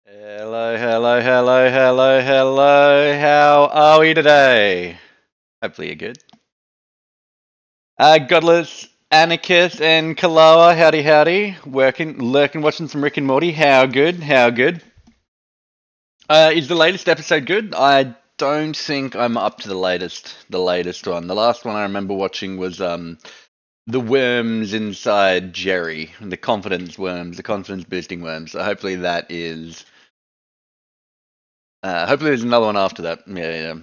Hello, hello, hello, hello, hello. How are we today? Hopefully you're good. Godless, Anarchist, and Kalawa, howdy, howdy. Working, lurking, watching some Rick and Morty. How good? How good? Is the latest episode good? I don't think I'm up to the latest one. The last one I remember watching was the worms inside Jerry, the confidence worms, the confidence boosting worms. So hopefully that is. Hopefully there's another one after that. Yeah, yeah.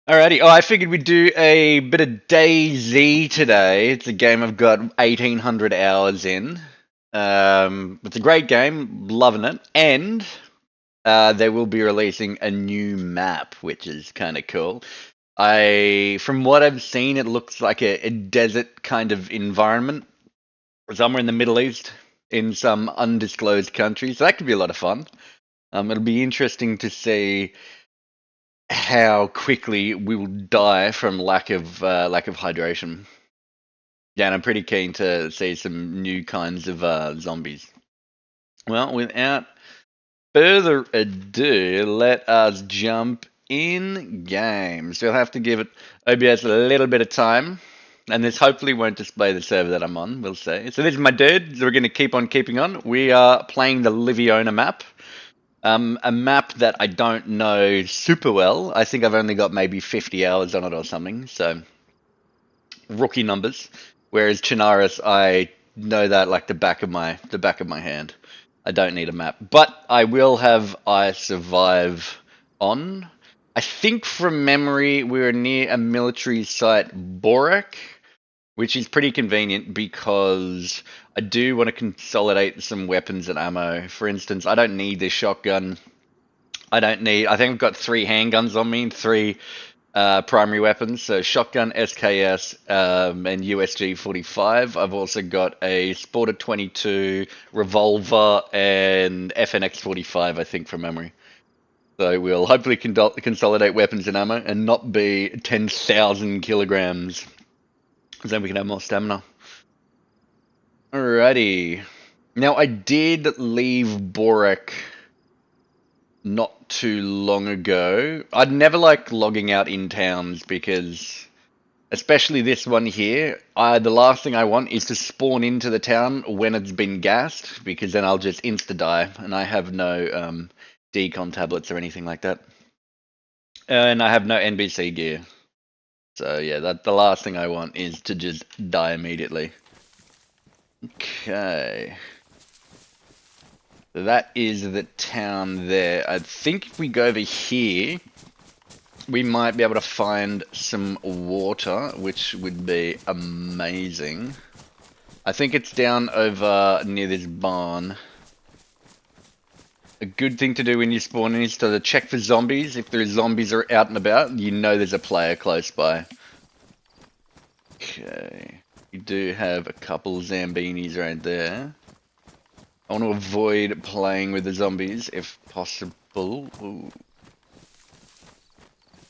Alrighty. Oh, I figured we'd do a bit of DayZ today. It's a game I've got 1,800 hours in. It's a great game, loving it, and they will be releasing a new map, which is kind of cool. From what I've seen, it looks like a desert kind of environment, somewhere in the Middle East, in some undisclosed country. So that could be a lot of fun. It'll be interesting to see how quickly we will die from lack of hydration. Yeah, and I'm pretty keen to see some new kinds of zombies. Well, without further ado, let us jump in game. So you'll have to give it OBS a little bit of time. And this hopefully won't display the server that I'm on, we'll see. So this is my dude, so we're going to keep on keeping on. We are playing the Liviona map. A map that I don't know super well. I think I've only got maybe 50 hours on it or something, so rookie numbers. Whereas Chinaris, I know that like the back of my hand. I don't need a map, but I will have I survive on. I think from memory we were near a military site, Borak, which is pretty convenient because I do want to consolidate some weapons and ammo. For instance, I don't need this shotgun. I think I've got 3 handguns on me, 3 primary weapons. So shotgun, SKS, and USG 45. I've also got a Sporter 22, revolver, and FNX 45. I think from memory. So we'll hopefully consolidate weapons and ammo and not be 10,000 kilograms. Because then we can have more stamina. Alrighty. Now I did leave Borak not too long ago. I'd never like logging out in towns because, especially this one here, the last thing I want is to spawn into the town when it's been gassed, because then I'll just insta die, and I have no decon tablets or anything like that, and I have no NBC gear. So yeah, the last thing I want is to just die immediately. Okay. That is the town there. I think if we go over here, we might be able to find some water, which would be amazing. I think it's down over near this barn. A good thing to do when you spawn in is to check for zombies. If there are zombies are out and about, you know there's a player close by. Okay. We do have a couple Zambinis right there. I want to avoid playing with the zombies if possible. Ooh.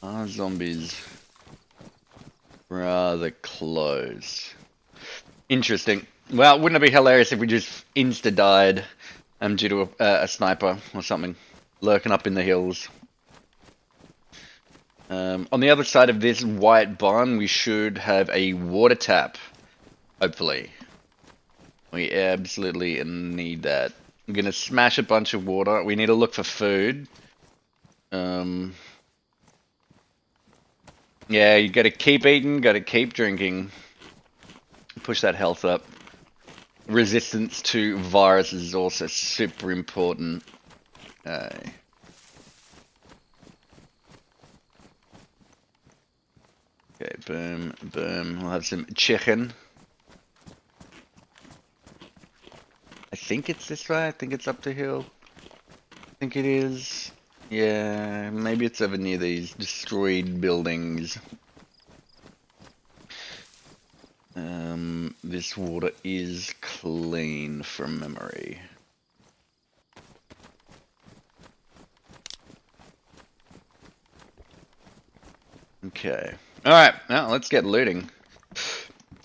Are zombies rather close? Interesting. Well, wouldn't it be hilarious if we just insta-died due to a sniper or something lurking up in the hills? On the other side of this white barn, we should have a water tap, hopefully. We absolutely need that. I'm gonna smash a bunch of water. We need to look for food. Yeah, you gotta keep eating, gotta keep drinking. Push that health up. Resistance to viruses is also super important. Okay. Okay, boom, boom. We'll have some chicken. I think it's this way. I think it's up the hill. I think it is. Yeah, maybe it's over near these destroyed buildings. This water is clean from memory. Okay. Alright, now let's get looting.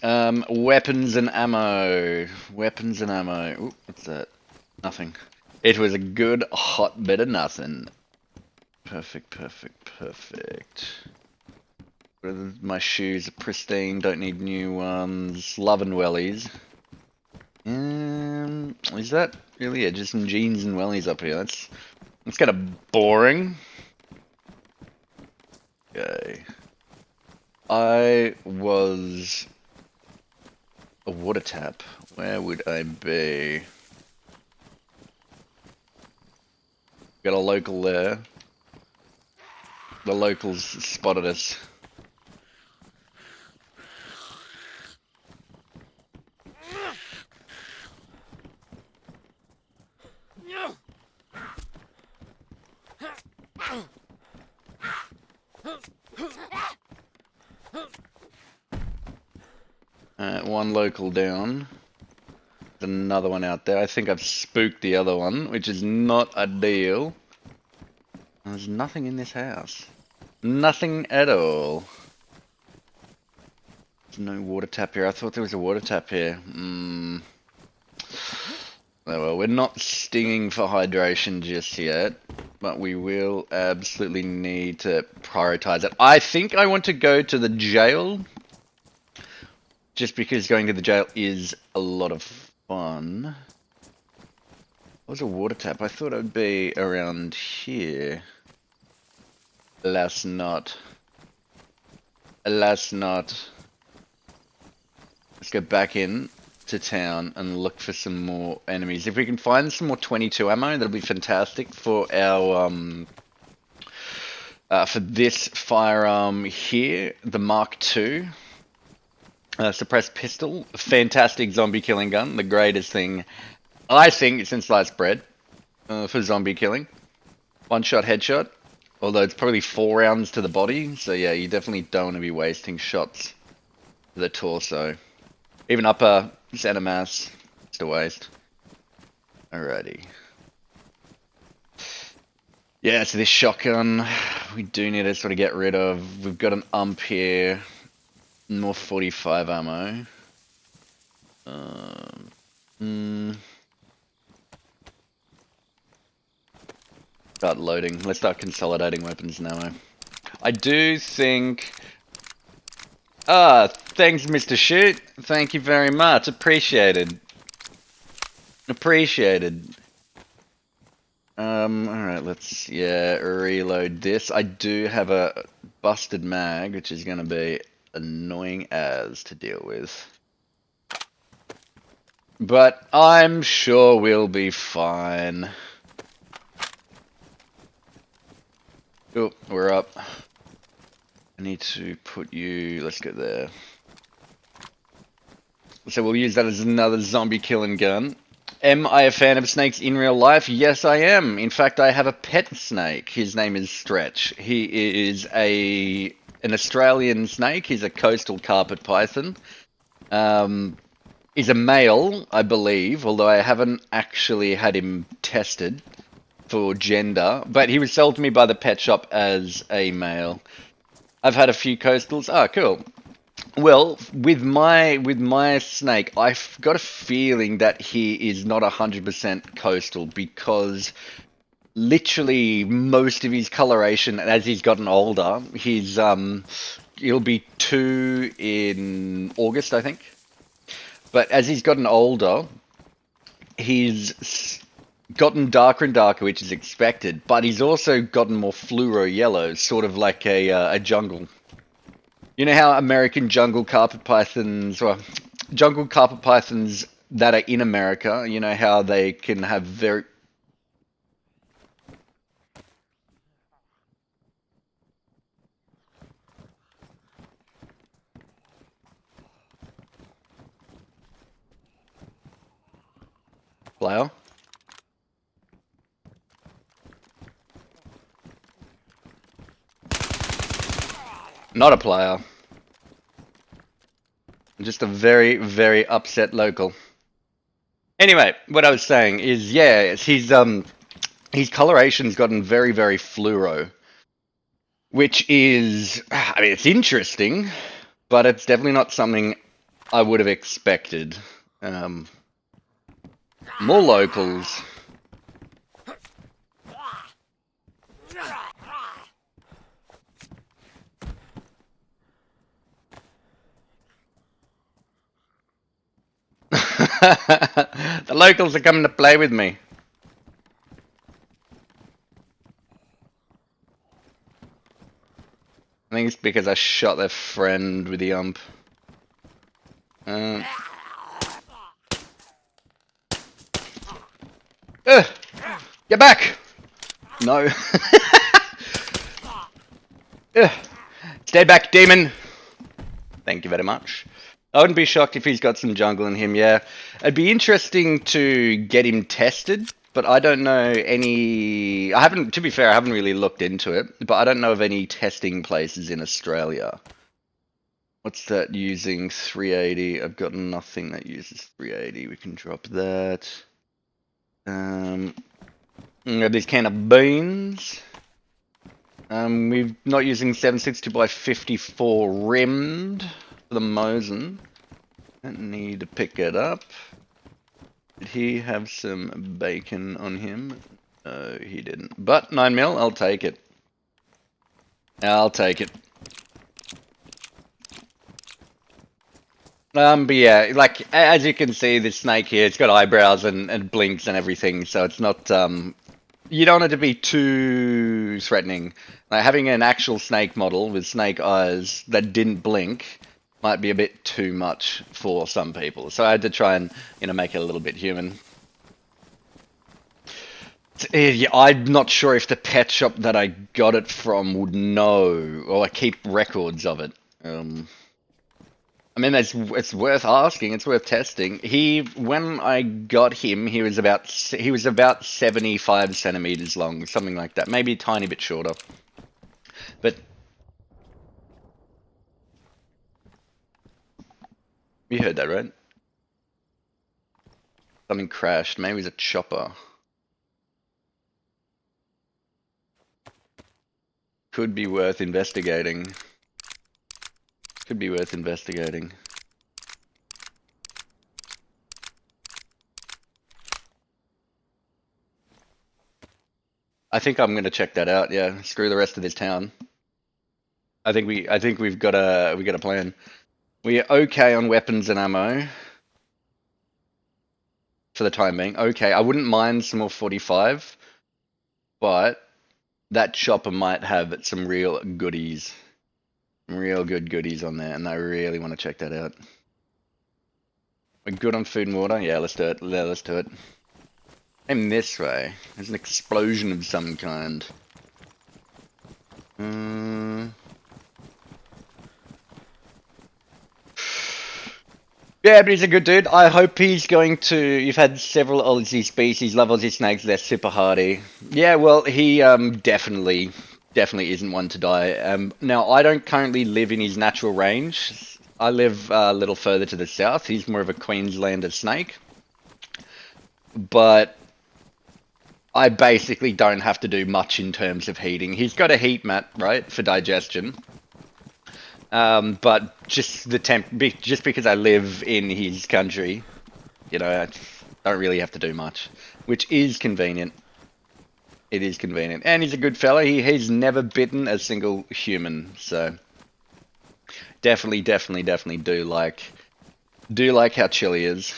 Weapons and ammo. Weapons and ammo. Ooh, what's that? Nothing. It was a good hot bit of nothing. Perfect, perfect, perfect. My shoes are pristine, don't need new ones. Loving wellies. Is that really it? Just some jeans and wellies up here. That's kind of boring. Okay. I was a water tap. Where would I be? Got a local there. The locals spotted us. One local down. There's another one out there. I think I've spooked the other one, which is not ideal. There's nothing in this house. Nothing at all. There's no water tap here. I thought there was a water tap here. Oh well, we're not stinging for hydration just yet, but we will absolutely need to prioritize it. I think I want to go to the jail, just because going to the jail is a lot of fun. What was a water tap? I thought it would be around here. Alas not. Alas not. Let's go back in to town and look for some more enemies. If we can find some more 22 ammo, that'll be fantastic for our for this firearm here, the Mark II. Suppressed pistol, fantastic zombie killing gun, the greatest thing I think since sliced bread for zombie killing. One shot headshot, although it's probably 4 rounds to the body, so yeah, you definitely don't want to be wasting shots to the torso. Even upper center mass, just a waste. Alrighty. Yeah, so this shotgun we do need to sort of get rid of. We've got an ump here. More 45 ammo. Start loading. Let's start consolidating weapons and ammo. I do think... thanks, Mr. Shoot. Thank you very much. Appreciated. Appreciated. Alright, let's, reload this. I do have a busted mag, which is going to be annoying as to deal with. But I'm sure we'll be fine. Oh, we're up. I need to put you... Let's go there. So we'll use that as another zombie killing gun. Am I a fan of snakes in real life? Yes, I am. In fact, I have a pet snake. His name is Stretch. He is an Australian snake. He's a coastal carpet python. He's a male, I believe, although I haven't actually had him tested for gender. But he was sold to me by the pet shop as a male. I've had a few coastals. Ah, cool. Well, with my snake, I've got a feeling that he is not 100% coastal because literally most of his coloration, as he's gotten older, he'll be 2 in August, I think. But as he's gotten older, he's gotten darker and darker, which is expected. But he's also gotten more fluoro yellow, sort of like a jungle. You know how American jungle carpet pythons, or jungle carpet pythons that are in America, you know how they can have very... Player? Not a player. Just a very, very upset local. Anyway, what I was saying is, yeah, his coloration's gotten very, very fluoro. Which is, I mean, it's interesting, but it's definitely not something I would have expected. More locals. The locals are coming to play with me. I think it's because I shot their friend with the ump. Get back! No. Stay back, demon! Thank you very much. I wouldn't be shocked if he's got some jungle in him, yeah. It'd be interesting to get him tested, but I don't know any... to be fair, I haven't really looked into it, but I don't know of any testing places in Australia. What's that using? 380. I've got nothing that uses 380. We can drop that. Got this can of beans. We're not using 762 by 54 rimmed for the Mosin. Don't need to pick it up. Did he have some bacon on him? No, he didn't. But 9mm, I'll take it. I'll take it. But yeah, like, as you can see, this snake here, it's got eyebrows and blinks and everything, so it's not, you don't want it to be too threatening. Like, having an actual snake model with snake eyes that didn't blink might be a bit too much for some people. So I had to try and, make it a little bit human. Yeah, I'm not sure if the pet shop that I got it from would know, or keep records of it. I mean, it's worth asking. It's worth testing. When I got him, he was about 75 centimeters long, something like that. Maybe a tiny bit shorter. But you heard that, right? Something crashed. Maybe it was a chopper. Could be worth investigating. Could be worth investigating. I think I'm gonna check that out. Yeah, screw the rest of this town. I think we've got a plan. We are okay on weapons and ammo for the time being. Okay, I wouldn't mind some more 45, but that chopper might have some real goodies. Real good goodies on there, and I really want to check that out. We're good on food and water? Yeah, let's do it. Yeah, let's do it. Aim this way. There's an explosion of some kind. Yeah, but he's a good dude. I hope he's going to... You've had several Aussie species, love Aussie snakes, they're super hardy. Yeah, well, he definitely isn't one to die. Now, I don't currently live in his natural range. I live a little further to the south. He's more of a Queenslander snake. But I basically don't have to do much in terms of heating. He's got a heat mat, right, for digestion. But just just because I live in his country, I don't really have to do much, which is convenient. It is convenient, and he's a good fella. He's never bitten a single human, so definitely do like how chill he is.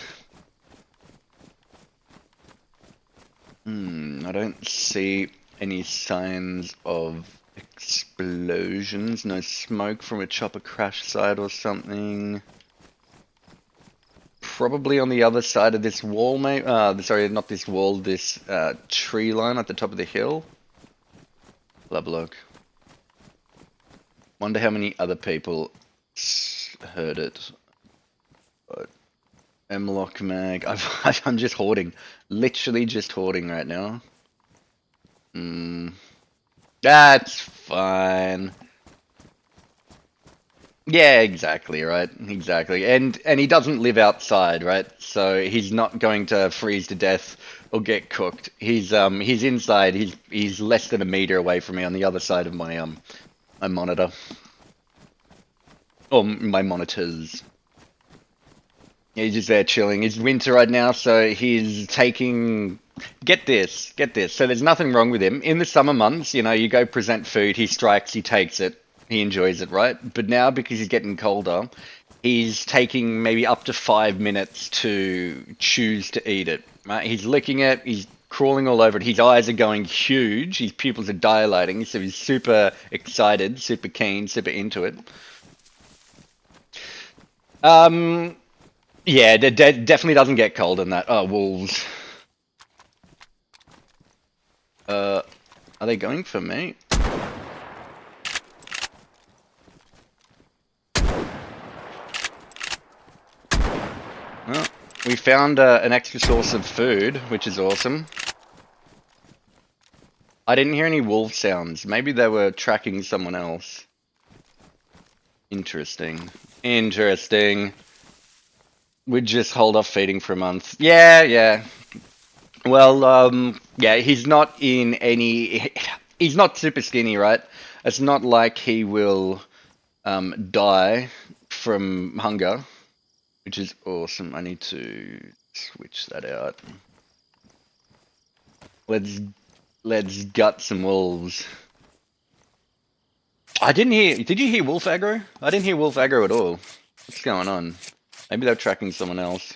I don't see any signs of explosions. No smoke from a chopper crash site or something. Probably on the other side of this wall, mate. Sorry, not this wall. This tree line at the top of the hill. Love a look. Wonder how many other people heard it. But M-lock mag. I'm just hoarding. Literally just hoarding right now. That's fine. Yeah, exactly, right? Exactly. And he doesn't live outside, right? So he's not going to freeze to death or get cooked. He's inside. He's less than a meter away from me on the other side of my monitor. Or my monitors. Yeah, he's just there chilling. It's winter right now, so he's taking... Get this. So there's nothing wrong with him. In the summer months, you go present food, he strikes, he takes it, he enjoys it, right? But now, because he's getting colder, he's taking maybe up to 5 minutes to choose to eat it. Right? He's licking it, he's crawling all over it, his eyes are going huge, his pupils are dilating, so he's super excited, super keen, super into it. Yeah, definitely doesn't get cold in that. Oh, wolves. Are they going for me? Oh, we found an extra source of food, which is awesome. I didn't hear any wolf sounds. Maybe they were tracking someone else. Interesting. Interesting. We'd just hold off feeding for a month. Yeah, yeah. Well, yeah, he's not in any... He's not super skinny, right? It's not like he will die from hunger, which is awesome. I need to switch that out. Let's gut some wolves. I didn't hear... Did you hear wolf aggro? I didn't hear wolf aggro at all. What's going on? Maybe they're tracking someone else.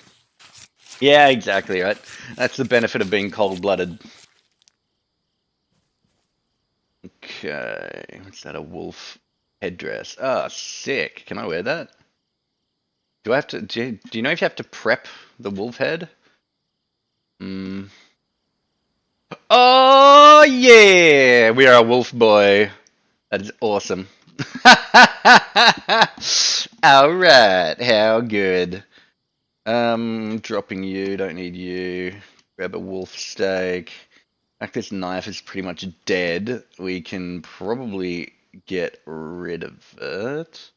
Yeah, exactly, right? That's the benefit of being cold-blooded. Okay, what's that, a wolf headdress? Ah, sick. Can I wear that? Do I have to, do you know if you have to prep the wolf head? Hmm. Oh, yeah! We are a wolf boy. That is awesome. Alright, how good. Dropping you, don't need you. Grab a wolf steak. Like this knife is pretty much dead. We can probably get rid of it.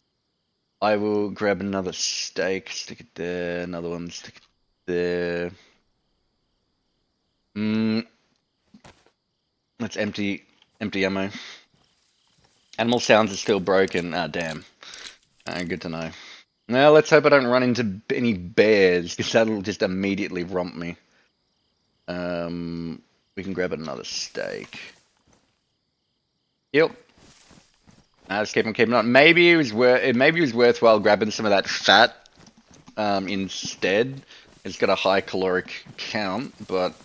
I will grab another steak, stick it there, another one, stick it there. That's empty ammo. Animal sounds are still broken. Ah, damn. Good to know. Now let's hope I don't run into any bears, because that'll just immediately romp me. We can grab another steak. Yep. Just keeping on. Maybe it was worthwhile grabbing some of that fat instead. It's got a high caloric count, but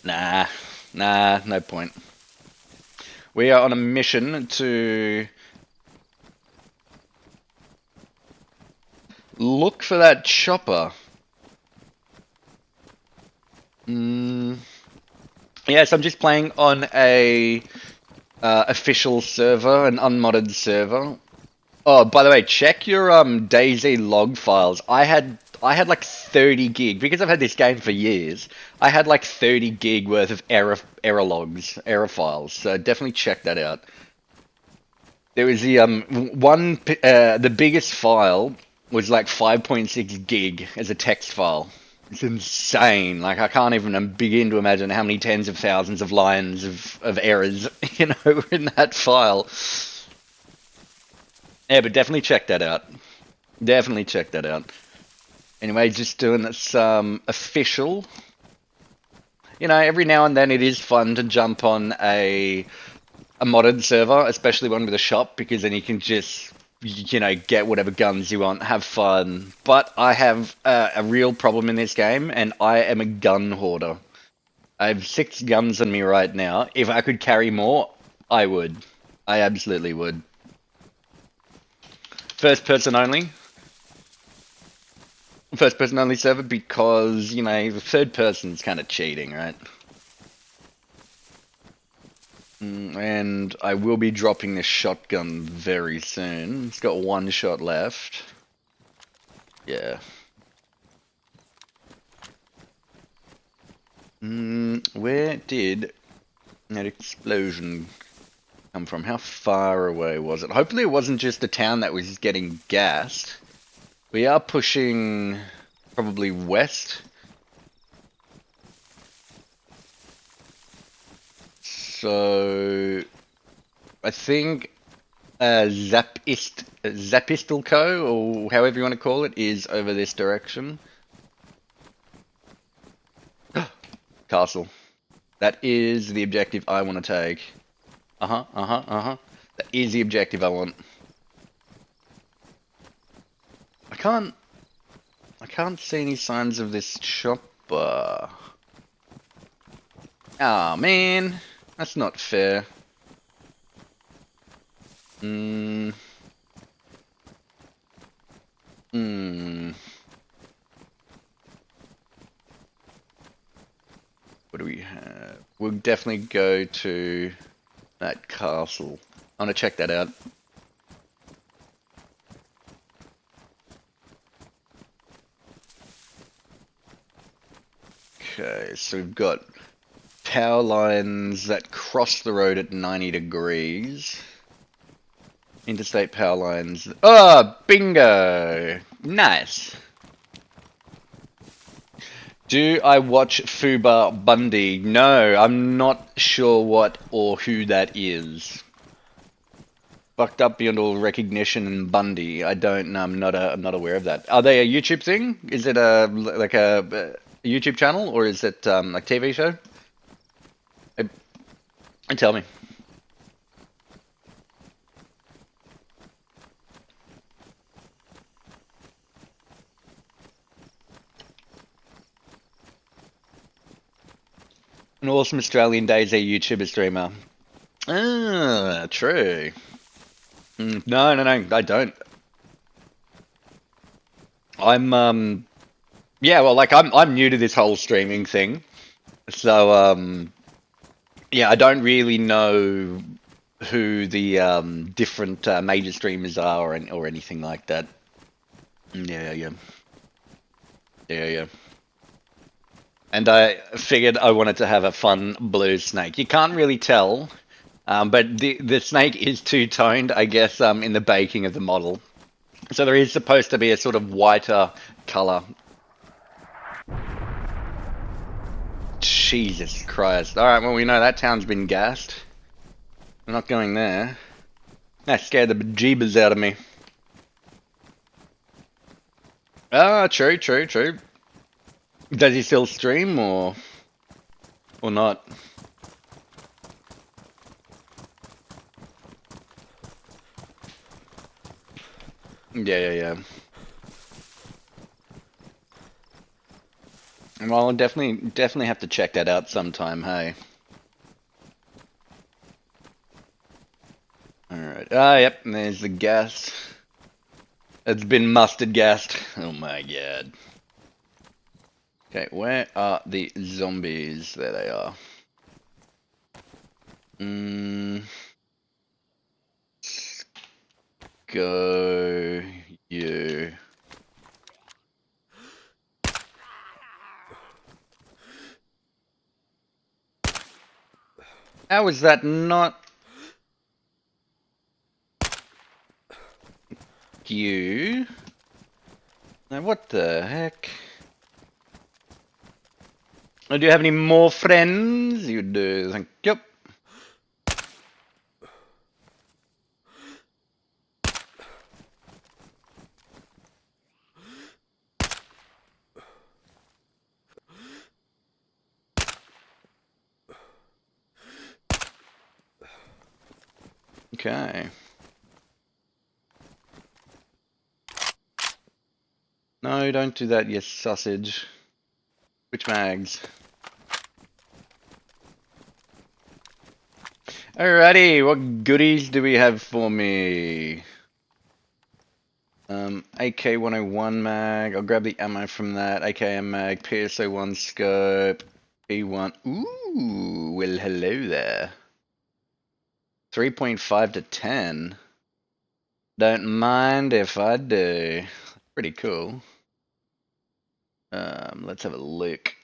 nah, no point. We are on a mission to look for that chopper. Yes, I'm just playing on a official server, an unmodded server. Oh, by the way, check your DayZ log files. I had like 30 gig because I've had this game for years. I had like 30 gig worth of error logs, error files. So definitely check that out. There was the the biggest file was like 5.6 gig as a text file. It's insane. Like I can't even begin to imagine how many tens of thousands of lines of errors, you know, were in that file. Yeah, but definitely check that out. Definitely check that out. Anyway, just doing some official. You know, every now and then it is fun to jump on a modded server, especially one with a shop, because then you can just, you know, get whatever guns you want, have fun. But I have a real problem in this game, and I am a gun hoarder. I have 6 guns on me right now. If I could carry more, I would. I absolutely would. First person only. First person only server because, you know, the third person's kind of cheating, right? And I will be dropping this shotgun very soon. It's got 1 shot left. Yeah. Where did that explosion come from? How far away was it? Hopefully it wasn't just a town that was getting gassed. We are pushing probably west. So I think Zapistelco, or however you want to call it, is over this direction. Castle. That is the objective I want to take. That is the objective I want. I I can't see any signs of this chopper. Ah, man. That's not fair. Hmm. Hmm. What do we have? We'll definitely go to that castle. I want to check that out. Okay, so we've got power lines that cross the road at 90 degrees. Interstate power lines. Oh, bingo! Nice. Do I watch Fuba Bundy? No, I'm not sure what or who that is. Fucked up beyond all recognition and Bundy. I don't. I'm not aware of that. Are they a YouTube thing? Is it like a YouTube channel or is it like TV show? Tell me. An awesome Australian DayZ YouTuber streamer. Ah, true. No, I don't. Yeah, well, like I'm new to this whole streaming thing, so yeah, I don't really know who the different major streamers are or anything like that. Yeah. And I figured I wanted to have a fun blue snake. You can't really tell, but the snake is two-toned, I guess, in the baking of the model. So there is supposed to be a sort of whiter color. Jesus Christ. Alright, well, we know that town's been gassed. We're not going there. That scared the bejeebers out of me. Ah, true. Does he still stream or not? Yeah. Well, I'll definitely have to check that out sometime, hey. Alright. Ah, yep, and there's the gas. It's been mustard gassed. Oh my god. Okay, where are the zombies? There they are. Go you. How is that not you? Now what the heck? Oh, do you have any more friends? You do. Thank you. Okay. No, don't do that, you sausage. Which mags? Alrighty, what goodies do we have for me? AK-101 mag. I'll grab the ammo from that. AKM mag, PSO-1 scope, E1. Ooh, well, hello there. 3.5 to 10. Don't mind if I do. Pretty cool. Let's have a look.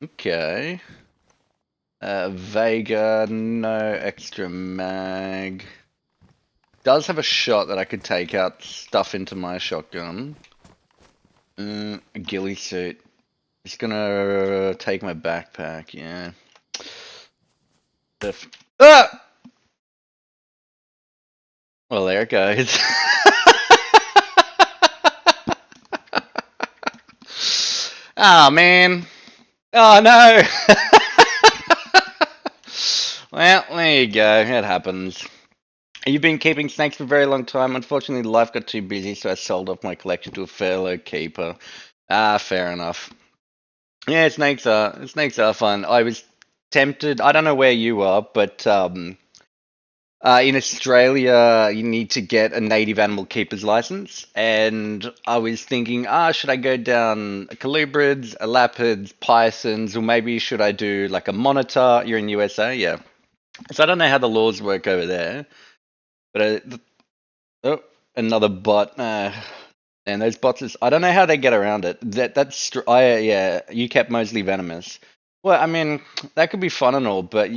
Okay. Vega, no extra mag. Does have a shot that I could take out, stuff into my shotgun. A ghillie suit. Just gonna take my backpack, yeah. Ah! Well, there it goes. Oh, man. Oh, no. Well, there you go. It happens. You've been keeping snakes for a very long time. Unfortunately, life got too busy, so I sold off my collection to a fellow keeper. Ah, fair enough. Yeah, snakes are fun. I was tempted. I don't know where you are, but in Australia, you need to get a native animal keeper's license, and I was thinking, should I go down colubrids, elapids, pythons, or maybe should I do like a monitor? You're in USA, yeah. So I don't know how the laws work over there, but oh, another bot. And those bots, I don't know how they get around it. Yeah, you kept mostly venomous. Well, I mean, that could be fun and all, but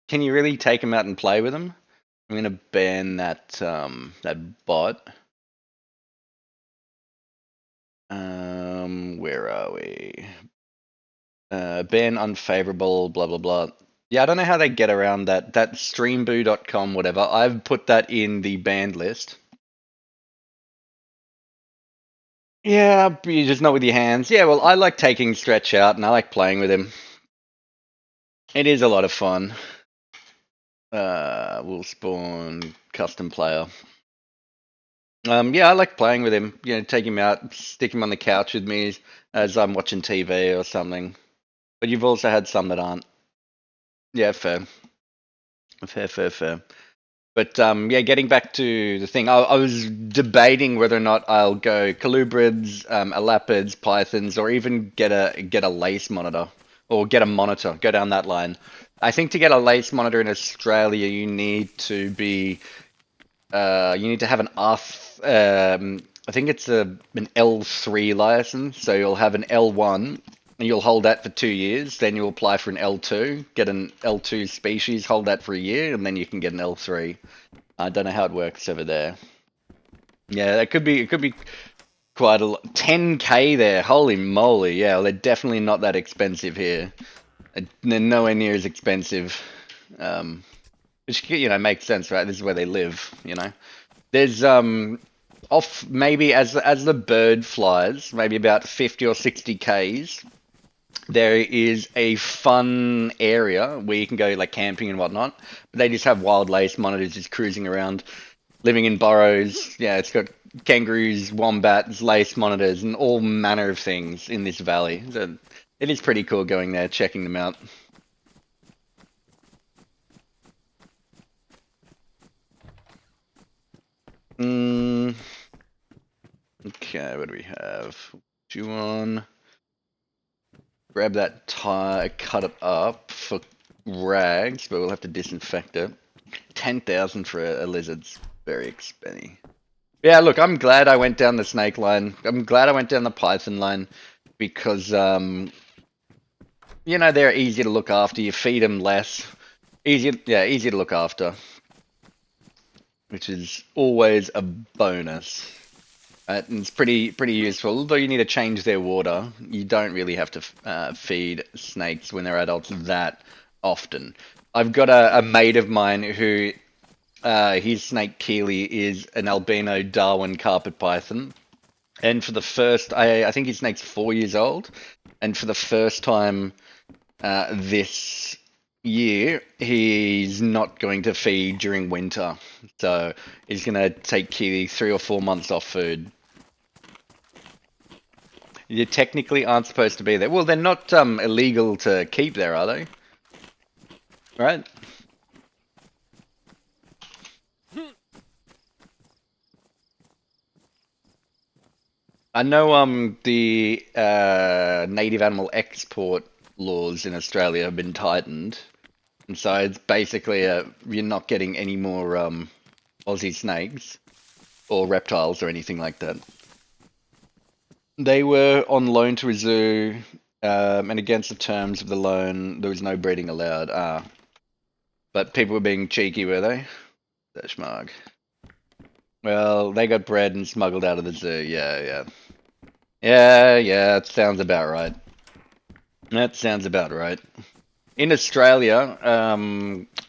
can you really take them out and play with them? I'm gonna ban that bot. Where are we? Ban unfavorable, blah blah blah. Yeah, I don't know how they get around that. That streamboo.com, whatever. I've put that in the banned list. Yeah, but you just not with your hands. Yeah, well, I like taking Stretch out and I like playing with him. It is a lot of fun. We'll spawn custom player. Yeah, I like playing with him. You know, take him out, stick him on the couch with me as I'm watching TV or something. But you've also had some that aren't. Yeah, fair. Fair. But yeah, getting back to the thing, I was debating whether or not I'll go colubrids, elapids, pythons, or even get a lace monitor or get a monitor. Go down that line. I think to get a lace monitor in Australia, you need to have an I think it's an L3 license, so you'll have an L1 and you'll hold that for 2 years. Then you'll apply for an L2, get an L2 species, hold that for a year, and then you can get an L3. I don't know how it works over there. Yeah, it could be quite a lot. 10K there, holy moly! Yeah, well, they're definitely not that expensive here. They're nowhere near as expensive. Which makes sense, right? This is where they live. There's off maybe as the bird flies, maybe about 50 or 60 Ks, there is a fun area where you can go like camping and whatnot. But they just have wild lace monitors just cruising around, living in burrows. Yeah, it's got kangaroos, wombats, lace monitors, and all manner of things in this valley. So it is pretty cool going there, checking them out. Okay, what do we have? Do you want grab that tire, cut it up for rags, but we'll have to disinfect it. 10,000 for a lizard's very expensive. Yeah, look, I'm glad I went down the snake line. I'm glad I went down the python line because they're easy to look after. You feed them less. Easy to look after, which is always a bonus. And it's pretty useful. Although you need to change their water, you don't really have to feed snakes when they're adults that often. I've got a mate of mine who his snake Keely is an albino Darwin carpet python, and for the first, I think his snake's 4 years old, and for the first time this year, he's not going to feed during winter, so he's going to take Keely 3 or 4 months off food. You technically aren't supposed to be there. Well, they're not illegal to keep there, are they? Right? I know the native animal export laws in Australia have been tightened, and so it's basically you're not getting any more Aussie snakes or reptiles or anything like that. They were on loan to a zoo, and against the terms of the loan, there was no breeding allowed. But people were being cheeky, were they? That schmag. Well, they got bred and smuggled out of the zoo. Yeah. Yeah, that sounds about right. That sounds about right. In Australia,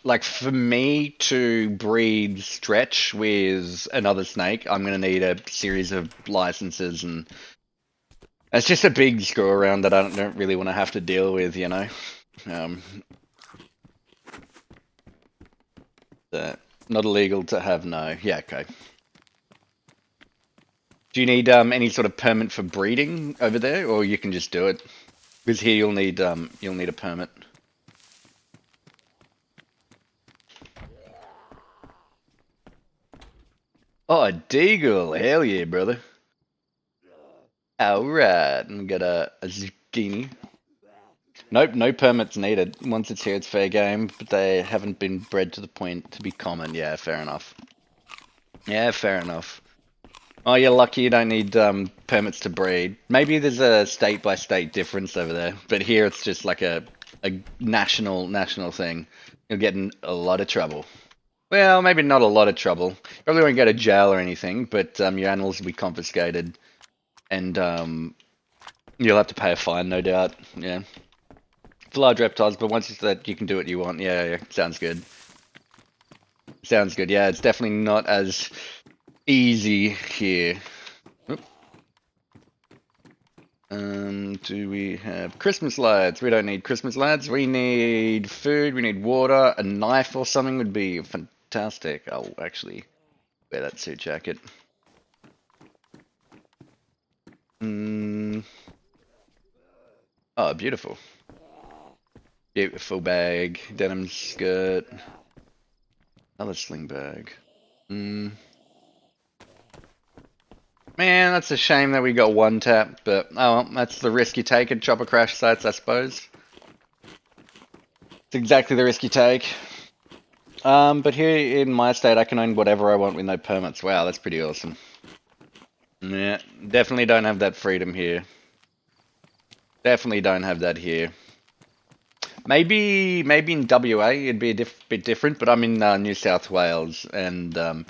like for me to breed Stretch with another snake, I'm going to need a series of licenses, and it's just a big screw around that I don't really want to have to deal with. Um, that Not illegal to have, no. Yeah, okay. Do you need any sort of permit for breeding over there, or you can just do it? Because here you'll need a permit. Oh, a deagle! Hell yeah, brother! Alright, and got a zucchini. Nope, no permits needed. Once it's here, it's fair game, but they haven't been bred to the point to be common. Yeah, fair enough. Yeah, fair enough. Oh, you're lucky you don't need permits to breed. Maybe there's a state by state difference over there, but here it's just like a national thing. You'll get in a lot of trouble. Well, maybe not a lot of trouble. Probably won't go to jail or anything, but your animals will be confiscated, and you'll have to pay a fine, no doubt. Yeah, for large reptiles, but once it's that you can do what you want. Yeah, yeah, sounds good. Sounds good. Yeah, it's definitely not as easy here. Oop. Do we have Christmas lights? We don't need Christmas lights. We need food. We need water. A knife or something would be fantastic. I'll actually wear that suit jacket. Oh, beautiful. Beautiful bag. Denim skirt. Another sling bag. Man, that's a shame that we got one tap, but oh well, that's the risk you take at chopper crash sites, I suppose. It's exactly the risk you take. But here in my state, I can own whatever I want with no permits. Wow, that's pretty awesome. Yeah, definitely don't have that freedom here. Definitely don't have that here. Maybe in WA it'd be a bit different, but I'm in New South Wales, and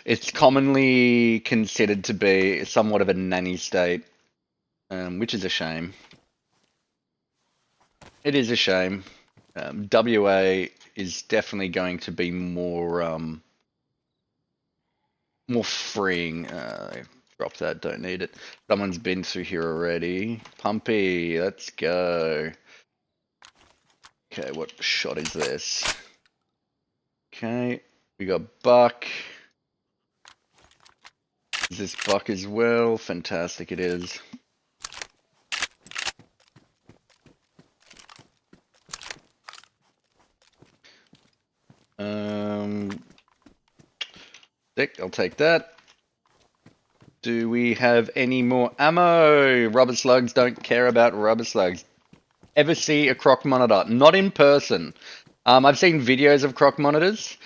it's commonly considered to be somewhat of a nanny state, which is a shame. It is a shame. WA is definitely going to be more freeing. Drop that, don't need it. Someone's been through here already. Pumpy, let's go. Okay, what shot is this? Okay, we got buck. Is this buck as well? Fantastic, it is. Dick, I'll take that. Do we have any more ammo? Rubber slugs, don't care about rubber slugs. Ever see a croc monitor? Not in person. I've seen videos of croc monitors.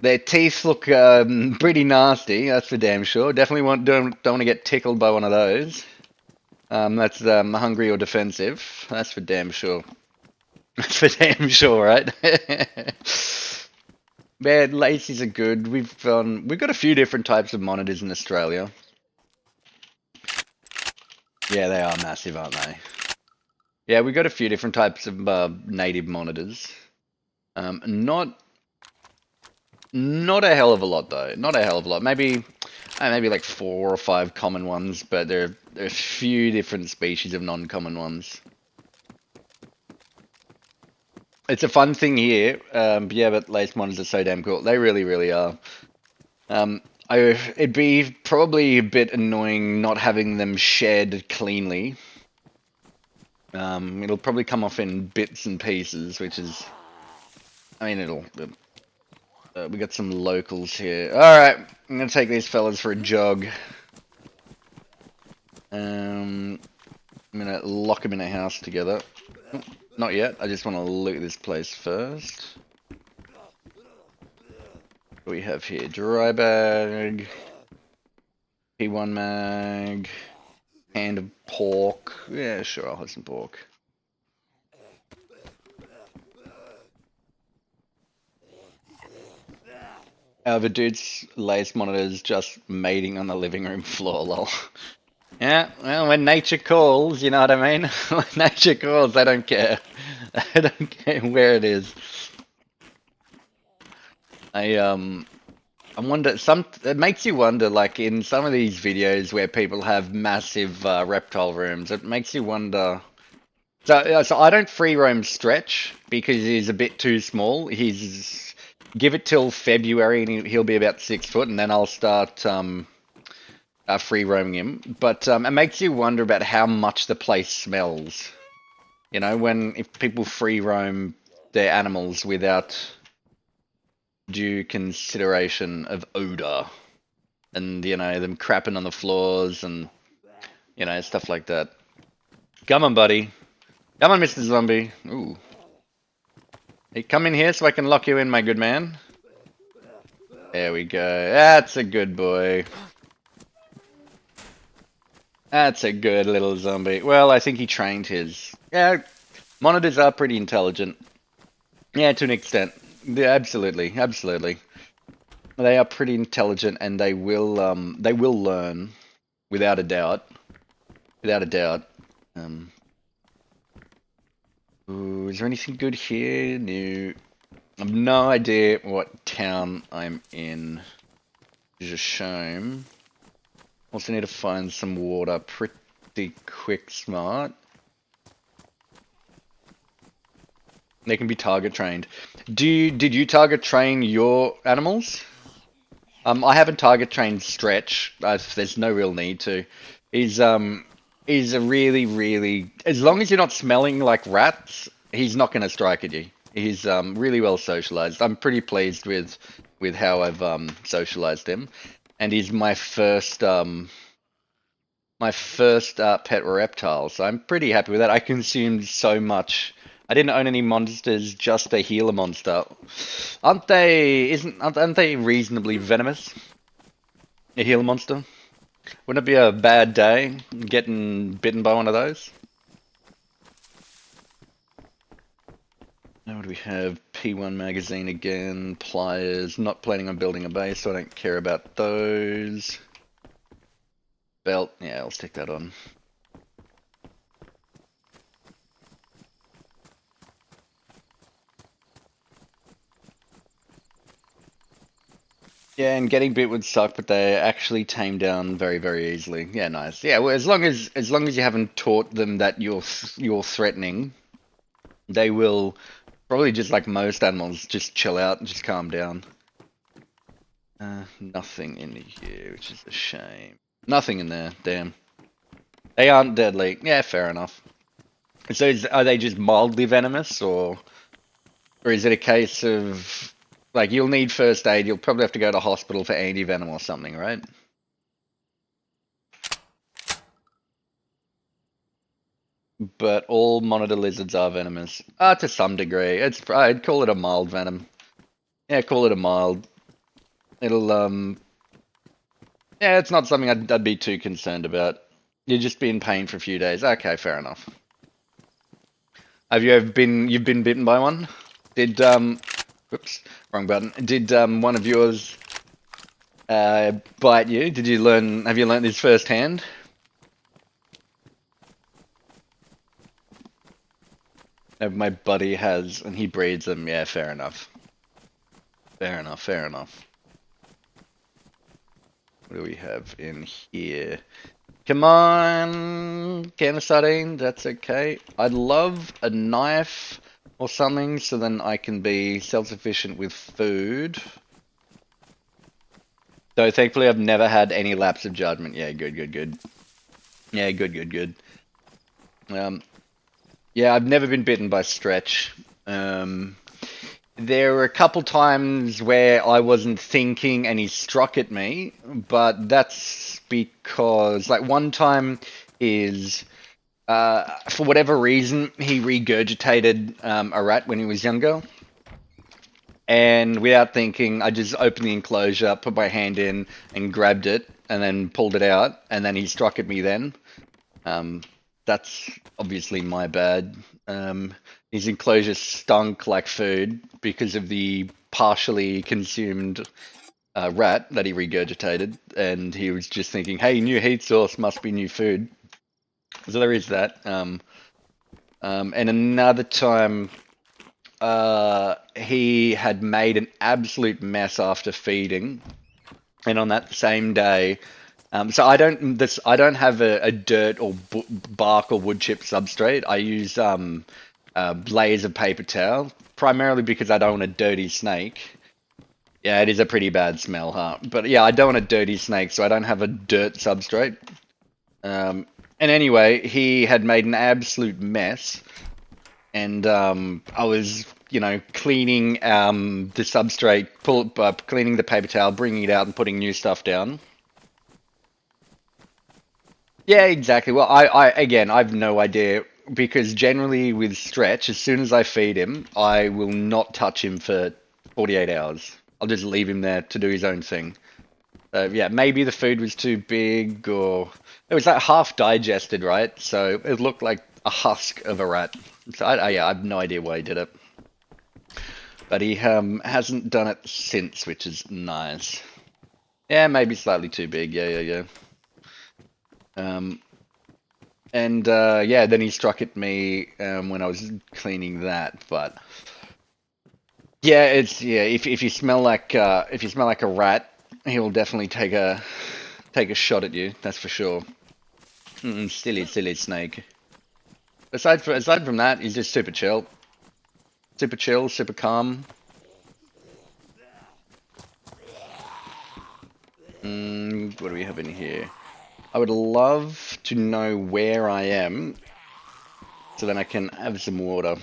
Their teeth look pretty nasty, that's for damn sure. Definitely don't want to get tickled by one of those. That's hungry or defensive. That's for damn sure. That's for damn sure, right? Man, laces are good. We've got a few different types of monitors in Australia. Yeah, they are massive, aren't they? Yeah, we got a few different types of native monitors. Not a hell of a lot though. Not a hell of a lot. Maybe like 4 or 5 common ones, but there are a few different species of non-common ones. It's a fun thing here. Yeah, but lace monitors are so damn cool. They really, really are. It'd be probably a bit annoying not having them shed cleanly. It'll probably come off in bits and pieces, which is, I mean, we got some locals here. Alright, I'm gonna take these fellas for a jog. I'm gonna lock them in a house together. Oh, not yet, I just want to look at this place first. What do we have here? Dry bag, P1 mag, hand of pork. Yeah, sure, I'll have some pork. The dude's lace monitor's just mating on the living room floor, lol. Yeah, well, when nature calls, you know what I mean? When nature calls, they don't care. They don't care where it is. I wonder, it makes you wonder, like, in some of these videos where people have massive reptile rooms, it makes you wonder. So I don't free roam Stretch because he's a bit too small. He's Give it till February, and he'll be about 6 foot, and then I'll start free roaming him. But it makes you wonder about how much the place smells. You know, if people free roam their animals without due consideration of odor, and them crapping on the floors and stuff like that. Come on, buddy. Come on, Mr. Zombie. Ooh. Hey, come in here so I can lock you in, my good man. There we go. That's a good boy. That's a good little zombie. Well, I think he trained his. Yeah, monitors are pretty intelligent. Yeah, to an extent. Yeah, absolutely, absolutely. They are pretty intelligent, and they will learn, without a doubt. Without a doubt. Ooh, is there anything good here? No. I have no idea what town I'm in. Which is a shame. Also need to find some water pretty quick, smart. They can be target trained. Did you target train your animals? I haven't target trained Stretch. There's no real need to. He's a really, as long as you're not smelling like rats, he's not going to strike at you. He's really well socialized. I'm pretty pleased with how I've socialized him, and he's my first pet reptile. So I'm pretty happy with that. I consumed so much. I didn't own any monsters, just a healer monster. Aren't they reasonably venomous? A healer monster? Wouldn't it be a bad day getting bitten by one of those? Now what do we have? P1 magazine again, pliers, not planning on building a base, so I don't care about those. Belt, yeah, I'll stick that on. Yeah, and getting bit would suck, but they actually tame down very, very easily. Yeah, nice. Yeah, well, as long as you haven't taught them that you're threatening, they will probably, just like most animals, just chill out and just calm down. Nothing in here, which is a shame. Nothing in there. Damn. They aren't deadly. Yeah, fair enough. So are they just mildly venomous, or is it a case of, like, you'll need first aid, you'll probably have to go to hospital for anti-venom or something, right? But all monitor lizards are venomous. To some degree. I'd call it a mild venom. Yeah, call it a mild. It'll, yeah, it's not something I'd be too concerned about. You'd just be in pain for a few days. Okay, fair enough. Have you you've been bitten by one? Did, whoops, wrong button. Did, one of yours, bite you? Have you learned this firsthand? No, my buddy has, and he breeds them. Yeah, fair enough. Fair enough, fair enough. What do we have in here? Come on, can of sardine, that's okay. I'd love a knife or something so then I can be self-sufficient with food. So thankfully I've never had any lapse of judgment. Yeah, good. Yeah, good. Yeah, I've never been bitten by Stretch. There were a couple times where I wasn't thinking and he struck at me, but that's because, like, one time is, for whatever reason, he regurgitated a rat when he was younger. And without thinking, I just opened the enclosure, put my hand in, and grabbed it, and then pulled it out, and then he struck at me then. That's obviously my bad. His enclosure stunk like food because of the partially consumed rat that he regurgitated, and he was just thinking, hey, new heat source must be new food. So there is that. And another time, he had made an absolute mess after feeding, and on that same day, so I don't have a dirt or bark or wood chip substrate. I use layers of paper towel, primarily because I don't want a dirty snake. Yeah, it is a pretty bad smell, huh? But yeah, I don't want a dirty snake, so I don't have a dirt substrate. And anyway, he had made an absolute mess, and I was, cleaning the substrate, cleaning the paper towel, bringing it out, and putting new stuff down. Yeah, exactly. Well, again, I've no idea because generally with Stretch, as soon as I feed him, I will not touch him for 48 hours. I'll just leave him there to do his own thing. Yeah, maybe the food was too big, or it was like half digested, right? So it looked like a husk of a rat. So yeah, I have no idea why he did it, but he hasn't done it since, which is nice. Yeah, maybe slightly too big. Yeah. Um, and yeah, then he struck at me when I was cleaning that. But yeah, if you smell like a rat, he will definitely take a shot at you. That's for sure. Silly snake. Aside from that, he's just super chill, super calm. What do we have in here? I would love to know where I am, so then I can have some water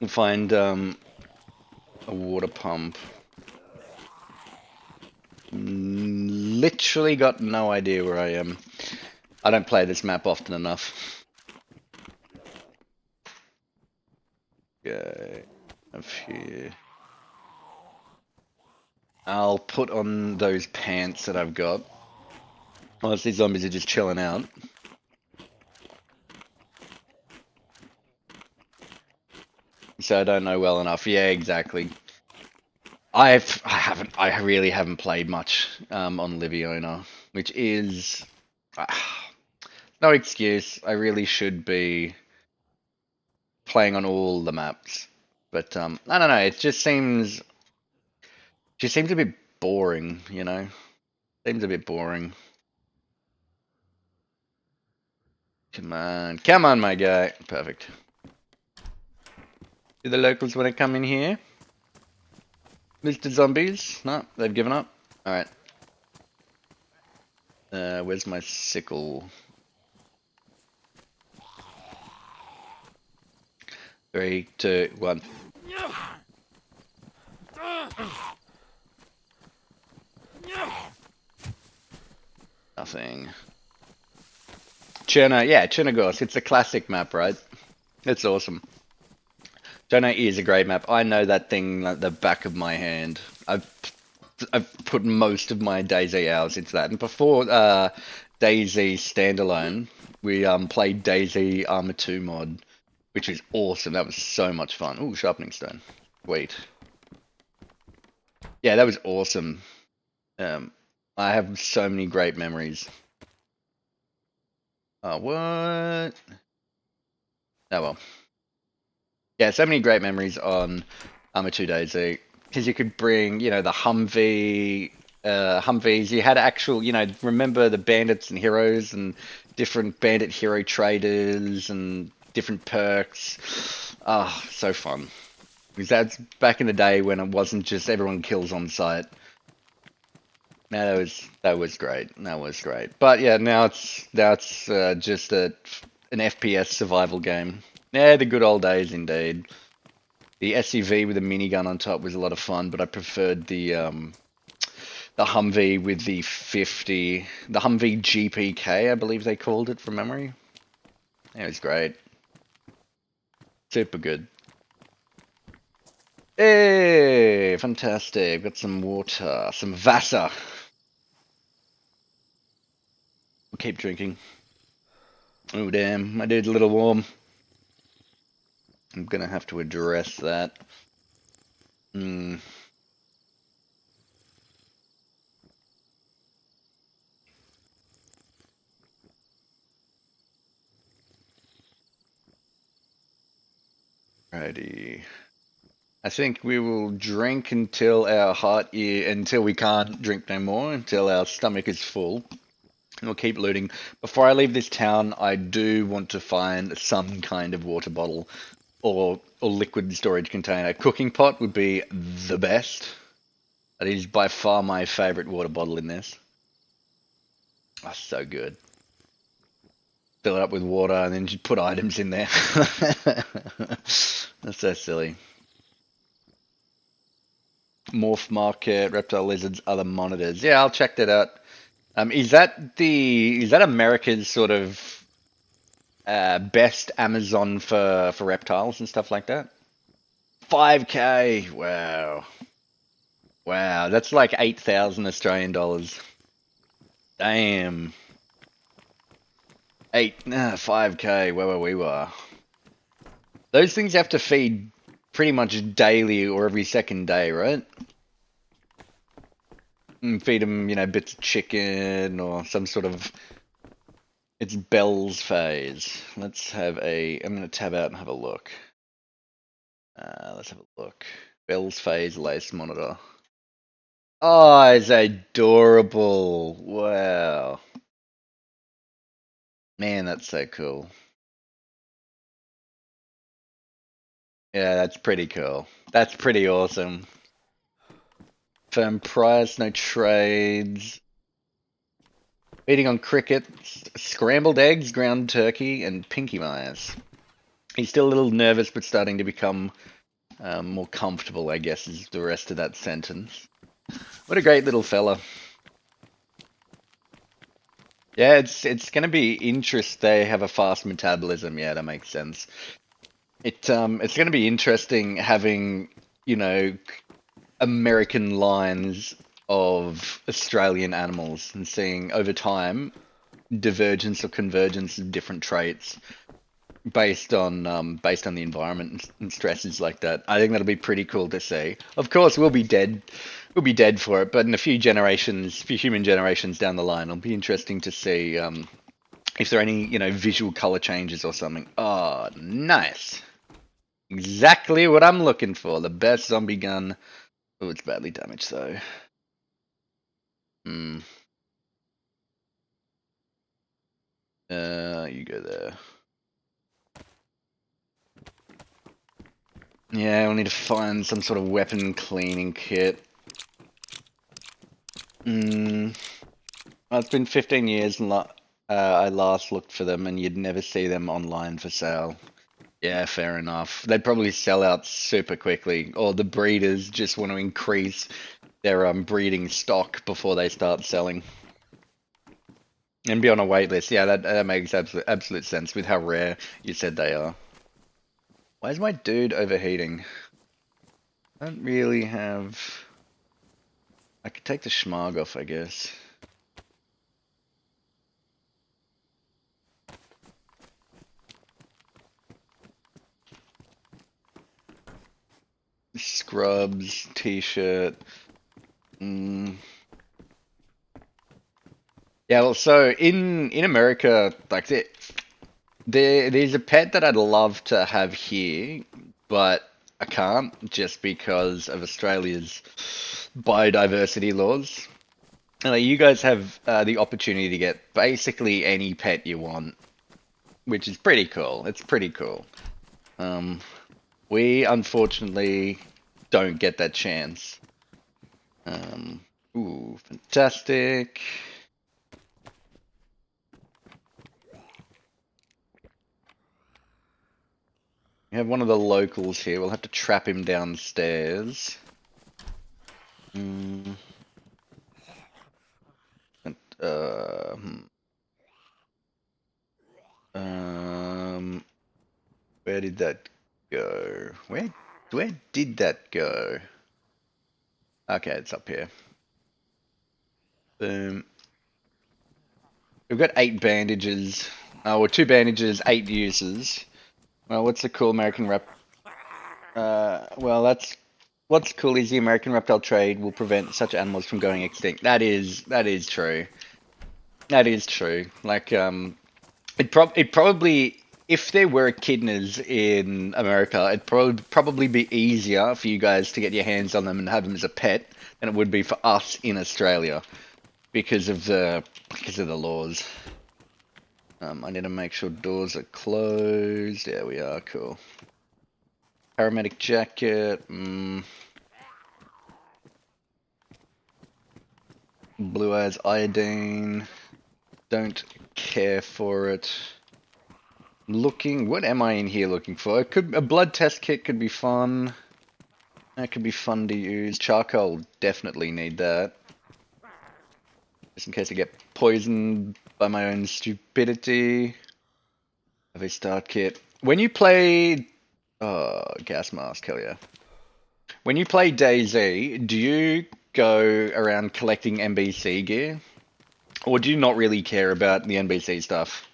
and find a water pump. Literally got no idea where I am. I don't play this map often enough. Okay, up here. I'll put on those pants that I've got. Whilst these zombies are just chilling out. So I don't know well enough. Yeah, exactly. I really haven't played much on Liviona, which is uh, no excuse. I really should be playing on all the maps, but I don't know. It just seems a bit boring. Seems a bit boring. Come on, my guy. Perfect. Do the locals want to come in here, Mr. Zombies? No, they've given up. All right. Where's my sickle? 3, 2, 1. Nothing. Yeah, Chernogorsk. It's a classic map, right? It's awesome. Cherno is a great map. I know that thing like the back of my hand. I've put most of my DayZ hours into that. And before DayZ standalone, we played DayZ Armor 2 mod, which was awesome. That was so much fun. Ooh, sharpening stone. Wait. Yeah, that was awesome. I have so many great memories. What? Oh well. Yeah, so many great memories on Arma 2 DayZ. Because you could bring, the Humvees. You had actual, remember the bandits and heroes and different bandit hero traders and different perks. Ah, oh, so fun. Because that's back in the day when it wasn't just everyone kills on sight. No, that was great. That was great. But yeah, now it's just an FPS survival game. Yeah, the good old days indeed. The SUV with a minigun on top was a lot of fun, but I preferred the Humvee with the 50, the Humvee GPK, I believe they called it from memory. Yeah, it was great. Super good. Hey, fantastic. Got some water, some Vasa. We'll keep drinking. Oh, damn. My dude's a little warm. I'm gonna have to address that. Hmm. Righty. I think we will drink until until we can't drink no more, until our stomach is full. And we'll keep looting. Before I leave this town, I do want to find some kind of water bottle or liquid storage container. Cooking pot would be the best. That is by far my favorite water bottle in this. Oh, so good. Fill it up with water and then just put items in there. That's so silly. Morph Market, Reptile Lizards, other monitors. Yeah, I'll check that out. Is that America's sort of best Amazon for reptiles and stuff like that? 5K. Wow. Wow, that's like 8,000 Australian dollars. Damn. 5K, where we were. Those things have to feed pretty much daily or every second day, right? And feed them, bits of chicken or some sort of. It's Bell's phase. I'm going to tab out and have a look. Let's have a look. Bell's phase lace monitor. Oh, it's adorable. Wow. Man, that's so cool. Yeah, that's pretty cool. That's pretty awesome. Firm price, no trades. Feeding on crickets, scrambled eggs, ground turkey, and pinky mice. He's still a little nervous, but starting to become more comfortable, I guess, is the rest of that sentence. What a great little fella. Yeah, it's gonna be interesting. They have a fast metabolism. Yeah, that makes sense. It's gonna be interesting having, you know, American lines of Australian animals and seeing over time divergence or convergence of different traits based on the environment and stresses like that. I think that'll be pretty cool to see. Of course, we'll be dead for it, but in a few human generations down the line, it'll be interesting to see if there are any visual color changes or something. Oh, nice! Exactly what I'm looking for. The best zombie gun. Oh, it's badly damaged though. Hmm. You go there. Yeah, we'll need to find some sort of weapon cleaning kit. Hmm. Well, it's been 15 years and I last looked for them, and you'd never see them online for sale. Yeah, fair enough. They'd probably sell out super quickly, or the breeders just want to increase their breeding stock before they start selling. And be on a wait list. Yeah, that makes absolute sense with how rare you said they are. Why is my dude overheating? I don't really have. I could take the schmog off, I guess. Scrubs, t-shirt. Mm. Yeah, well, so in America, like there's a pet that I'd love to have here, but I can't just because of Australia's biodiversity laws. And like, you guys have the opportunity to get basically any pet you want, which is pretty cool. It's pretty cool. Um, we unfortunately don't get that chance. Um, ooh, fantastic. We have one of the locals here. We'll have to trap him downstairs. Mm, uh, hmm. um, where did that go? Where did that go? Okay, it's up here. Boom. We've got 8 bandages. Or 2 bandages, 8 uses. Well, what's the cool American rep? Well, what's cool is the American reptile trade will prevent such animals from going extinct. That is true. That is true. Like it probably if there were echidnas in America, it'd probably be easier for you guys to get your hands on them and have them as a pet than it would be for us in Australia because of the laws. I need to make sure doors are closed. There we are. Cool. Paramedic jacket. Blue Eyes Iodine. Don't care for it. Looking, what am I in here looking for? It could, a blood test kit could be fun. That could be fun to use. Charcoal, definitely need that. Just in case I get poisoned by my own stupidity. Have a start kit. When you play... Oh, gas mask, hell yeah. When you play DayZ, do you go around collecting NBC gear? Or do you not really care about the NBC stuff?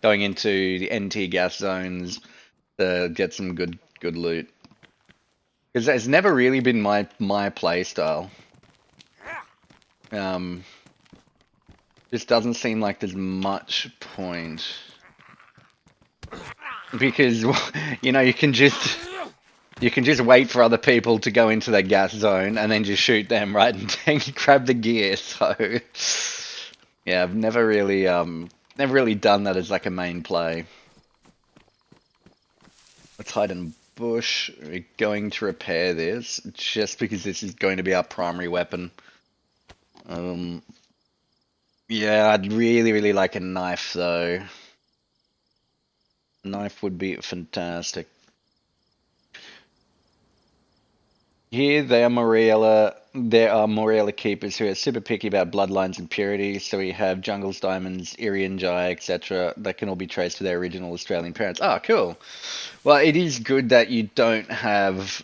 Going into the NT gas zones to get some good loot. Because that's never really been my play style. Just doesn't seem like there's much point. Because you know, you can just wait for other people to go into their gas zone and then just shoot them, right, and grab the gear. So yeah, I've never really done that as like a main play. Let's hide in bush. We're going to repair this just because this is going to be our primary weapon. Yeah, I'd really like a knife though. A knife would be fantastic. Here there are Morella keepers who are super picky about bloodlines and purity, so we have Jungles, Diamonds, Irian Jai, etc. that can all be traced to their original Australian parents. Ah, cool. Well, it is good that you don't have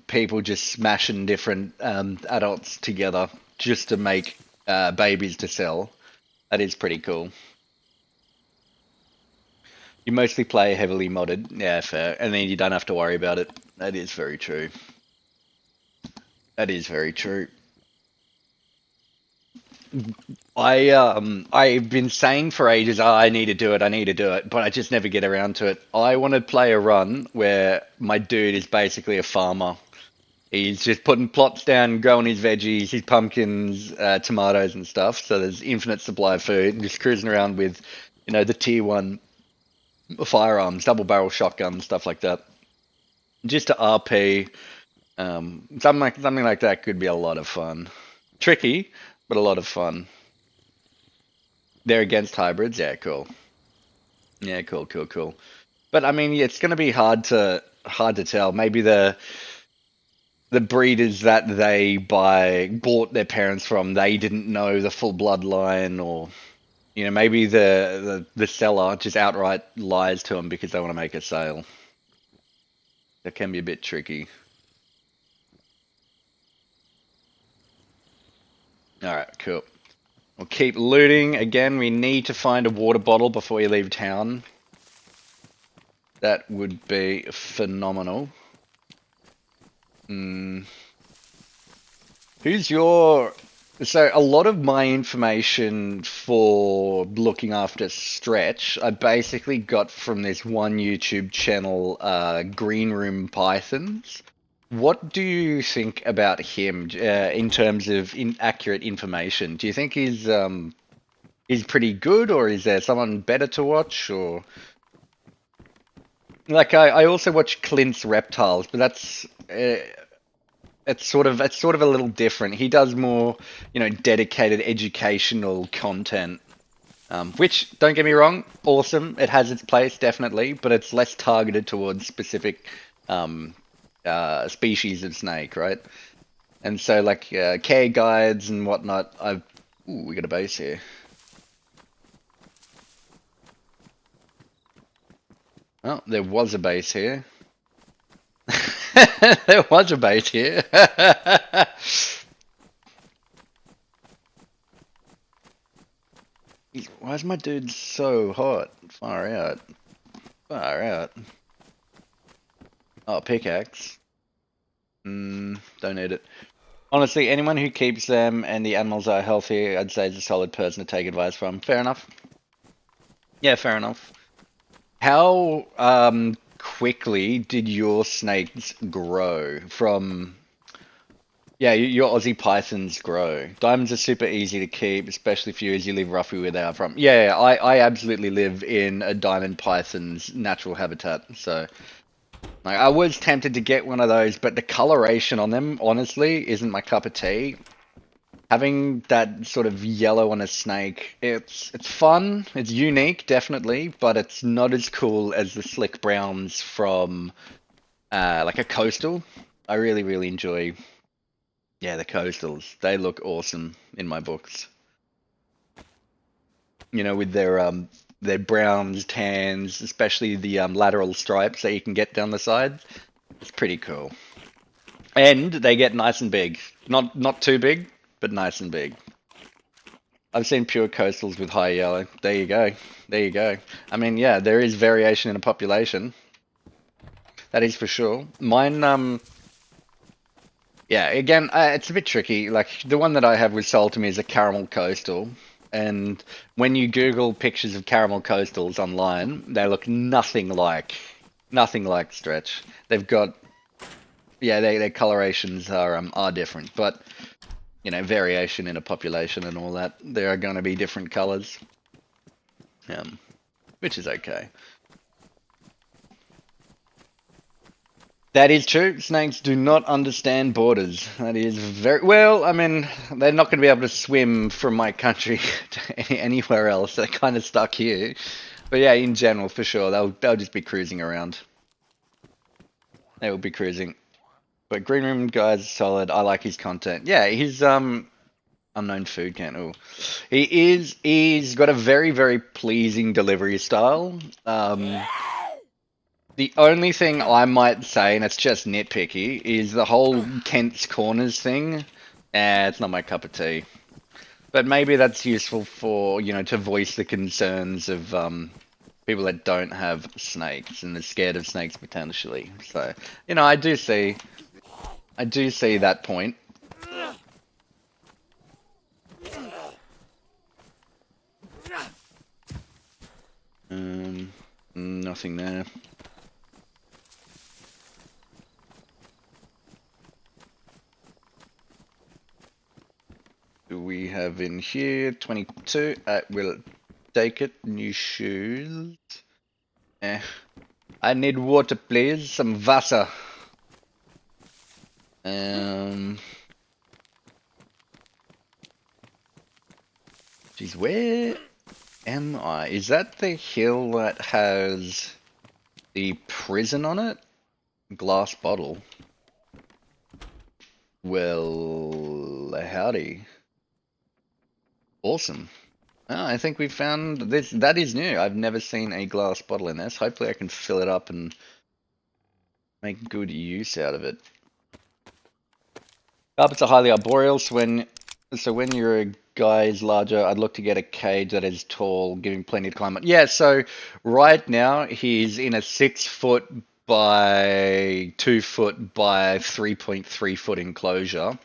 people just smashing different adults together just to make babies to sell. That is pretty cool. You mostly play heavily modded, yeah, fair, and then you don't have to worry about it. That is very true. That is very true. I've been saying for ages, oh, I need to do it, but I just never get around to it. I want to play a run where my dude is basically a farmer. He's just putting plots down, growing his veggies, his pumpkins, tomatoes and stuff. So there's infinite supply of food, and just cruising around with, you know, the tier 1 firearms, double barrel shotgun, stuff like that. Just to RP, something like that could be a lot of fun. Tricky, but a lot of fun. They're against hybrids, yeah, cool. Yeah, cool. But I mean, yeah, it's going to be hard to tell. Maybe the breeders that they bought their parents from, they didn't know the full bloodline, or you know, maybe the seller just outright lies to them because they want to make a sale. That can be a bit tricky. All right, cool. We'll keep looting. Again, we need to find a water bottle before we leave town. That would be phenomenal. Who's your... So a lot of my information for looking after Stretch, I basically got from this one YouTube channel, Green Room Pythons. What do you think about him in terms of inaccurate information? Do you think he's pretty good, or is there someone better to watch? Or like I also watch Clint's Reptiles, but that's it's sort of a little different. He does more, you know, dedicated educational content, which, don't get me wrong, awesome. It has its place definitely, but it's less targeted towards specific species of snake, right? And so like care guides and whatnot. Ooh, we got a base here. Oh, there was a base here. There was a base here. Why is my dude so hot? Far out. Far out. Oh, pickaxe. Don't need it. Honestly, anyone who keeps them and the animals are healthy, I'd say is a solid person to take advice from. Fair enough. Yeah, fair enough. How quickly did your snakes grow from... Yeah, your Aussie pythons grow. Diamonds are super easy to keep, especially for you as you live roughly where they are from. Yeah, I absolutely live in a diamond python's natural habitat. So, like, I was tempted to get one of those, but the coloration on them, honestly, isn't my cup of tea. Having that sort of yellow on a snake, it's fun, it's unique, definitely, but it's not as cool as the slick browns from like a coastal. I really, really enjoy, yeah, the coastals. They look awesome in my books. You know, with their browns, tans, especially the lateral stripes that you can get down the sides. It's pretty cool. And they get nice and big. Not too big, but nice and big. I've seen pure coastals with high yellow. There you go. There you go. I mean, yeah, there is variation in a population. That is for sure. Mine, yeah, again, it's a bit tricky. Like, the one that I have with sold to me is a caramel coastal. And when you Google pictures of caramel coastals online, they look nothing like Stretch. They've got, yeah, their colorations are different, but you know, variation in a population and all that. There are going to be different colors, which is okay. That is true. Snakes do not understand borders. That is very well. I mean, they're not going to be able to swim from my country to anywhere else. They're kind of stuck here. But yeah, in general, for sure, they'll just be cruising around. They will be cruising. But Green Room guy's solid. I like his content. Yeah, his unknown food can. Oh, he's got a very very pleasing delivery style. The only thing I might say, and it's just nitpicky, is the whole Kent's Corners thing. It's not my cup of tea. But maybe that's useful for, you know, to voice the concerns of people that don't have snakes and are scared of snakes potentially. So, you know, I do see that point. Nothing there. We have in here 22. I will take it. New shoes. I need water, please. Some Wasser. Geez, where am I? Is that the hill that has the prison on it? Glass bottle. Well, howdy. Awesome. Oh, I think we found this. That is new. I've never seen a glass bottle in this. Hopefully I can fill it up and make good use out of it. Carpets are highly arboreal, so when your guy is larger, I'd look to get a cage that is tall, giving plenty of climate. Yeah, so right now he's in a 6 foot by 2 foot by 3.3 foot enclosure.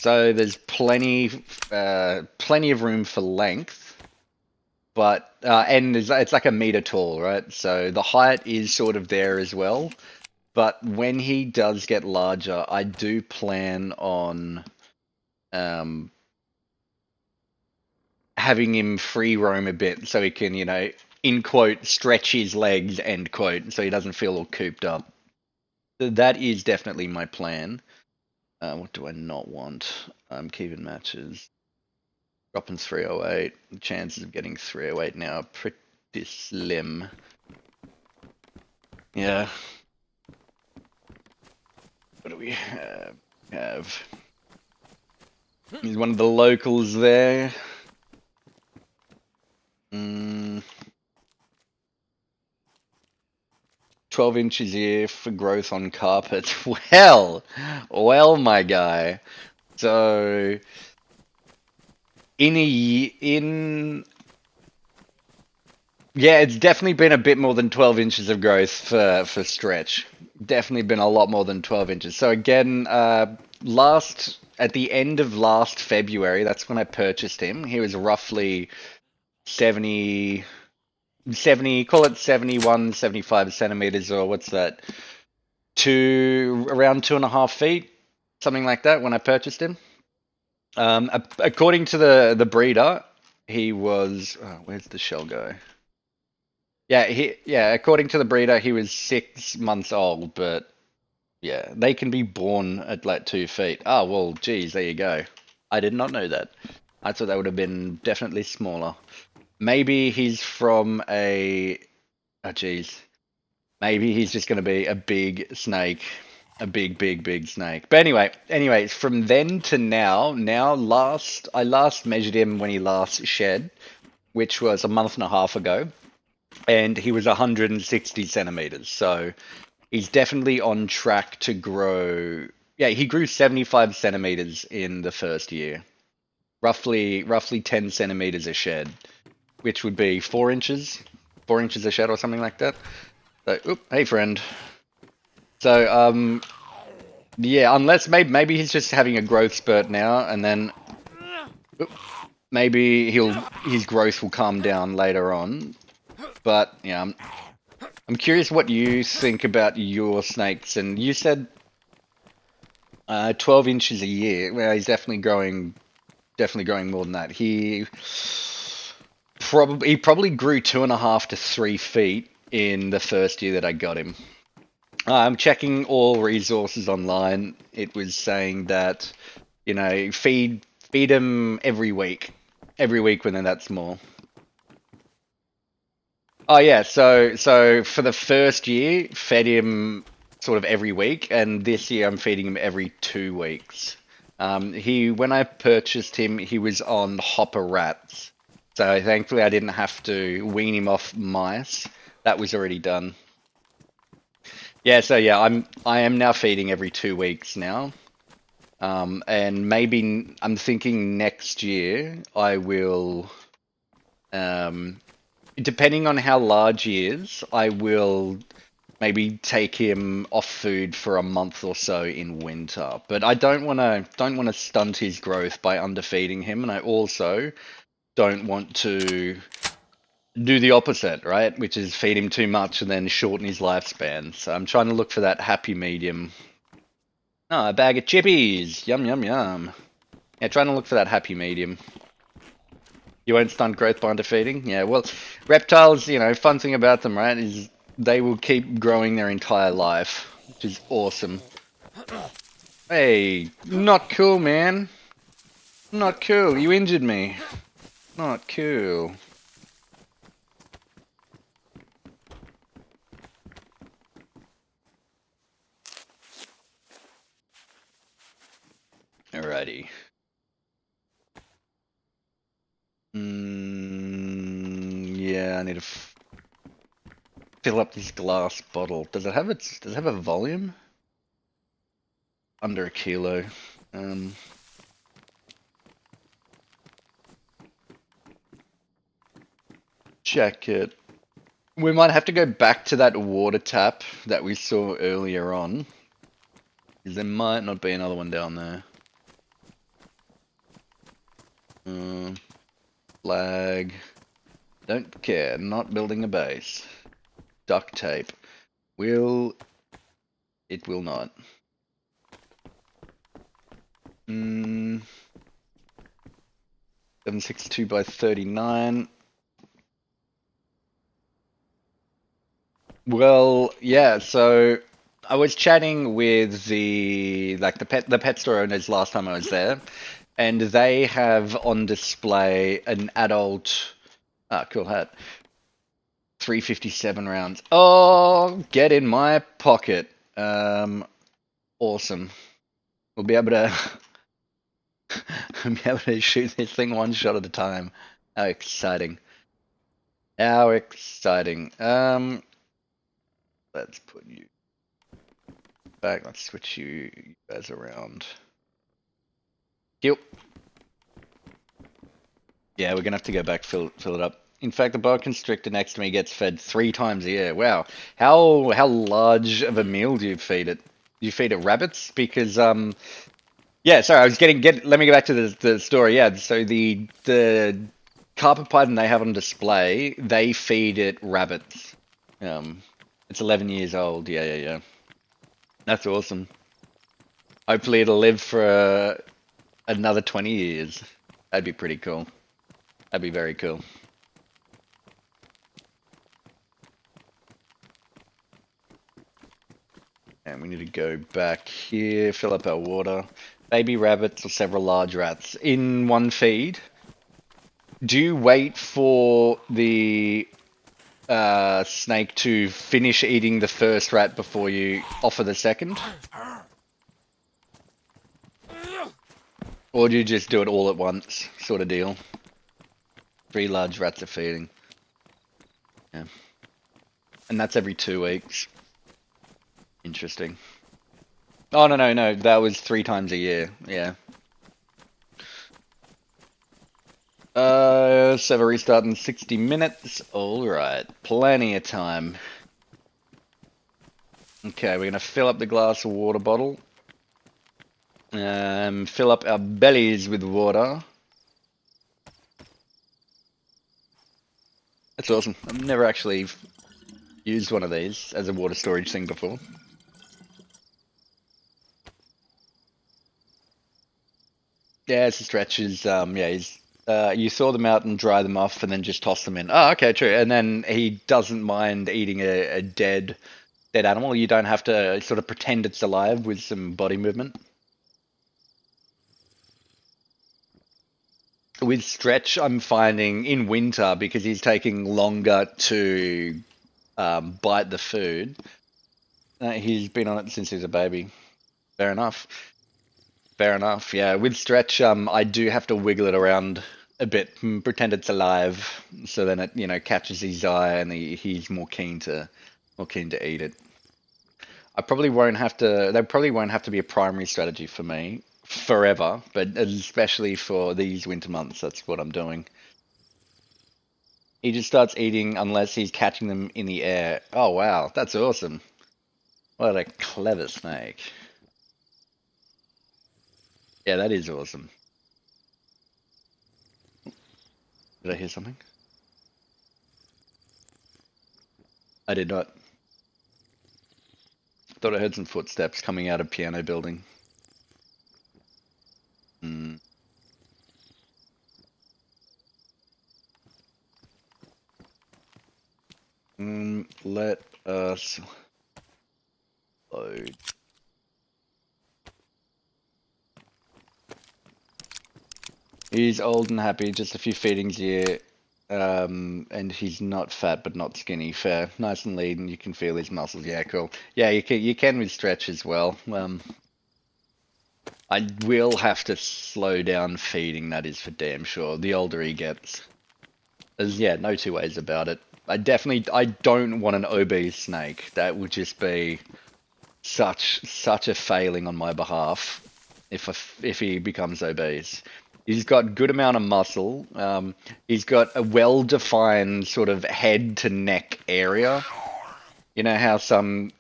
So there's plenty of room for length, but and it's like a meter tall, right? So the height is sort of there as well. But when he does get larger, I do plan on having him free roam a bit so he can, you know, in quote, stretch his legs, end quote, so he doesn't feel all cooped up. That is definitely my plan. What do I not want? Keeping matches. Dropping 308. The chances of getting 308 now are pretty slim. Yeah. What do we have? He's one of the locals there. 12 inches here for growth on carpet. Well, my guy. So in yeah, it's definitely been a bit more than 12 inches of growth for Stretch. Definitely been a lot more than 12 inches. So again, at the end of last February, that's when I purchased him. He was roughly 70, call it 71, 75 centimeters, or what's that? Around 2.5 feet, something like that when I purchased him. According to the breeder, he was, where's the shell go? Yeah, according to the breeder, he was 6 months old, but Yeah, they can be born at like 2 feet. Oh, well, geez, there you go. I did not know that. I thought that would have been definitely smaller. Maybe he's from a. Oh, geez. Maybe he's just going to be a big snake. A big, big, big snake. But anyway, from then to now I last measured him when he last shed, which was a month and a half ago, and he was 160 centimeters. So he's definitely on track to grow. Yeah, he grew 75 centimeters in the first year. Roughly 10 centimeters a shed, which would be 4 inches, 4 inches a shed or something like that. So, hey friend. So, yeah, unless maybe he's just having a growth spurt now, and then maybe his growth will calm down later on. But yeah, I'm curious what you think about your snakes. And you said 12 inches a year. Well, he's definitely growing more than that. He probably grew 2.5 to 3 feet in the first year that I got him. I'm checking all resources online. It was saying that, feed him every week when they're that small. Oh yeah, so for the first year, fed him sort of every week, and this year I'm feeding him every 2 weeks. When I purchased him, he was on hopper rats, so thankfully I didn't have to wean him off mice. That was already done. Yeah, so yeah, I am now feeding every 2 weeks now. And maybe I'm thinking next year I will, depending on how large he is, I will maybe take him off food for a month or so in winter. But I don't want to stunt his growth by underfeeding him, and I also don't want to do the opposite, right? Which is feed him too much and then shorten his lifespan. So I'm trying to look for that happy medium. Oh, a bag of chippies. Yum, yum, yum. Yeah, trying to look for that happy medium. You won't stunt growth by underfeeding? Yeah, well, reptiles, fun thing about them, right, is they will keep growing their entire life, which is awesome. Hey, not cool, man. Not cool. You injured me. Not cool. Alrighty. Yeah, I need to fill up this glass bottle. Does it have a volume? Under a kilo. Check it. We might have to go back to that water tap that we saw earlier on. Because there might not be another one down there. Flag. Don't care. Not building a base. Duct tape. It will not. 762 by 39. Well, yeah, so I was chatting with the pet store owners last time I was there, and they have on display an adult cool hat. 357 rounds. Oh, get in my pocket. Awesome. We'll be able to shoot this thing one shot at a time. How exciting. How exciting. Let's put you back. Let's switch you guys around. Yep. Yeah, we're gonna have to go back, fill it up. In fact, the boa constrictor next to me gets fed 3 times a year. Wow. How large of a meal do you feed it? Do you feed it rabbits? Because yeah, sorry, I was let me go back to the story. Yeah, so the carpet python they have on display, they feed it rabbits. It's 11 years old. Yeah. That's awesome. Hopefully it'll live for another 20 years. That'd be pretty cool. That'd be very cool. And we need to go back here, fill up our water. Baby rabbits or several large rats in one feed. Do you wait for the snake to finish eating the first rat before you offer the second? Or do you just do it all at once, sort of deal? 3 large rats are feeding. Yeah. And that's every 2 weeks. Interesting. Oh, no. That was 3 times a year. Yeah. Server restart in 60 minutes. Alright. Plenty of time. Okay, we're gonna fill up the glass water bottle. Fill up our bellies with water. That's awesome. I've never actually used one of these as a water storage thing before. Yeah, it's a stretch. You thaw them out and dry them off and then just toss them in. Oh, okay, true. And then he doesn't mind eating a dead animal. You don't have to sort of pretend it's alive with some body movement. With Stretch, I'm finding in winter, because he's taking longer to bite the food, he's been on it since he was a baby. Fair enough. Fair enough. Yeah, with Stretch, I do have to wiggle it around a bit, pretend it's alive, so then it catches his eye and he's more keen to eat it. I probably won't have to. That probably won't have to be a primary strategy for me forever, but especially for these winter months, that's what I'm doing. He just starts eating unless he's catching them in the air. Oh wow, that's awesome. What a clever snake. Yeah, that is awesome. Did I hear something? I did not. Thought I heard some footsteps coming out of piano building. Hmm. Let us load. He's old and happy, just a few feedings a year. And he's not fat but not skinny. Fair, nice and lean. You can feel his muscles. Yeah, cool. Yeah, you can with Stretch as well. I will have to slow down feeding. That is for damn sure. The older he gets, yeah, no two ways about it. I don't want an obese snake. That would just be such a failing on my behalf if he becomes obese. He's got good amount of muscle. He's got a well-defined sort of head to neck area. You know how some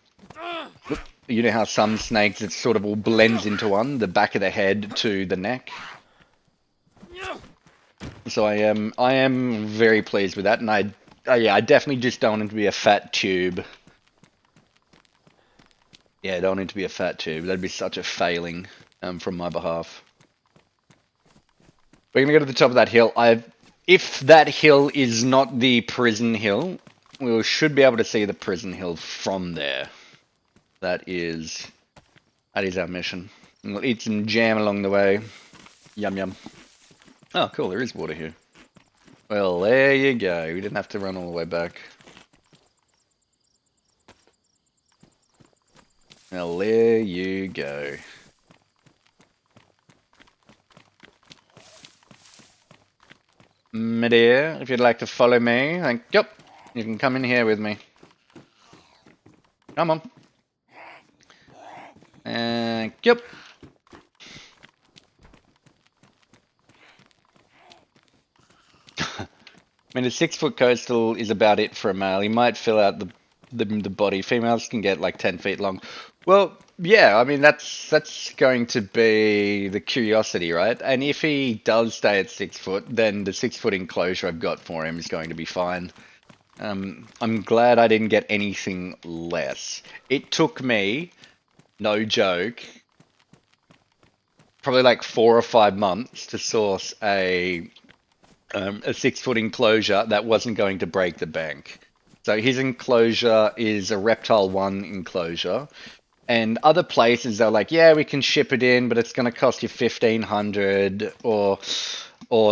snakes, it sort of all blends into one, the back of the head to the neck. So I am very pleased with that, and I definitely just don't want him to be a fat tube. Yeah, I don't want him to be a fat tube. That'd be such a failing from my behalf. We're gonna go to the top of that hill. If that hill is not the prison hill, we should be able to see the prison hill from there. That is our mission. And we'll eat some jam along the way. Yum yum. Oh, cool. There is water here. Well, there you go. We didn't have to run all the way back. Well, there you go. My dear, if you'd like to follow me, thank you. You can come in here with me. Come on. Thank you. I mean, a 6-foot coastal is about it for a male. He might fill out the body. Females can get like 10 feet long. Well, yeah, I mean, that's going to be the curiosity, right? And if he does stay at 6 foot, then the 6-foot enclosure I've got for him is going to be fine. I'm glad I didn't get anything less. It took me, no joke, probably like 4 or 5 months to source a 6-foot enclosure that wasn't going to break the bank. So his enclosure is a Reptile 1 enclosure. And other places they're like, yeah, we can ship it in, but it's going to cost you 1,500, or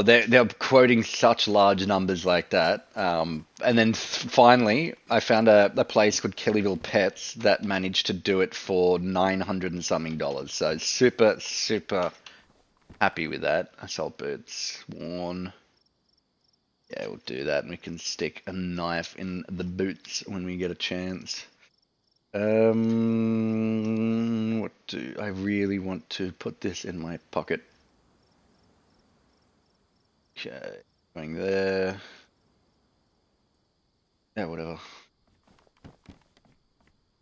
they're quoting such large numbers like that. And then finally, I found a place called Kellyville Pets that managed to do it for 900 and something dollars. So super, super happy with that. Assault boots worn. Yeah, we'll do that, and we can stick a knife in the boots when we get a chance. What do I really want to put this in my pocket? Okay, going there. Yeah, whatever.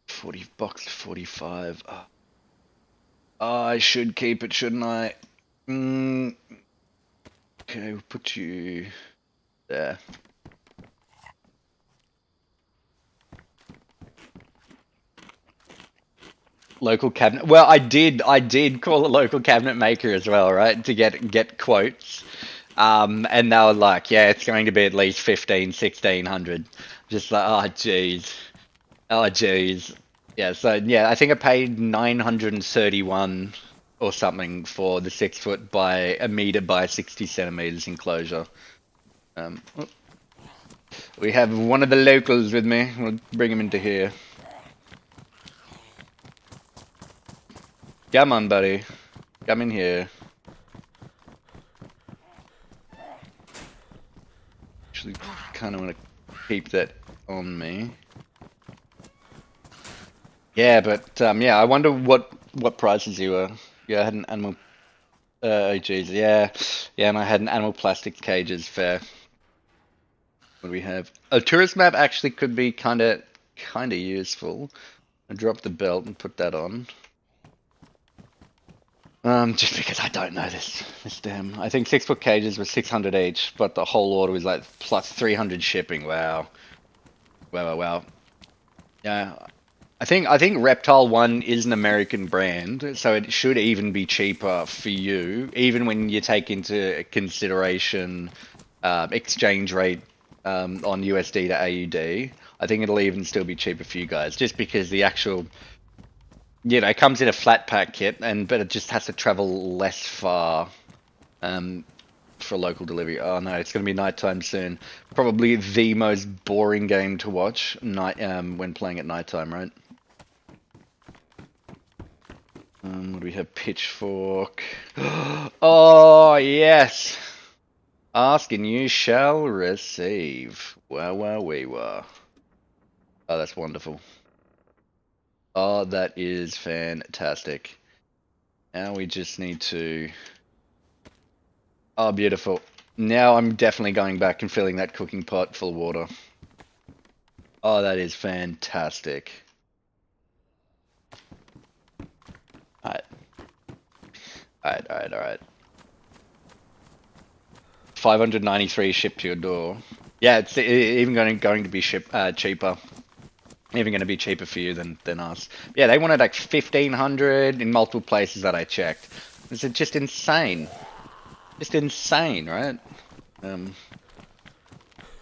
40 bucks, 45. Oh, I should keep it, shouldn't I? Okay, we'll put you there. Local cabinet. Well, I did call a local cabinet maker as well, right? To get quotes. And they were like, yeah, it's going to be at least 1,500, 1,600. Just like, oh geez. Oh geez. Yeah, so yeah, I think I paid 931 or something for the 6 foot by a meter by 60 centimeters enclosure. Oh, we have one of the locals with me. We'll bring him into here. Come on, buddy. Come in here. Actually, kind of want to keep that on me. Yeah, but yeah, I wonder what prices you were. Yeah, I had an animal. Oh, geez, yeah, yeah, and I had an animal plastics cages fair. What do we have? A tourist map actually could be kind of useful. I drop the belt and put that on. Just because I don't know this damn. I think 6 foot cages were 600 each, but the whole order was like plus 300 shipping. Wow, wow. Yeah, I think Reptile One is an American brand, so it should even be cheaper for you, even when you take into consideration exchange rate on USD to AUD. I think it'll even still be cheaper for you guys, just because the actual, it comes in a flat pack kit, but it just has to travel less far for local delivery. Oh no, it's going to be nighttime soon. Probably the most boring game to watch when playing at nighttime, right? What do we have? Pitchfork. Oh, yes. Ask and you shall receive. Wow, wee, wow. Oh, that's wonderful. Oh, that is fantastic. Now we just need to... Oh, beautiful. Now I'm definitely going back and filling that cooking pot full of water. Oh, that is fantastic. Alright. Alright. 593 shipped to your door. Yeah, it's even going to be cheaper. Even going to be cheaper for you than us. Yeah, they wanted like 1,500 in multiple places that I checked. It's just insane. Just insane, right?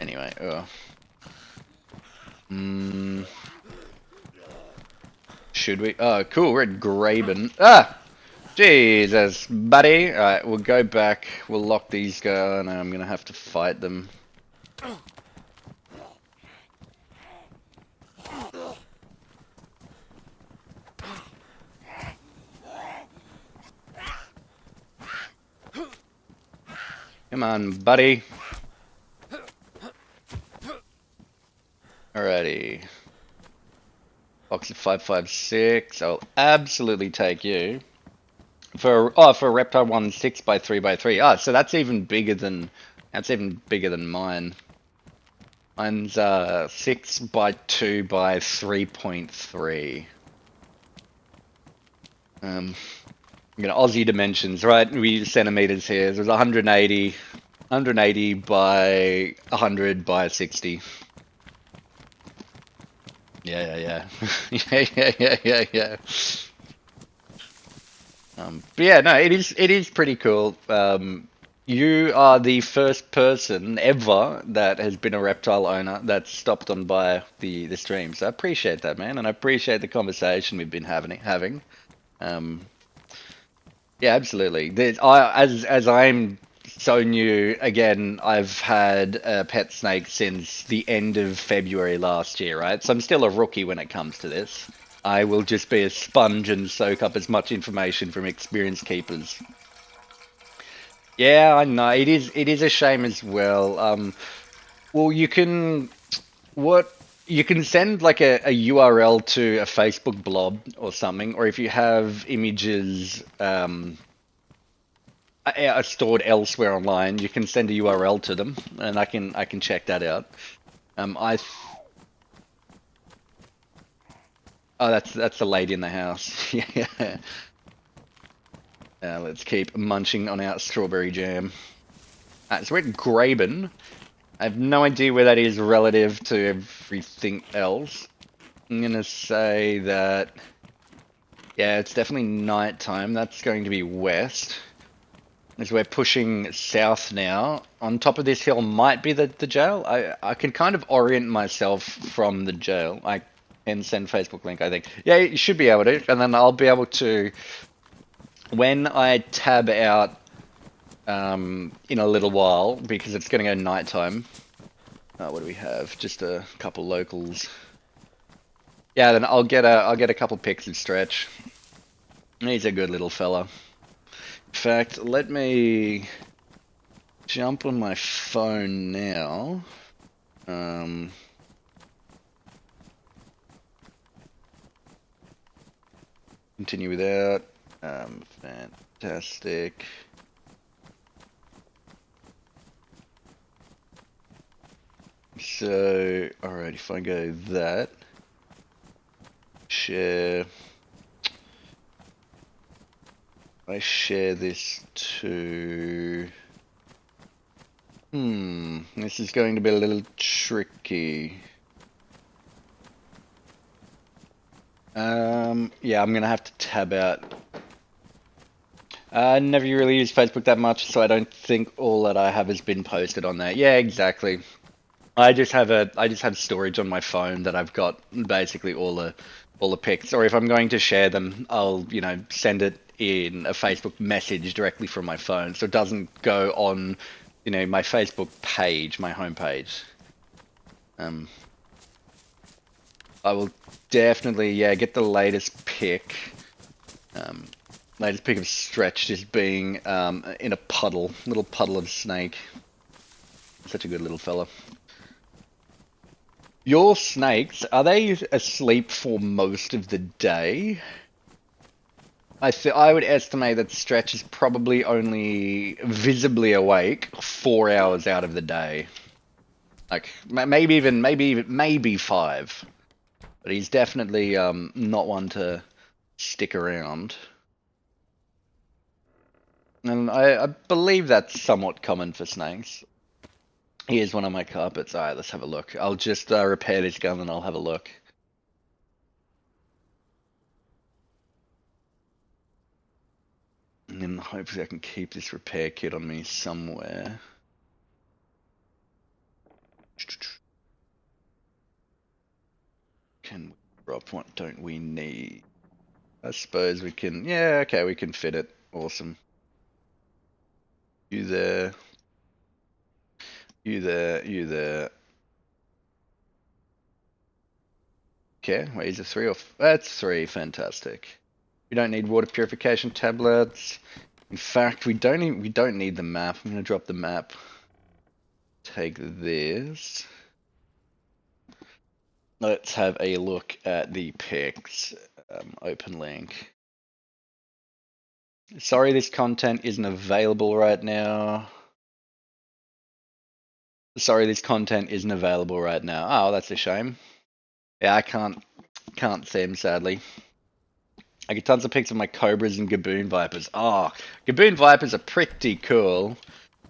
Anyway, should we? Oh, cool. We're at Graben. Ah, Jesus, buddy. All right, we'll go back. We'll lock these guys. No, I'm gonna have to fight them. Come on, buddy. Alrighty. Box of 556. I'll absolutely take you. For Reptile 1 6 by 3 by 3. Ah, so that's even bigger than mine. Mine's 6 by 2 by 3.3. I'm gonna Aussie dimensions, right? We use centimeters here. There's 180 by 100 by 60. Yeah. Yeah. But yeah, no, it is pretty cool. You are the first person ever that has been a reptile owner that's stopped on by the stream. So I appreciate that, man, and I appreciate the conversation we've been having. Um, yeah, absolutely. As I'm so new again, I've had a pet snake since the end of February last year, right? So I'm still a rookie when it comes to this. I will just be a sponge and soak up as much information from experienced keepers. Yeah, I know. It is a shame as well. Well, you can send like a URL to a Facebook blob or something, or if you have images are stored elsewhere online, you can send a URL to them, and I can check that out. I Oh, that's the lady in the house. Yeah. Let's keep munching on our strawberry jam. So we're at Graben. I have no idea where that is relative to everything else. I'm gonna say that, yeah, it's definitely nighttime. That's going to be west. As we're pushing south now. On top of this hill might be the jail. I can kind of orient myself from the jail. I can send Facebook link, I think. Yeah, you should be able to. And then I'll be able to, when I tab out in a little while, because it's going to go nighttime. What do we have? Just a couple locals. Yeah, then I'll get a couple pics of Stretch. He's a good little fella. In fact, let me jump on my phone now. Continue without. Fantastic. So, alright, if I go that, share. I share this to. This is going to be a little tricky. Yeah, I'm gonna have to tab out. I never really use Facebook that much, so I don't think all that I have has been posted on there. Yeah, exactly. I just have storage on my phone that I've got basically all the pics. Or if I'm going to share them, I'll send it in a Facebook message directly from my phone, so it doesn't go on my Facebook page, my homepage. I will definitely get the latest pic. Latest pic of Stretch just being in a little puddle of snake. Such a good little fella. Your snakes, are they asleep for most of the day? I would estimate that Stretch is probably only visibly awake 4 hours out of the day. Like maybe 5. But he's definitely not one to stick around. And I believe that's somewhat common for snakes. Here's one of my carpets. Alright, let's have a look. I'll just repair this gun and I'll have a look. And then hopefully I can keep this repair kit on me somewhere. Can we drop what don't we need? I suppose we can, yeah, okay, we can fit it. Awesome. You there. You there, you there. Okay, wait, is it 3 or that's 3, fantastic. We don't need water purification tablets. In fact, we don't need the map. I'm gonna drop the map. Take this. Let's have a look at the pics. Open link. Sorry, this content isn't available right now. Sorry, this content isn't available right now. Oh, that's a shame. Yeah, I can't see him, sadly. I get tons of pics of my cobras and gaboon vipers. Oh, gaboon vipers are pretty cool.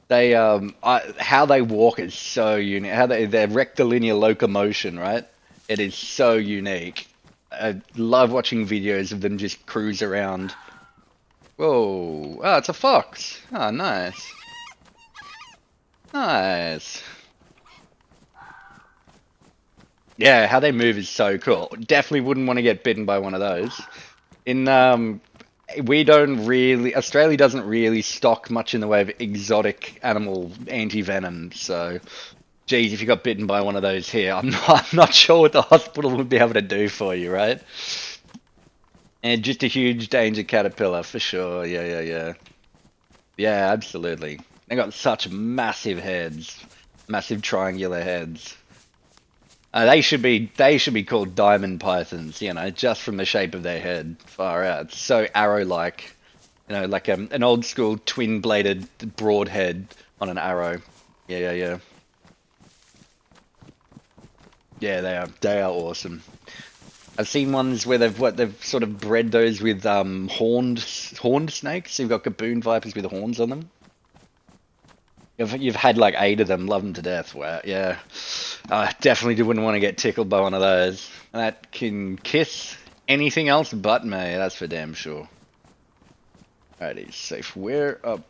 They how they walk is so unique. How their rectilinear locomotion, right? It is so unique. I love watching videos of them just cruise around. Whoa! Oh, it's a fox. Oh, nice. Nice. Yeah, how they move is so cool. Definitely wouldn't want to get bitten by one of those. In we don't really Australia doesn't really stock much in the way of exotic animal anti-venom, so geez, if you got bitten by one of those here, I'm not sure what the hospital would be able to do for you, right? And just a huge danger caterpillar for sure. Yeah, yeah, yeah. Yeah, absolutely. They got such massive heads, massive triangular heads. They should be called diamond pythons, just from the shape of their head. Far out. It's so arrow-like, like an old school twin-bladed broadhead on an arrow. Yeah, yeah, yeah. Yeah, they are awesome. I've seen ones where they've sort of bred those with horned snakes. So you've got gaboon vipers with horns on them. You've had like 8 of them, love them to death. Wow, yeah. I definitely wouldn't want to get tickled by one of those. That can kiss anything else but me, that's for damn sure. Alrighty, so if we're up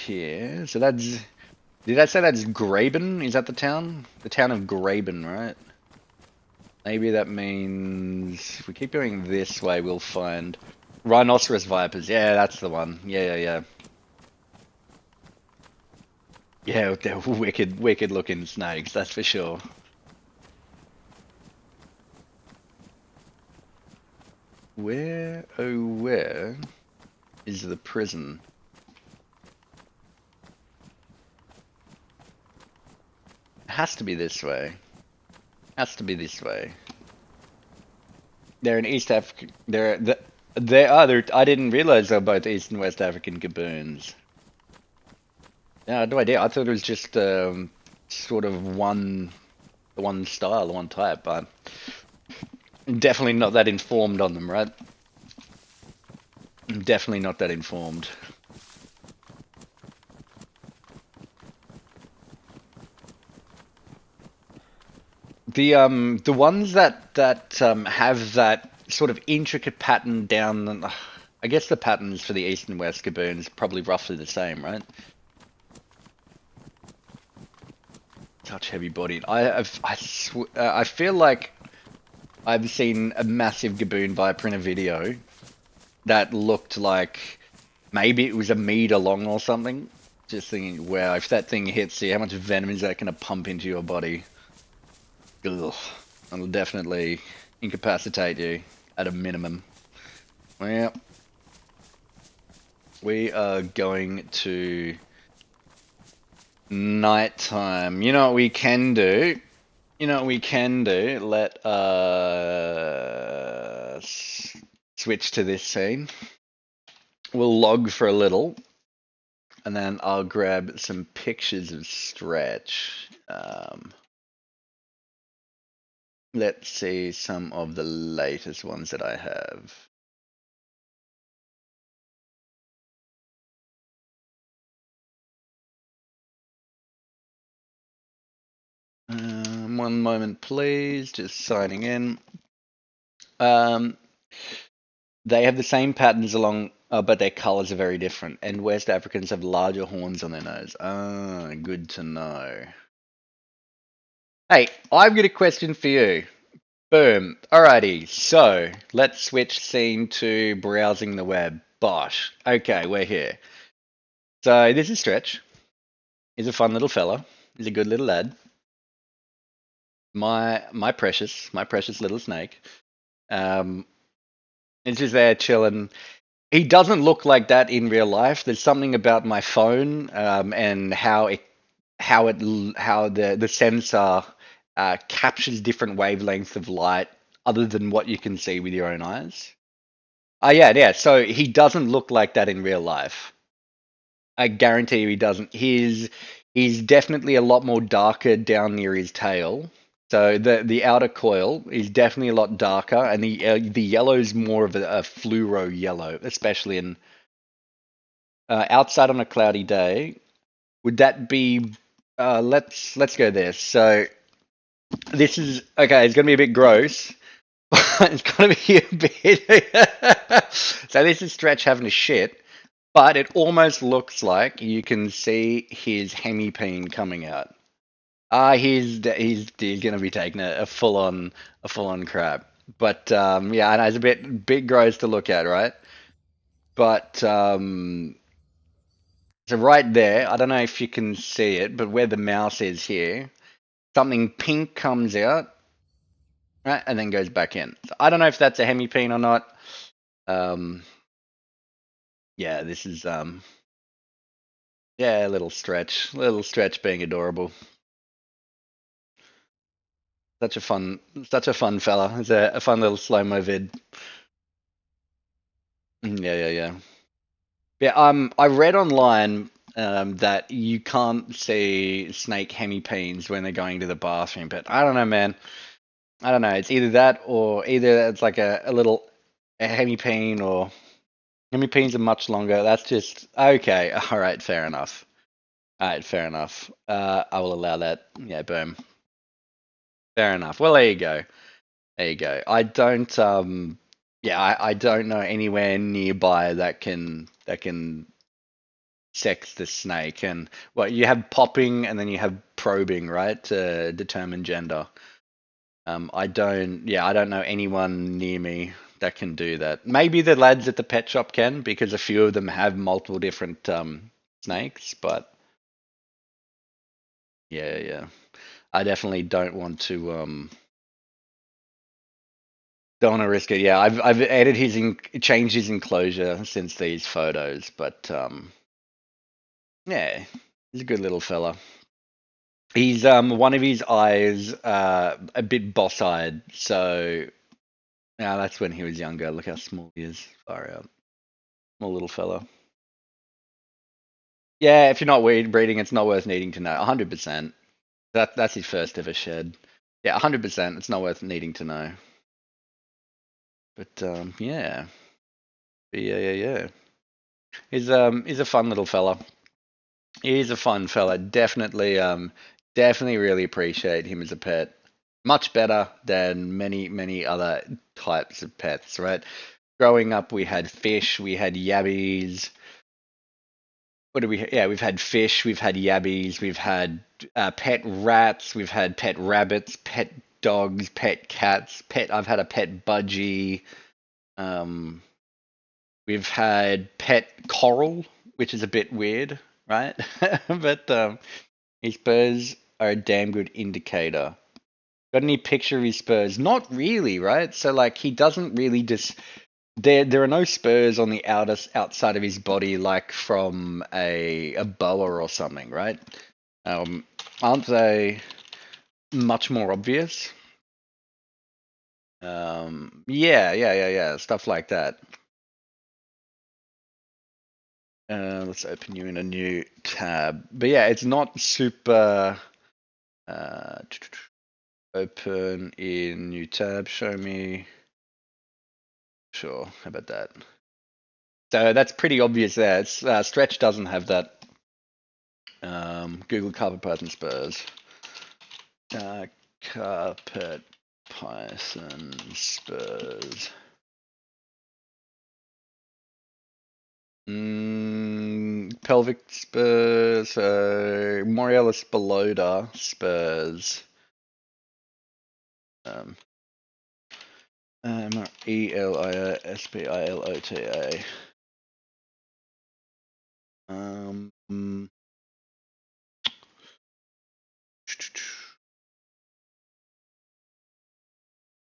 here, so did I say that's Graben? Is that the town? The town of Graben, right? Maybe that means if we keep going this way, we'll find rhinoceros vipers. Yeah, that's the one. Yeah, yeah, yeah. Yeah, they're wicked, wicked looking snakes, that's for sure. Where, oh where is the prison? It has to be this way. Has to be this way. They're in East Africa. I didn't realize they're both East and West African gaboons. Yeah, I had no idea. I thought it was just sort of one style, one type, but definitely not that informed on them, right? Definitely not that informed. The ones that have that sort of intricate pattern down, I guess the patterns for the East and West gaboons probably roughly the same, right? Such heavy bodied. I feel like I've seen a massive gaboon viper in a video that looked like maybe it was a meter long or something. Just thinking, wow, if that thing hits you, how much venom is that going to pump into your body? Ugh. It'll definitely incapacitate you at a minimum. Well, we are going to nighttime. You know what we can do? You know what we can do? Let us switch to this scene. We'll log for a little, and then I'll grab some pictures of Stretch. Let's see some of the latest ones that I have. One moment, please. Just signing in. They have the same patterns along, but their colors are very different. And West Africans have larger horns on their nose. Ah, good to know. Hey, I've got a question for you. Boom. Alrighty, so let's switch scene to browsing the web. Bosh. Okay, we're here. So this is Stretch. He's a fun little fella. He's a good little lad. My precious little snake. He's just there chilling. He doesn't look like that in real life. There's something about my phone and how the sensor captures different wavelengths of light other than what you can see with your own eyes. Oh yeah, yeah. So he doesn't look like that in real life. I guarantee you he doesn't. He's definitely a lot more darker down near his tail. So the outer coil is definitely a lot darker, and the yellow is more of a fluoro yellow, especially in outside on a cloudy day. Would that be? Let's go there. So this is okay. It's gonna be a bit gross. It's gonna be a bit. So this is Stretch having a shit. but it almost looks like you can see his hemipene coming out. He's gonna be taking a full on crap. But yeah, I know it's a bit gross to look at, right? But so right there, I don't know if you can see it, but where the mouse is here, something pink comes out, right, and then goes back in. So I don't know if that's a hemipene or not. Um, yeah, this is yeah, little stretch being adorable. Such a fun, such a fun fella. It's a fun little slow mo vid. Yeah, yeah, yeah. Yeah, I read online that you can't see snake hemipenes when they're going to the bathroom, but I don't know, man. I don't know. It's either that or either it's like a little a hemipene or hemipenes are much longer. That's just okay. All right, fair enough. All right, fair enough. I will allow that. Yeah, boom. Fair enough. Well, there you go. There you go. I don't yeah, I don't know anywhere nearby that can sex the snake. And well, you have popping and then you have probing, right, to determine gender. I don't know anyone near me that can do that. Maybe the lads at the pet shop can because a few of them have multiple different snakes, but yeah, yeah. I definitely don't want to risk it. Yeah, I've added changed his enclosure since these photos, but yeah, he's a good little fella. He's one of his eyes a bit boss-eyed, so yeah, that's when he was younger. Look how small he is. Far out, small little fella. Yeah, if you're not weed breeding, it's not worth needing to know. 100%. That's his first ever shed. Yeah, 100%. It's not worth needing to know. But yeah, yeah, yeah, yeah. He's a fun little fella. He's a fun fella. Definitely really appreciate him as a pet. Much better than many other types of pets, right? Growing up, we had fish, we had yabbies. What do we? Yeah, we've had fish, we've had yabbies, we've had pet rats, we've had pet rabbits, pet dogs, pet cats, pet. I've had a pet budgie. Um, we've had pet coral, which is a bit weird, right? But his spurs are a damn good indicator. Got any picture of his spurs? Not really, right? So like he doesn't really just there are no spurs on the outside of his body like from a boa or something, right? Um, aren't they much more obvious? Yeah, yeah, yeah, yeah, stuff like that. Let's open you in a new tab. But yeah, it's not super. Uh, open in new tab. Show me. Sure. How about that? So that's pretty obvious there. It's, Stretch doesn't have that. Google carpet python spurs. Carpet python spurs. Pelvic spurs. Morellus Beloda spurs. Um, Elispilota. Um,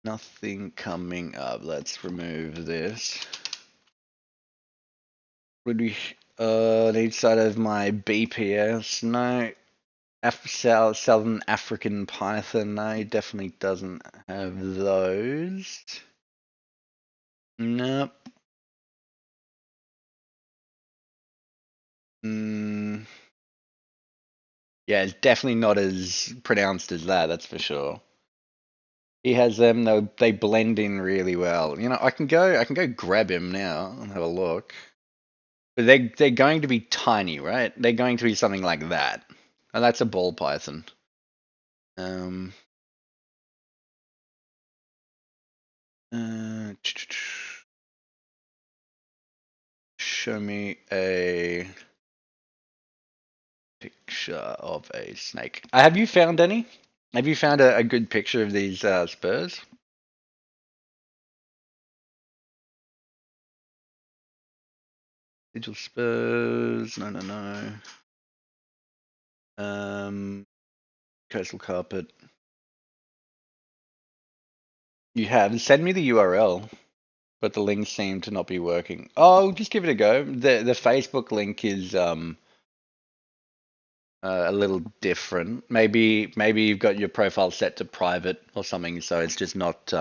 Nothing coming up. Let's remove this. Would we need side of my BPS? No. Southern African python? No, definitely doesn't have those. Nope. Mm, yeah, it's definitely not as pronounced as that. That's for sure. He has them though. They blend in really well. You know, I can go grab him now and have a look. But they're going to be tiny, right? They're going to be something like that. And that's a ball python. Um, uh, show me a picture of a snake. Have you found any? Have you found a good picture of these spurs? Digital spurs. No, no, no. Coastal carpet. You have. Send me the URL, but the links seem to not be working. Oh, just give it a go. The Facebook link is a little different. Maybe you've got your profile set to private or something, so it's just not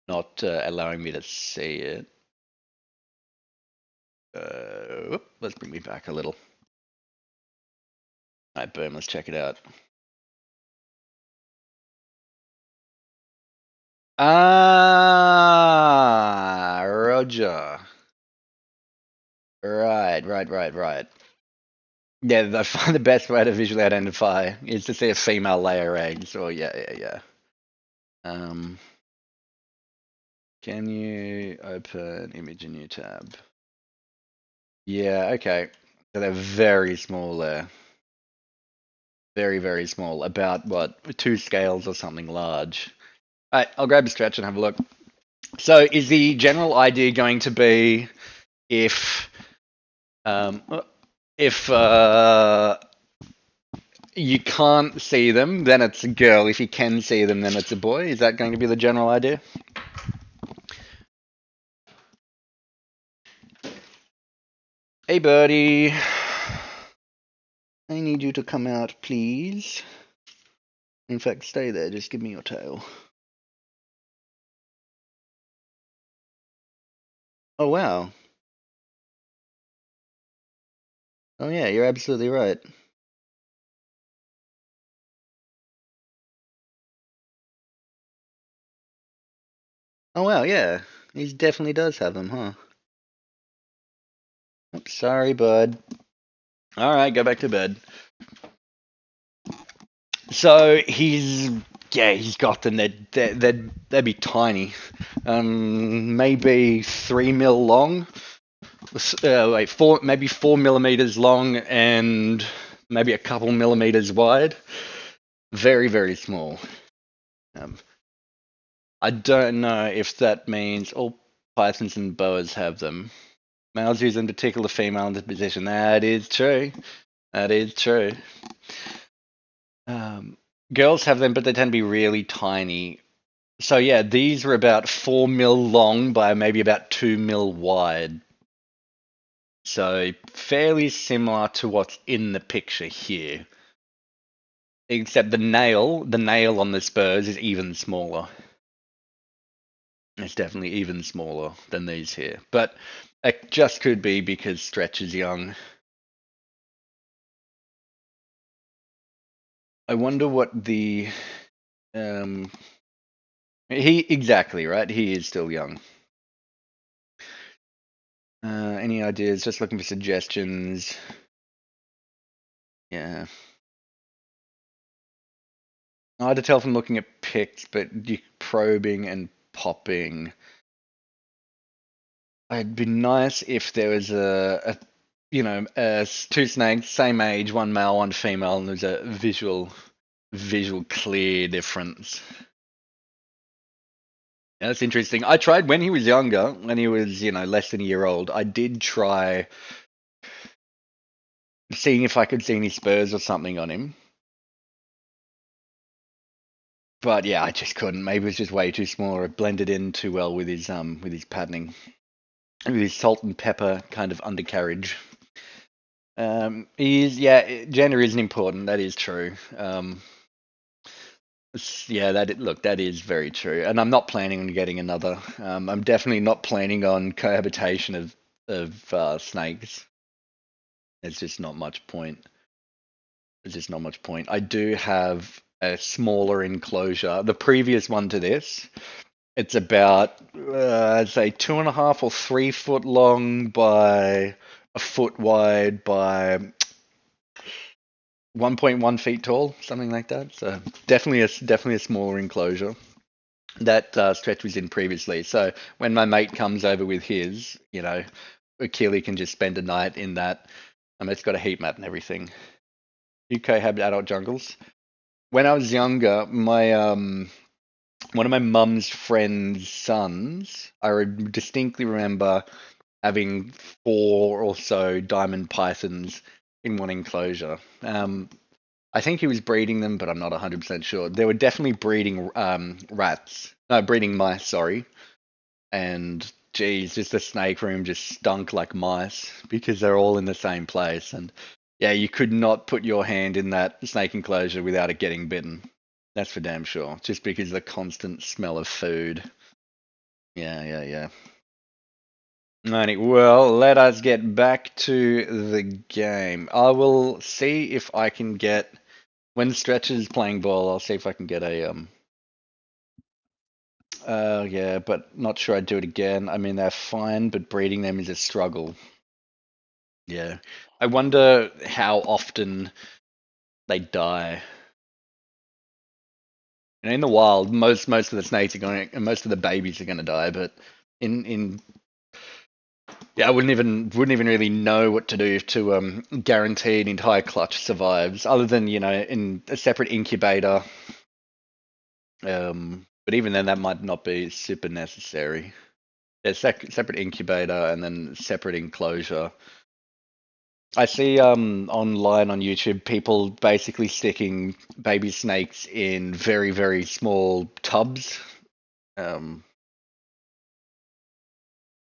allowing me to see it. Let's bring me back a little. All right, boom. Let's check it out. Ah, Roger. Right. Yeah, I find the best way to visually identify is to see a female lay her eggs. Or yeah. Can you open image in new tab? Yeah, okay. So they're very small there. Very, very small. About what, 2 scales or something large. All right, I'll grab a stretch and have a look. So is the general idea going to be if you can't see them, then it's a girl. If you can see them, then it's a boy. Is that going to be the general idea? Hey, birdie. I need you to come out, please. In fact, stay there. Just give me your tail. Oh, wow. Oh, yeah, you're absolutely right. Oh, wow, yeah. He definitely does have them, huh? Oops, sorry, bud. All right, go back to bed. So he's got them. They'd be tiny. Maybe 3 mil long. Maybe 4 millimeters long and maybe a couple millimeters wide. Very, very small. I don't know if that means all pythons and boas have them. Males use in particular, female in the position. That is true. That is true. Girls have them, but they tend to be really tiny. So yeah, these were about 4 mil long by maybe about 2 mil wide. So fairly similar to what's in the picture here. Except the nail on the spurs is even smaller. It's definitely even smaller than these here. But it just could be because Stretch is young. I wonder what the exactly right. He is still young. Any ideas? Just looking for suggestions. Yeah. Hard to tell from looking at pics, but you probing and popping. It'd be nice if there was two snakes, same age, one male, one female, and there's a visual clear difference. Yeah, that's interesting. I tried when he was younger, when he was, less than a year old, I did try seeing if I could see any spurs or something on him. But yeah, I just couldn't. Maybe it was just way too small, or it blended in too well with his patterning. With his salt and pepper kind of undercarriage. Gender isn't important, that is true. That is very true. And I'm not planning on getting another. I'm definitely not planning on cohabitation of snakes. There's just not much point. I do have a smaller enclosure. The previous one to this, it's about I'd say 2.5 or 3 foot long by a foot wide by 1.1 feet tall, something like that. So definitely a smaller enclosure. that Stretch was in previously. So when my mate comes over with his, Keely can just spend a night in that. It's got a heat mat and everything. You cohabit adult jungles. When I was younger, my one of my mum's friend's sons, distinctly remember having four or so diamond pythons in one enclosure. I think he was breeding them, but I'm not 100% sure. They were definitely breeding rats. No, breeding mice, sorry. And geez, just the snake room just stunk like mice because they're all in the same place. And yeah, you could not put your hand in that snake enclosure without it getting bitten. That's for damn sure. Just because of the constant smell of food. Yeah, yeah, yeah. Alrighty, well, let us get back to the game. I will see if I can get, when Stretch is playing ball, I'll see if I can get yeah, but not sure I'd do it again. I mean, they're fine, but breeding them is a struggle. Yeah. I wonder how often they die. In the wild, most of the snakes are going, and most of the babies are going to die, but in yeah, I wouldn't even really know what to do to guarantee an entire clutch survives, other than in a separate incubator. But even then, that might not be super necessary. Yeah, separate incubator and then separate enclosure. I see online on YouTube people basically sticking baby snakes in very, very small tubs. Um,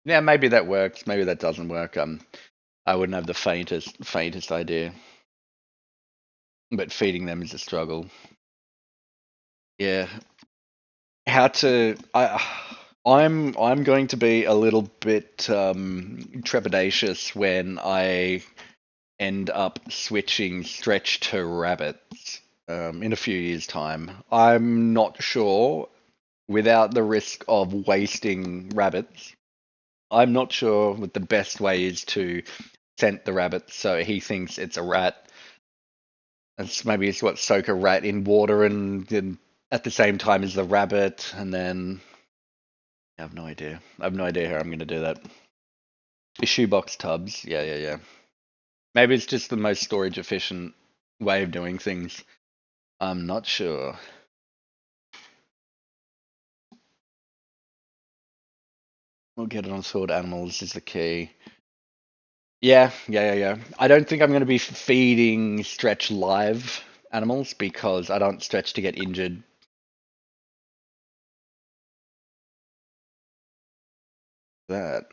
yeah, maybe that works. Maybe that doesn't work. I wouldn't have the faintest idea. But feeding them is a struggle. Yeah. How to I'm going to be a little bit trepidatious when I end up switching Stretch to rabbits in a few years' time. I'm not sure, without the risk of wasting rabbits, I'm not sure what the best way is to scent the rabbit so he thinks it's a rat. Maybe it's what, soak a rat in water and at the same time as the rabbit, and then I have no idea. I have no idea how I'm going to do that. Shoebox tubs, yeah, yeah, yeah. Maybe it's just the most storage efficient way of doing things. I'm not sure. We'll get it on sword animals is the key. Yeah, yeah, yeah, yeah. I don't think I'm going to be feeding Stretch live animals because I don't Stretch to get injured. That.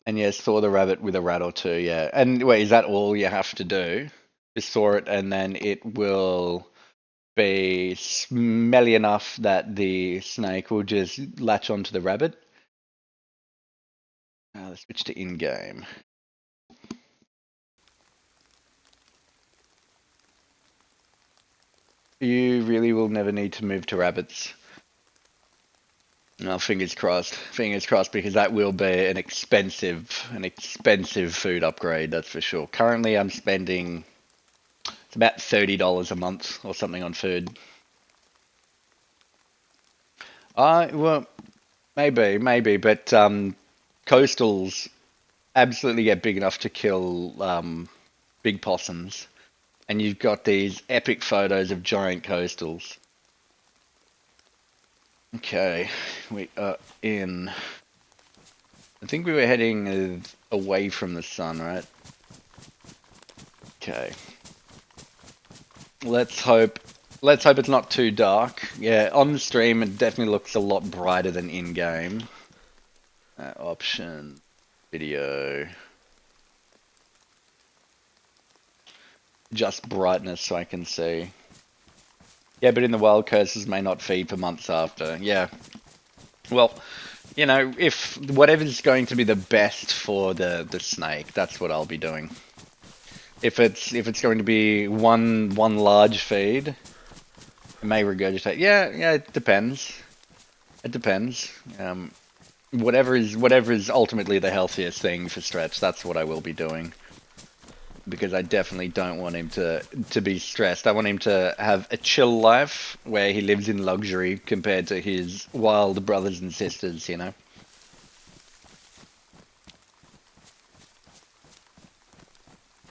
And yes, thaw the rabbit with a rat or two, yeah. And wait, is that all you have to do? Just thaw it and then it will be smelly enough that the snake will just latch onto the rabbit. Let's switch to in-game. You really will never need to move to rabbits. No, fingers crossed. Fingers crossed, because that will be an expensive food upgrade, that's for sure. Currently, I'm spending it's about $30 a month or something on food. Well, maybe, but coastals absolutely get big enough to kill big possums, and you've got these epic photos of giant coastals. Okay, we are in. I think we were heading away from the sun, right? Okay. Let's hope. Let's hope it's not too dark. Yeah, on the stream it definitely looks a lot brighter than in game. Option, video, just brightness so I can see. Yeah, but in the wild, curses may not feed for months after. Yeah. Well, if whatever's going to be the best for the snake, that's what I'll be doing. If it's going to be one large feed, it may regurgitate. Yeah, it depends. It depends. Whatever is ultimately the healthiest thing for Stretch, that's what I will be doing. because I definitely don't want him to be stressed. I want him to have a chill life where he lives in luxury compared to his wild brothers and sisters, you know.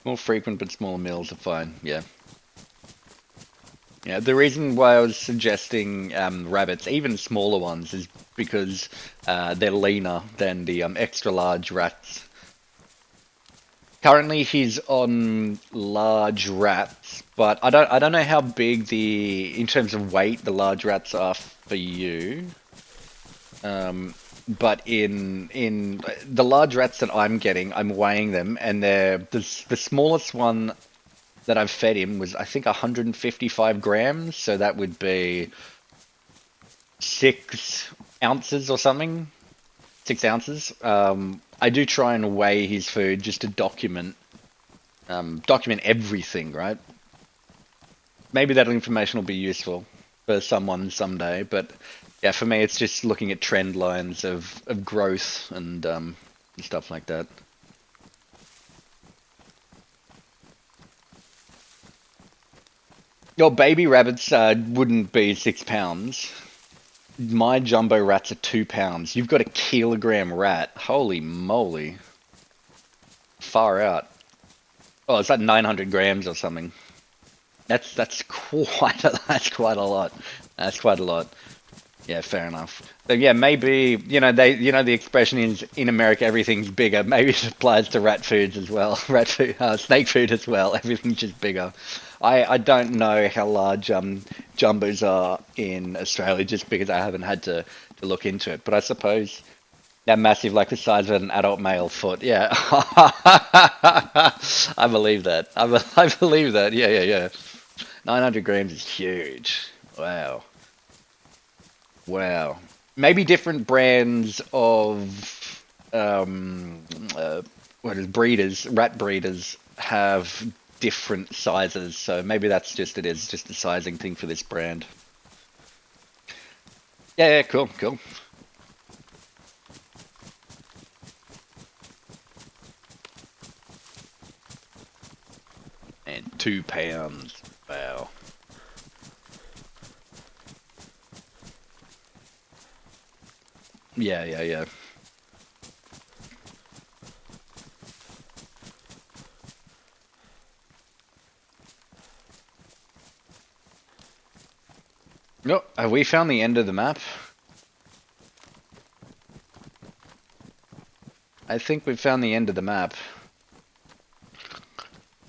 More frequent but smaller meals are fine. Yeah. Yeah, the reason why I was suggesting rabbits, even smaller ones, is because they're leaner than the extra large rats. Currently, he's on large rats, but I don't know how big in terms of weight the large rats are for you. But in the large rats that I'm getting, I'm weighing them, and the smallest one that I've fed him was I think 155 grams, so that would be 6 ounces or something. 6 ounces. I do try and weigh his food just to document everything, right? Maybe that information will be useful for someone someday, but yeah, for me it's just looking at trend lines of growth and stuff like that. Your baby rabbits wouldn't be 6 pounds. My jumbo rats are 2 pounds. You've got a kilogram rat. Holy moly. Far out. Oh, it's like 900 grams or something. That's that's quite a lot. That's quite a lot. Yeah, fair enough. So yeah, maybe the expression is in America everything's bigger. Maybe it applies to rat foods as well. Rat food, snake food as well. Everything's just bigger. I don't know how large jumbos are in Australia just because I haven't had to look into it. But I suppose they're massive, like the size of an adult male foot. Yeah, I believe that. I believe that. Yeah, yeah, yeah. 900 grams is huge. Wow. Wow. Maybe different brands of what is breeders, rat breeders have different sizes. So maybe that's just it is just a sizing thing for this brand. Yeah, yeah, cool, cool. And 2 pounds. Wow. Yeah, yeah, yeah. No, have we found the end of the map? I think we've found the end of the map.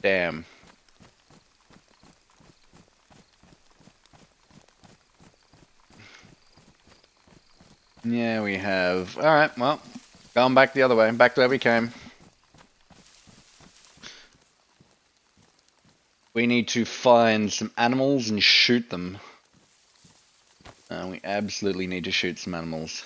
Damn. Yeah, we have. Alright, well, going back the other way, back to where we came. We need to find some animals and shoot them. We absolutely need to shoot some animals.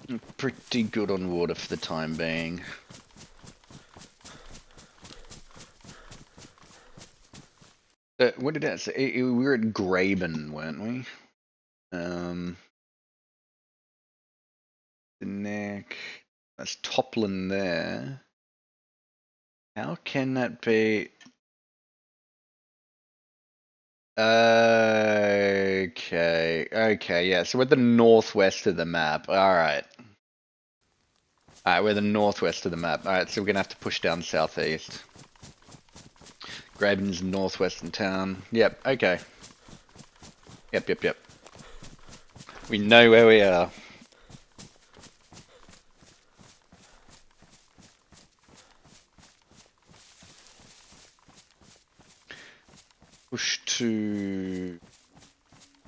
I'm pretty good on water for the time being. What did I say? We were at Graben, weren't we? The neck. That's Toplin there. How can that be? Okay, okay, yeah. So we're the northwest of the map. Alright. Alright, we're the northwest of the map. Alright, so we're gonna have to push down southeast. Graben's northwestern town. Yep, okay. Yep, yep, yep. We know where we are.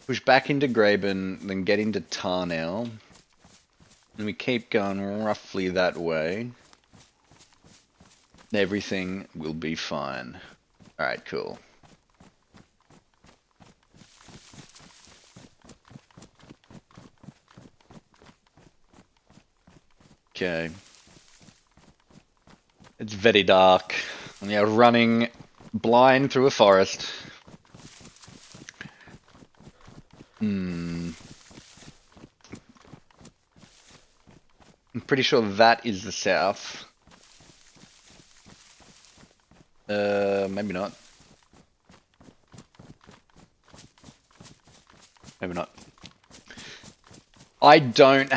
Push back into Graben, then get into Tarnell. And we keep going roughly that way. Everything will be fine. Alright, cool. Okay. It's very dark. And yeah, running blind through a forest. I'm pretty sure that is the south. Maybe not. Maybe not. I don't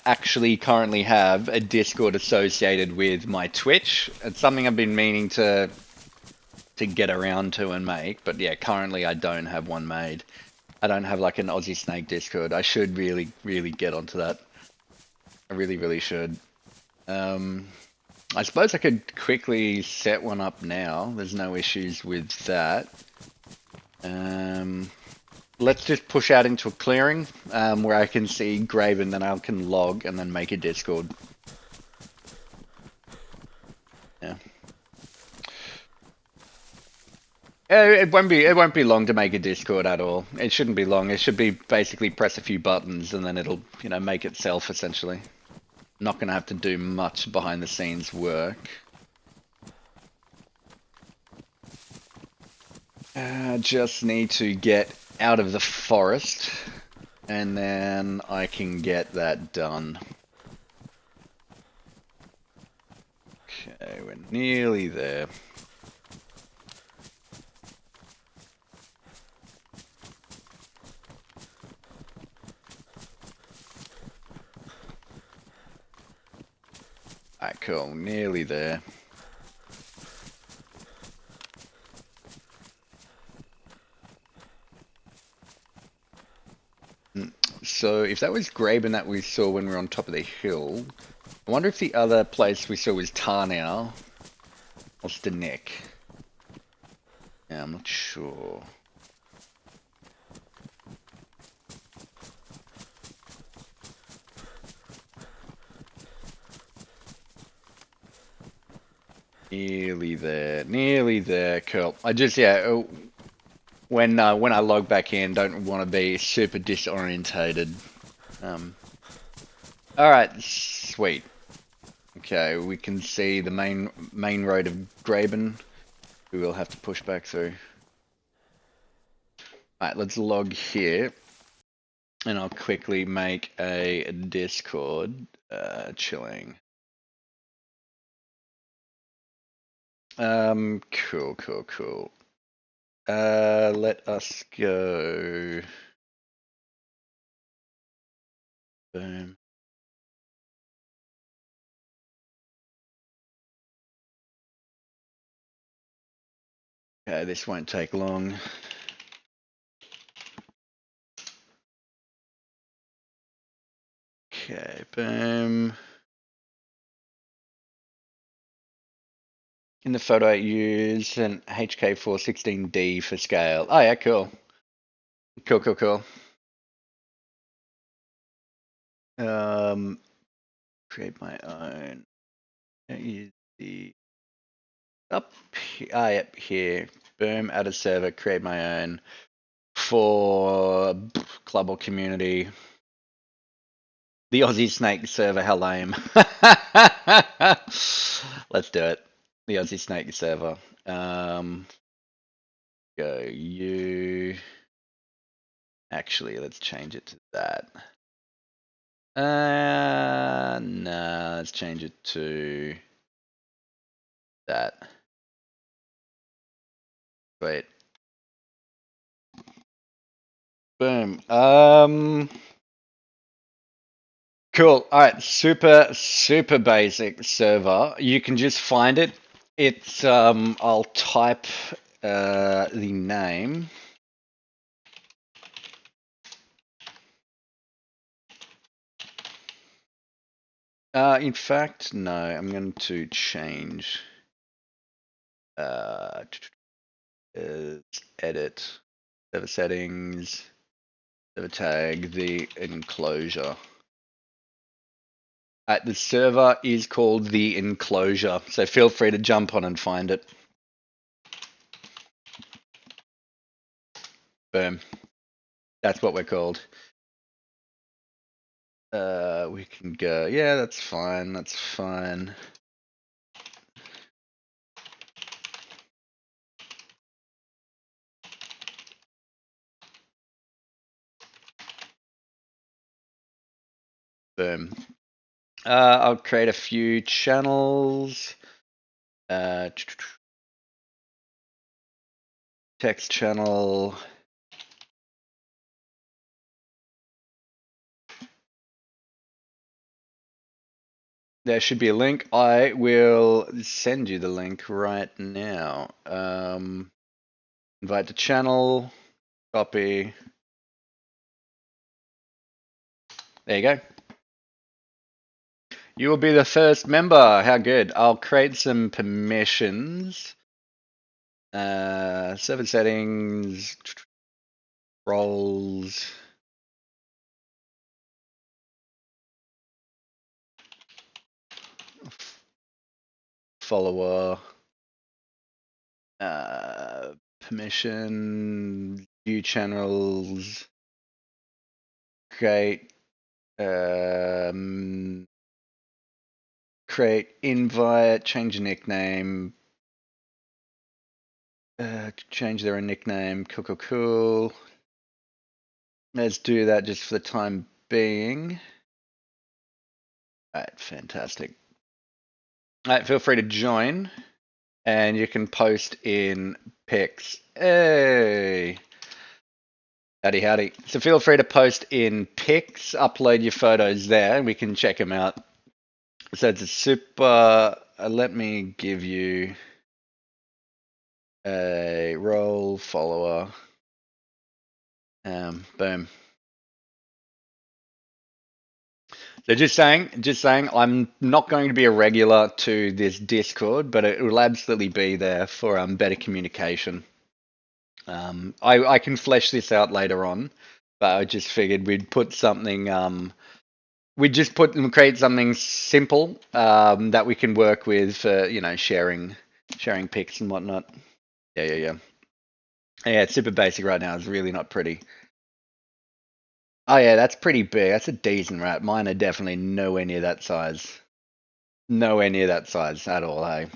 actually currently have a Discord associated with my Twitch. It's something I've been meaning to get around to and make, but yeah, currently I don't have one made. I don't have like an Aussie Snake Discord. I should really, really get onto that. I really, really should. I suppose I could quickly set one up now. There's no issues with that. Let's just push out into a clearing where I can see Graven, then I can log and then make a Discord. Yeah. It won't be long to make a Discord at all. It shouldn't be long. It should be basically press a few buttons and then it'll, make itself essentially. Not gonna have to do much behind the scenes work. Just need to get out of the forest and then I can get that done. Okay, we're nearly there. Alright, cool. Nearly there. So, if that was Graben that we saw when we were on top of the hill, I wonder if the other place we saw was Tarnow or Stanek. Yeah, I'm not sure. Nearly there, cool. I just, yeah, when I log back in, don't want to be super disorientated. Alright, sweet. Okay, we can see the main road of Graben. We will have to push back through. Alright, let's log here. And I'll quickly make a Discord. Chilling. Cool. Let us go. Boom. Okay, this won't take long. Okay, boom. In the photo I use an HK416D for scale. Oh yeah, cool. Cool. Create my own. Use the up here. Yep, here. Boom, add a server, create my own for club or community. The Aussie Snake server, how lame. Let's do it. The Aussie Snake server. Go you. Actually, let's change it to that. Nah, let's change it to that. Wait. Boom. Cool. All right. Super basic server. You can just find it. It's I'll type the name. In fact, no. I'm going to change. Edit server settings. Server tag the enclosure. The server is called the enclosure, so feel free to jump on and find it. Boom. That's what we're called. We can go. Yeah, that's fine. Boom. I'll create a few channels. Text channel. There should be a link. I will send you the link right now. Invite to channel. Copy. There you go. You will be the first member. How good. I'll create some permissions. Server settings. Roles. Follower. Permission. View channels. Create. Create invite. Change nickname. Change their nickname. Cool. Let's do that just for the time being. All right, fantastic. All right, feel free to join, and you can post in pics. Hey, howdy. So feel free to post in pics, upload your photos there, and we can check them out. So it's a super. Let me give you a role follower. Boom. So just saying, I'm not going to be a regular to this Discord, but it will absolutely be there for better communication. I can flesh this out later on, but I just figured we'd put something. We'd just create something simple that we can work with for sharing pics and whatnot. Yeah. Yeah, it's super basic right now. It's really not pretty. Oh yeah, that's pretty big. That's a decent rat. Mine are definitely nowhere near that size. Nowhere near that size at all, hey?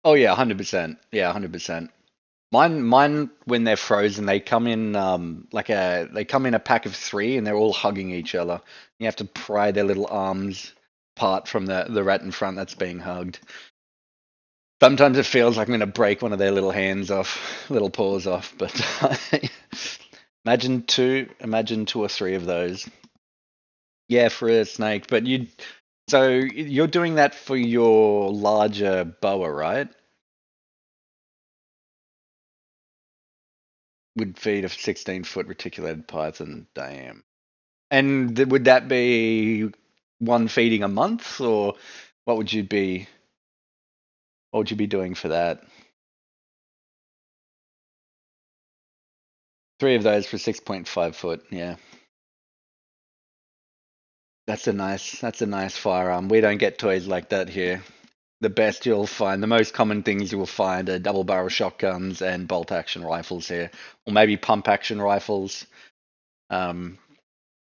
Oh yeah, 100%. Yeah, 100%. Mine when they're frozen, they come in they come in a pack of three, and they're all hugging each other. You have to pry their little arms apart from the rat in front that's being hugged. Sometimes it feels like I'm gonna break one of their little hands off, little paws off. But imagine two or three of those. Yeah, for a snake. But so you're doing that for your larger boa, right? Would feed a 16-foot reticulated python. Damn. And would that be one feeding a month, or what would you be? What would you be doing for that? Three of those for 6.5 foot. Yeah, that's a nice firearm. We don't get toys like that here. The best you'll find, the most common things you will find are double barrel shotguns and bolt action rifles here, or maybe pump action rifles. Um,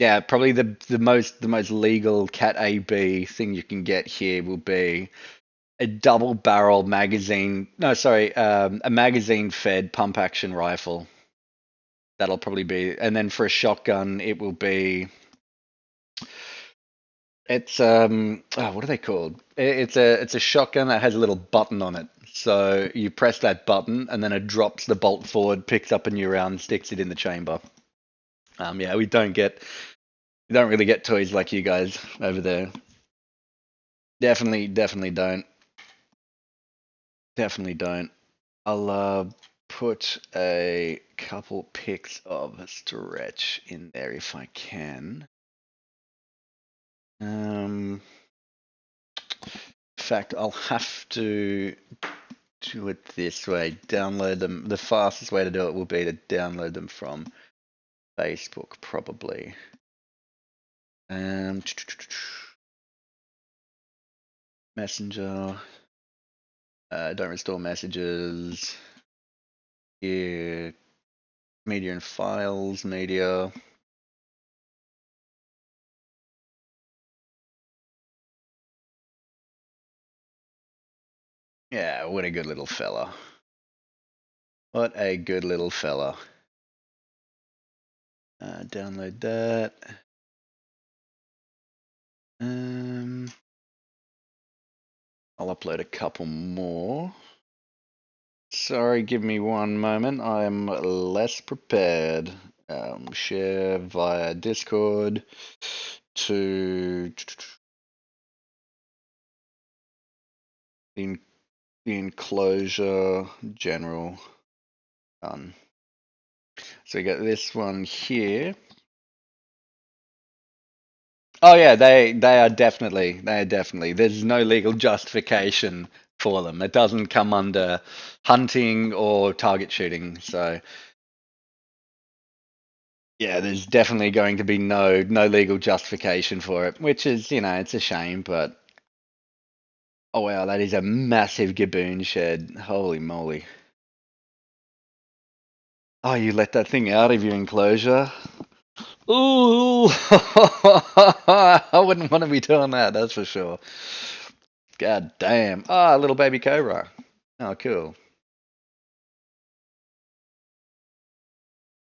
yeah, probably the most legal Cat AB thing you can get here will be a double barrel magazine. No, sorry, a magazine fed pump action rifle. That'll probably be, and then for a shotgun, it will be. It's what are they called? It's a shotgun that has a little button on it. So you press that button, and then it drops the bolt forward, picks up a new round, sticks it in the chamber. Yeah, we don't really get toys like you guys over there. Definitely don't. Definitely don't. I'll put a couple pics of Stretch in there if I can. In fact, I'll have to do it this way. Download them. The fastest way to do it will be to download them from Facebook, probably. Messenger. Don't restore messages. Here. Media and files. Media. Yeah, what a good little fella. What a good little fella. Download that. I'll upload a couple more. Sorry, give me one moment. I'm less prepared. Share via Discord to the enclosure general. Done. So we got this one here. Oh yeah, they are definitely. There's no legal justification for them. It doesn't come under hunting or target shooting. So yeah, there's definitely going to be no legal justification for it, which is, it's a shame, but oh wow, that is a massive gaboon shed. Holy moly. Oh, you let that thing out of your enclosure? Ooh, I wouldn't want to be doing that, that's for sure. God damn. Ah, little baby cobra. Oh, cool.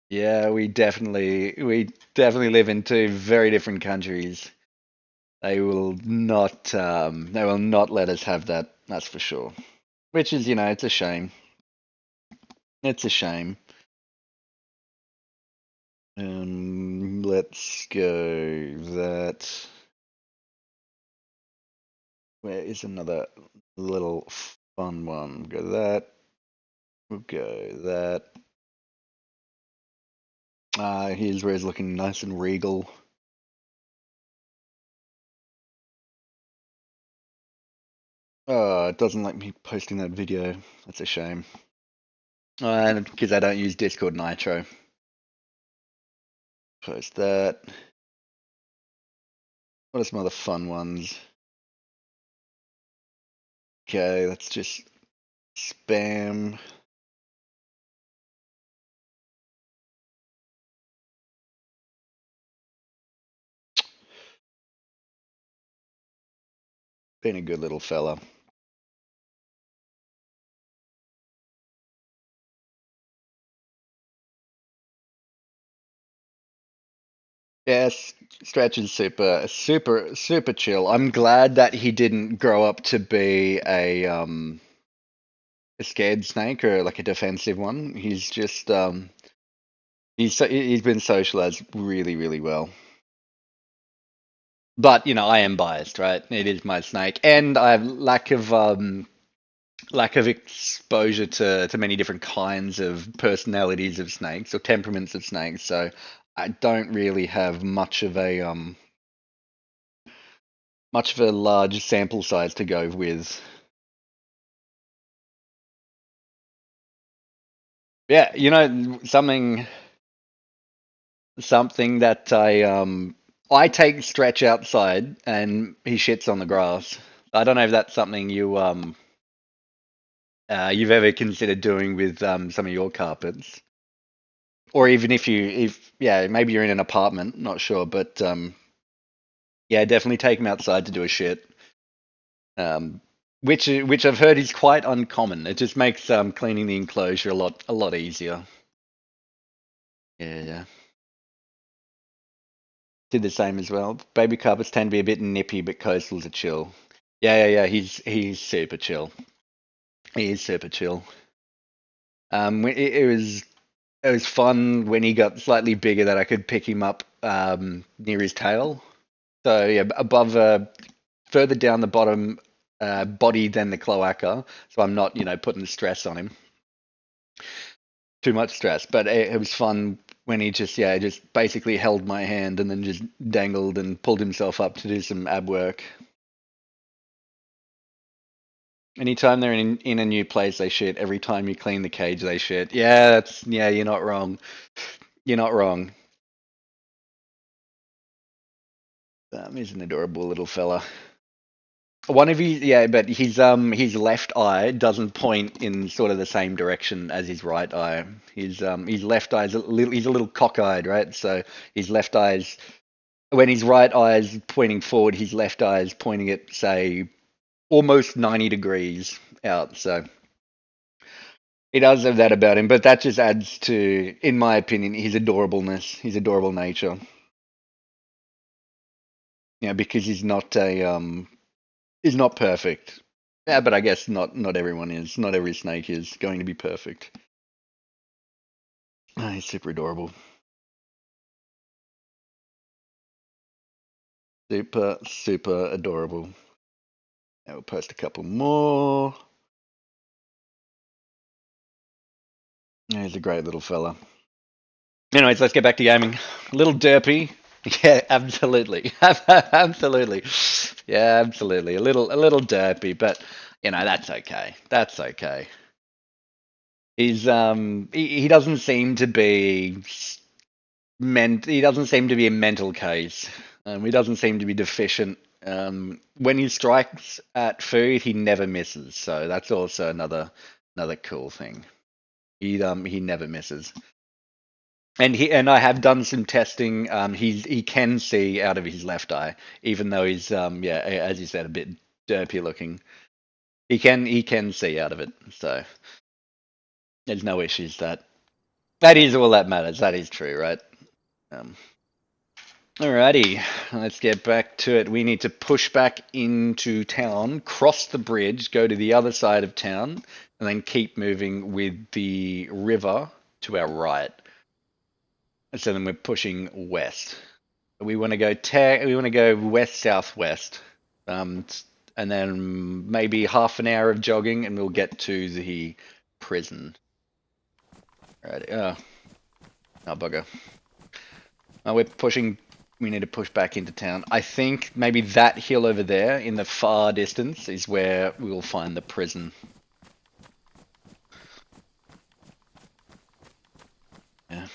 Yeah, we definitely live in two very different countries. They will not let us have that, that's for sure. Which is, it's a shame. It's a shame. Let's go that. Where is another little fun one? Go that. We'll go that. Here's where he's looking nice and regal. Oh, it doesn't like me posting that video. That's a shame. And because I don't use Discord Nitro. Post that. What are some other fun ones? Okay, let's just spam. Been a good little fella. Yes, Stretch is super chill. I'm glad that he didn't grow up to be a scared snake or like a defensive one. He's just he's been socialized really well. But I am biased, right? It is my snake, and I have lack of exposure to many different kinds of personalities of snakes or temperaments of snakes. So I don't really have much of a large sample size to go with. Yeah, something that I take Stretch outside and he shits on the grass. I don't know if that's something you've ever considered doing with some of your carpets, or even if yeah, maybe you're in an apartment, not sure, but yeah, definitely take him outside to do a shit. Um, which I've heard is quite uncommon. It just makes cleaning the enclosure a lot easier. Yeah. Did the same as well. Baby carpets tend to be a bit nippy, but coastals are chill. Yeah. He's super chill. He is super chill. It was fun when he got slightly bigger that I could pick him up near his tail. So yeah, above, further down the bottom body than the cloaca. So I'm not, putting stress on him. Too much stress. But it was fun when he just basically held my hand and then just dangled and pulled himself up to do some ab work. Anytime they're in a new place, they shit. Every time you clean the cage, they shit. Yeah, you're not wrong. You're not wrong. He's an adorable little fella. One of you, yeah, but his left eye doesn't point in sort of the same direction as his right eye. His left eye is he's a little cockeyed, right? So his left eye's when his right eye is pointing forward, his left eye is pointing at, say, almost 90 degrees out. So He does have that about him, but that just adds to, in my opinion, his adorableness, his adorable nature. Yeah, because he's not perfect. Yeah, but I guess not everyone is. Not every snake is going to be perfect. Oh, he's super adorable. Super, super adorable. Now we'll post a couple more. Yeah, he's a great little fella. Anyways, let's get back to gaming. A little derpy. Yeah, absolutely. Absolutely. Yeah, absolutely. A little derpy, but that's okay. That's okay. He doesn't seem to be he doesn't seem to be a mental case. He doesn't seem to be deficient. When he strikes at food, he never misses. So that's also another cool thing. He never misses. And I have done some testing. He can see out of his left eye, even though he's yeah, as you said, a bit derpy looking. He can see out of it. So there's no issues that is all that matters. That is true, right? Um, Alrighty, let's get back to it. We need to push back into town, cross the bridge, go to the other side of town, and then keep moving with the river to our right. So then we're pushing west. We want to go west southwest, and then maybe half an hour of jogging, and we'll get to the prison. Right. Oh bugger. We're pushing. We need to push back into town. I think maybe that hill over there in the far distance is where we will find the prison. Yeah.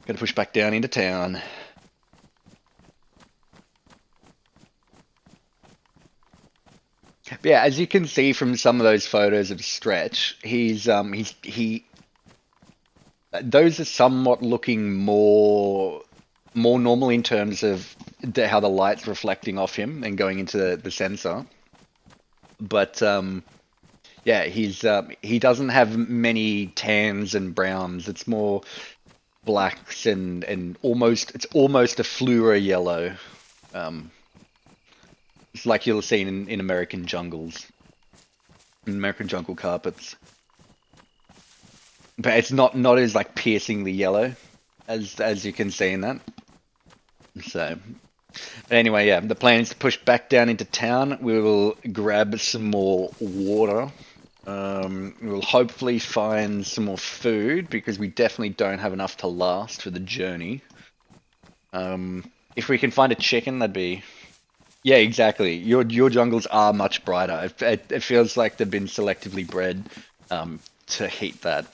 Gotta push back down into town. But yeah, as you can see from some of those photos of Stretch, he those are somewhat looking more normal in terms of how the light's reflecting off him and going into the sensor. But yeah, he doesn't have many tans and browns. It's more blacks and almost a fluoro yellow. Um, it's like you'll see in American jungles, American jungle carpets. But it's not as like piercingly yellow as you can see in that. So, but anyway, yeah, the plan is to push back down into town. We will grab some more water. We'll hopefully find some more food because we definitely don't have enough to last for the journey. If we can find a chicken, that'd be. Yeah, exactly. Your jungles are much brighter. It feels like they've been selectively bred to heat that.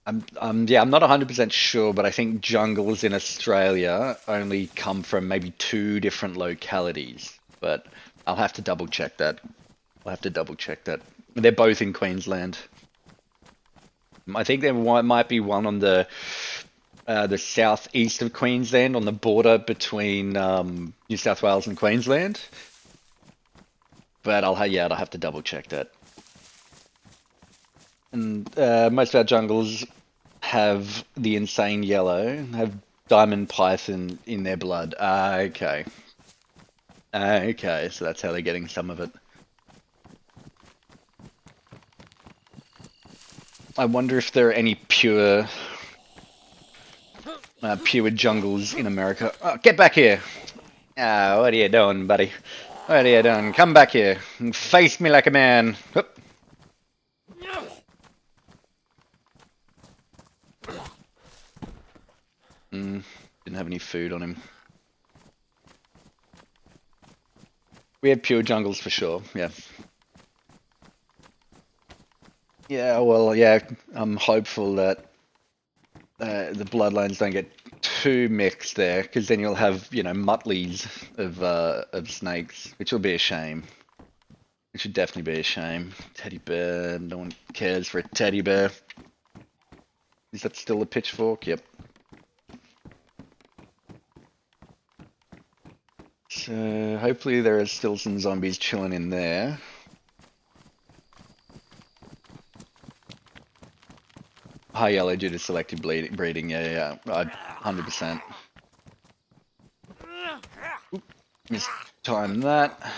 I'm not 100% sure, but I think jungles in Australia only come from maybe two different localities. But I'll have to double check that. I'll have to double check that. They're both in Queensland. I think there might be one on the southeast of Queensland, on the border between New South Wales and Queensland. But I'll have to double check that. And most of our jungles have the insane yellow, have diamond python in their blood. Okay. Okay, so that's how they're getting some of it. I wonder if there are any pure jungles in America. Oh, get back here! What are you doing, buddy? What are you doing? Come back here and face me like a man. Whoop. Didn't have any food on him. We have pure jungles for sure, yeah. Yeah, well, yeah, I'm hopeful that the bloodlines don't get too mixed there, because then you'll have, mutleys of snakes, which will be a shame. It should definitely be a shame. Teddy bear, no one cares for a teddy bear. Is that still a pitchfork? Yep. So hopefully there are still some zombies chilling in there. High yellow due to selective breeding. Yeah. 100%. Mistime that.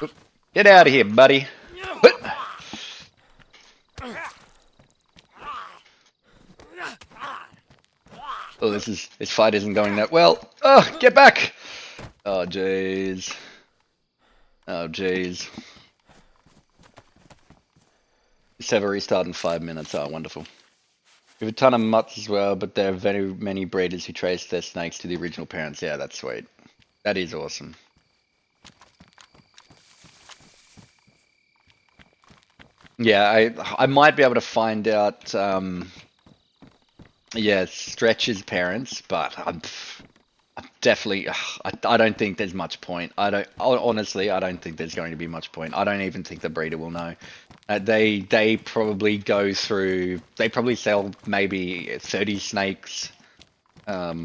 Oop. Get out of here, buddy. Oh, this fight isn't going that well. Oh, get back! Oh, jeez. Oh, jeez. Let's have a restart in 5 minutes. Oh, wonderful. We have a ton of mutts as well, but there are very many breeders who trace their snakes to the original parents. Yeah, that's sweet. That is awesome. Yeah, I might be able to find out, yeah, Stretch's parents, but I'm definitely, I don't think there's much point. Honestly, I don't think there's going to be much point. I don't even think the breeder will know. They probably go through, they probably sell maybe 30 snakes. Yeah,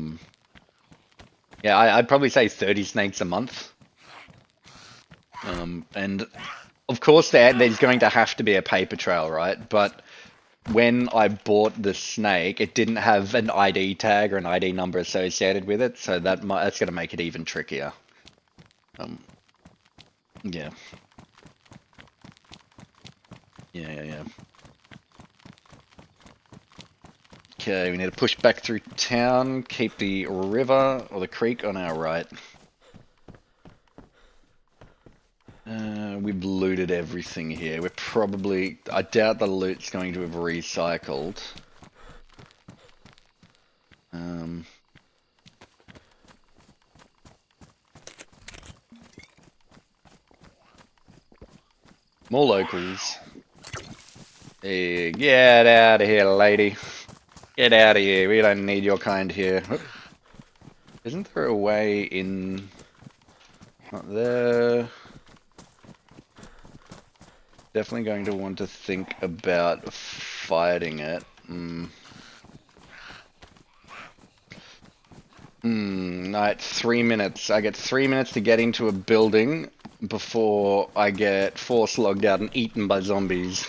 I'd probably say 30 snakes a month. And of course there's going to have to be a paper trail, right? But when I bought the snake, it didn't have an ID tag or an ID number associated with it, so that's going to make it even trickier. Yeah. Yeah. Okay, we need to push back through town, keep the river or the creek on our right. We've looted everything here. We're probably... I doubt the loot's going to have recycled. More locals. Hey, get out of here, lady. Get out of here. We don't need your kind here. Oop. Isn't there a way in... Not there. Definitely going to want to think about fighting it. Right, 3 minutes. I get 3 minutes to get into a building before I get force logged out and eaten by zombies.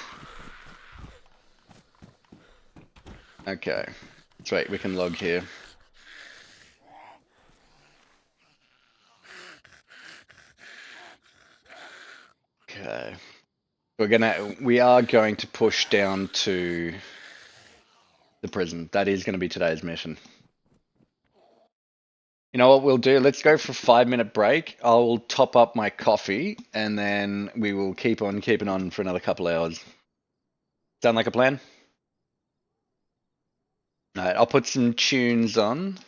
Okay. That's right, we can log here. Okay. We are going to push down to the prison. That is going to be today's mission. You know what we'll do? Let's go for a 5 minute break. I'll top up my coffee and then we will keep on keeping on for another couple hours. Sound like a plan? Alright, I'll put some tunes on.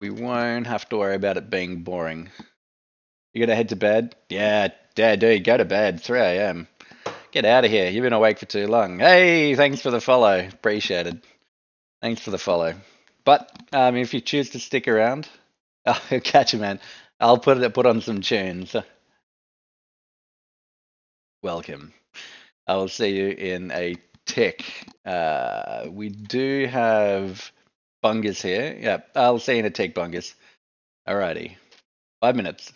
We won't have to worry about it being boring. You gonna head to bed? Yeah, dude, go to bed. 3 a.m. Get out of here. You've been awake for too long. Hey, thanks for the follow. Appreciated. Thanks for the follow. But if you choose to stick around, I'll catch you, man. I'll put on some tunes. Welcome. I will see you in a tick. We do have Bungus here. Yeah, I'll see you in a tick, Bungus. Alrighty. 5 minutes.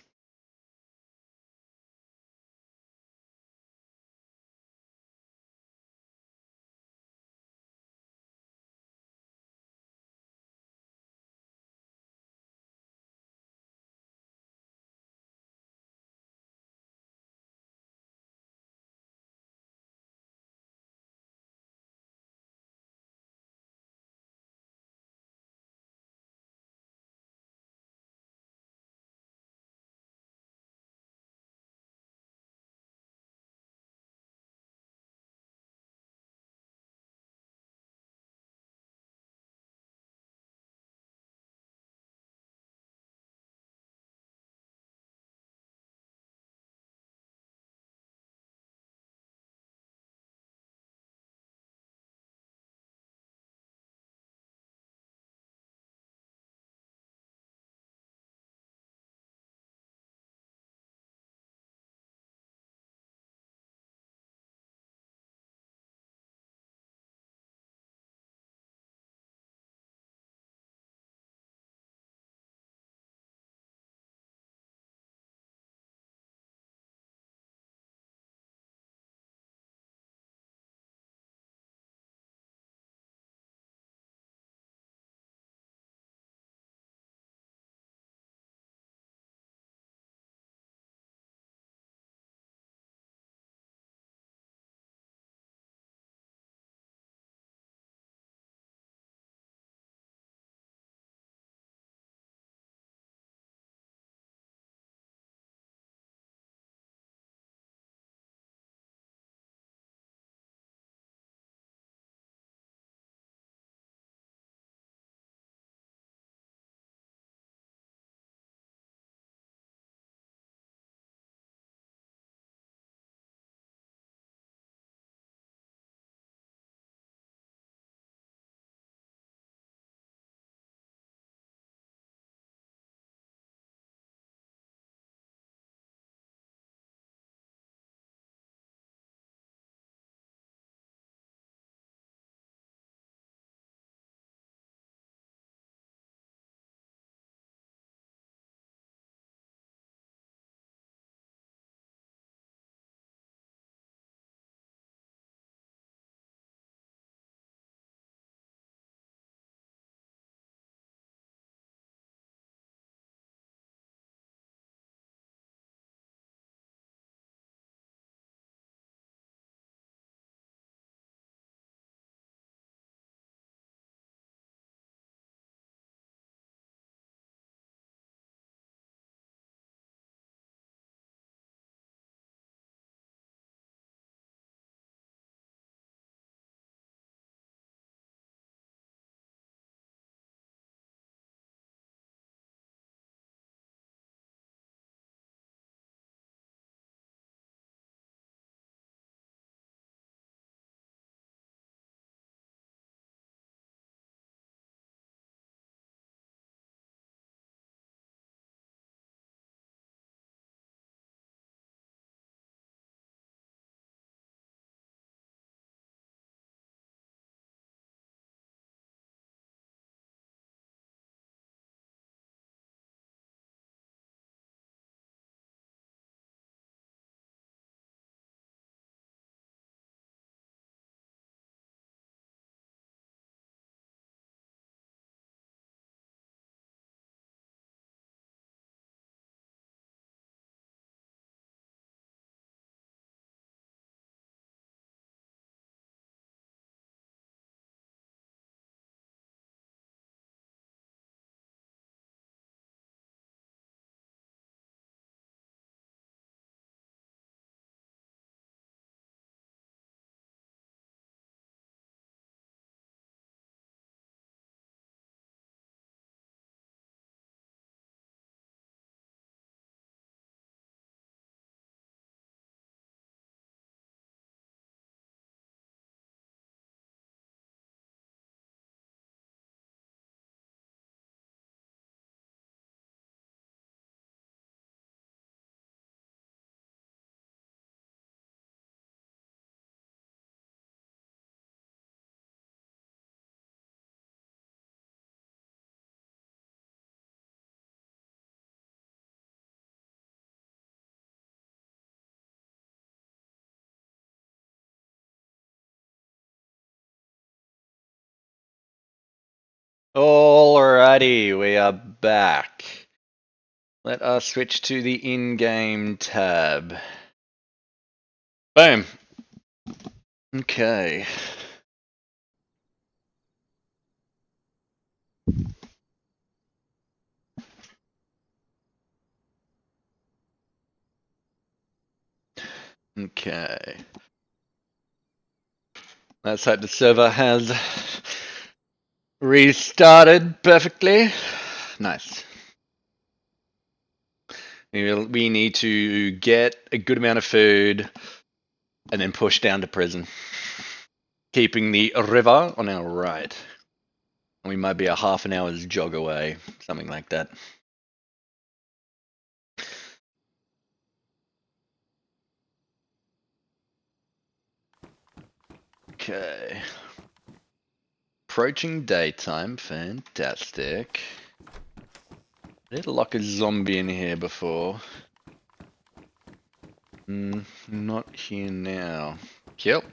Alrighty, we are back. Let us switch to the in-game tab. Boom. Okay. Okay. Let's hope the server has restarted perfectly. Nice. We need to get a good amount of food and then push down to prison. Keeping the river on our right. We might be a half an hour's jog away, something like that. Okay. Approaching daytime, fantastic. I did lock a zombie in here before. Not here now. Yep.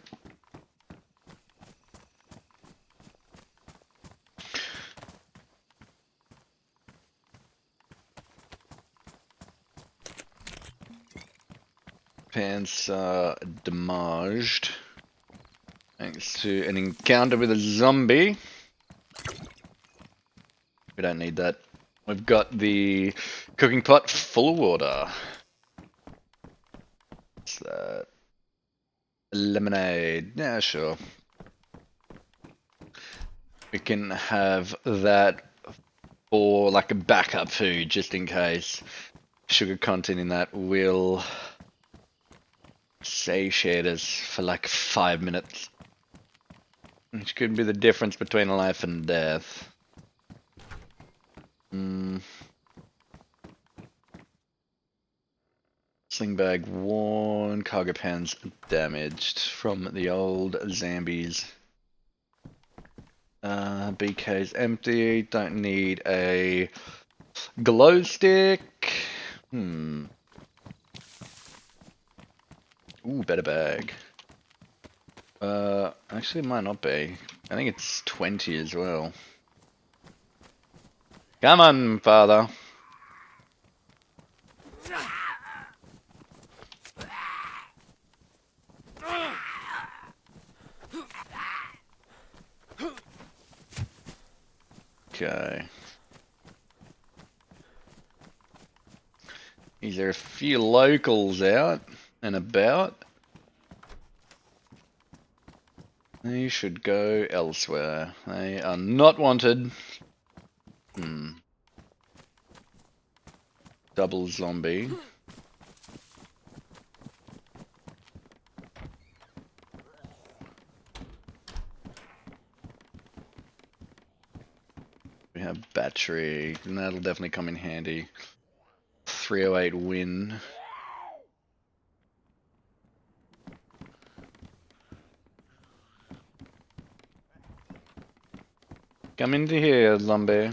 Pants are damaged. Thanks to an encounter with a zombie. We don't need that. We've got the cooking pot full of water. What's that? Lemonade. Yeah, sure. We can have that for like a backup food, just in case. Sugar content in that will satiate us for like 5 minutes. Which could be the difference between life and death. Sling bag worn, cargo pants damaged from the old zombies. BK's empty, don't need a glow stick. Ooh, better bag. Actually it might not be. I think it's 20 as well. Come on, father. Okay. Is there a few locals out and about? They should go elsewhere. They are not wanted. Double zombie. We have battery, and that'll definitely come in handy. 308 win. Come into here, zombie.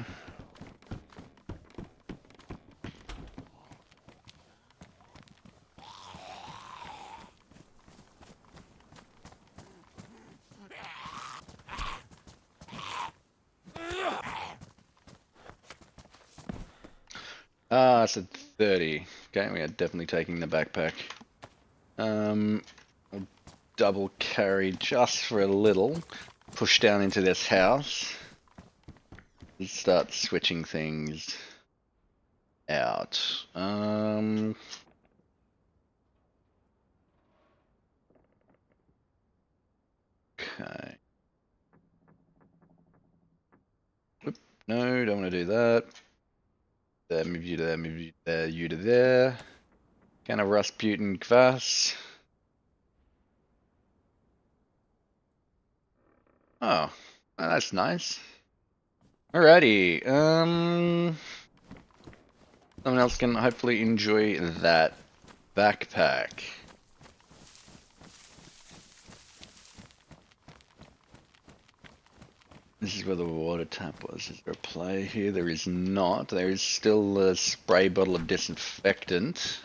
Ah, I said 30. Okay, we are definitely taking the backpack. We'll double carry just for a little. Push down into this house. Let's start switching things out. Okay. Oop, no, don't want to do that. There, move you to there, move you there, you to there. Kind of Rasputin Kvass. Oh, that's nice. Alrighty, someone else can hopefully enjoy that backpack. This is where the water tap was. Is there a play here? There is not. There is still a spray bottle of disinfectant,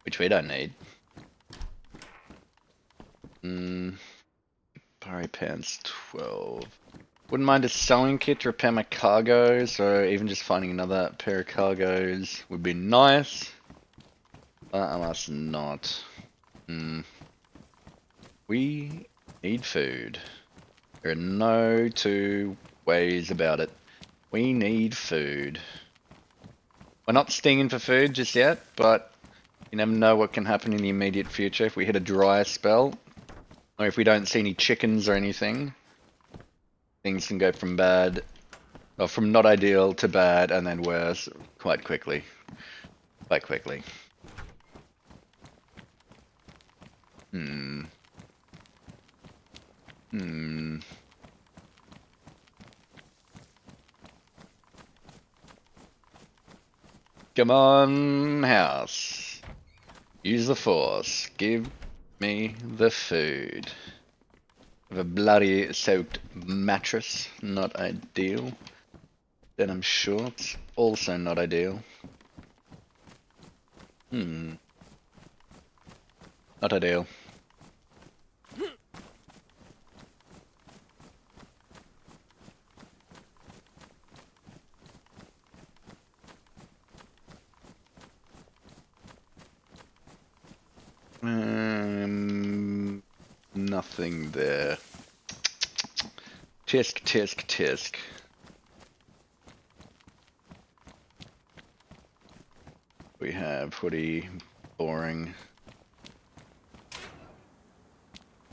which we don't need. Parry pants 12. Wouldn't mind a sewing kit to repair my cargoes, or even just finding another pair of cargoes would be nice. But alas, not. We need food. There are no two ways about it. We need food. We're not stinging for food just yet, but you never know what can happen in the immediate future if we hit a dry spell, or if we don't see any chickens or anything. Things can go from bad, or from not ideal to bad, and then worse quite quickly. Quite quickly. Come on, house. Use the force. Give me the food. Have a bloody soaked mattress. Not ideal. Denim shorts. Also not ideal. Not ideal. Nothing there. Tisk, tisk, tisk. We have hoodie, boring.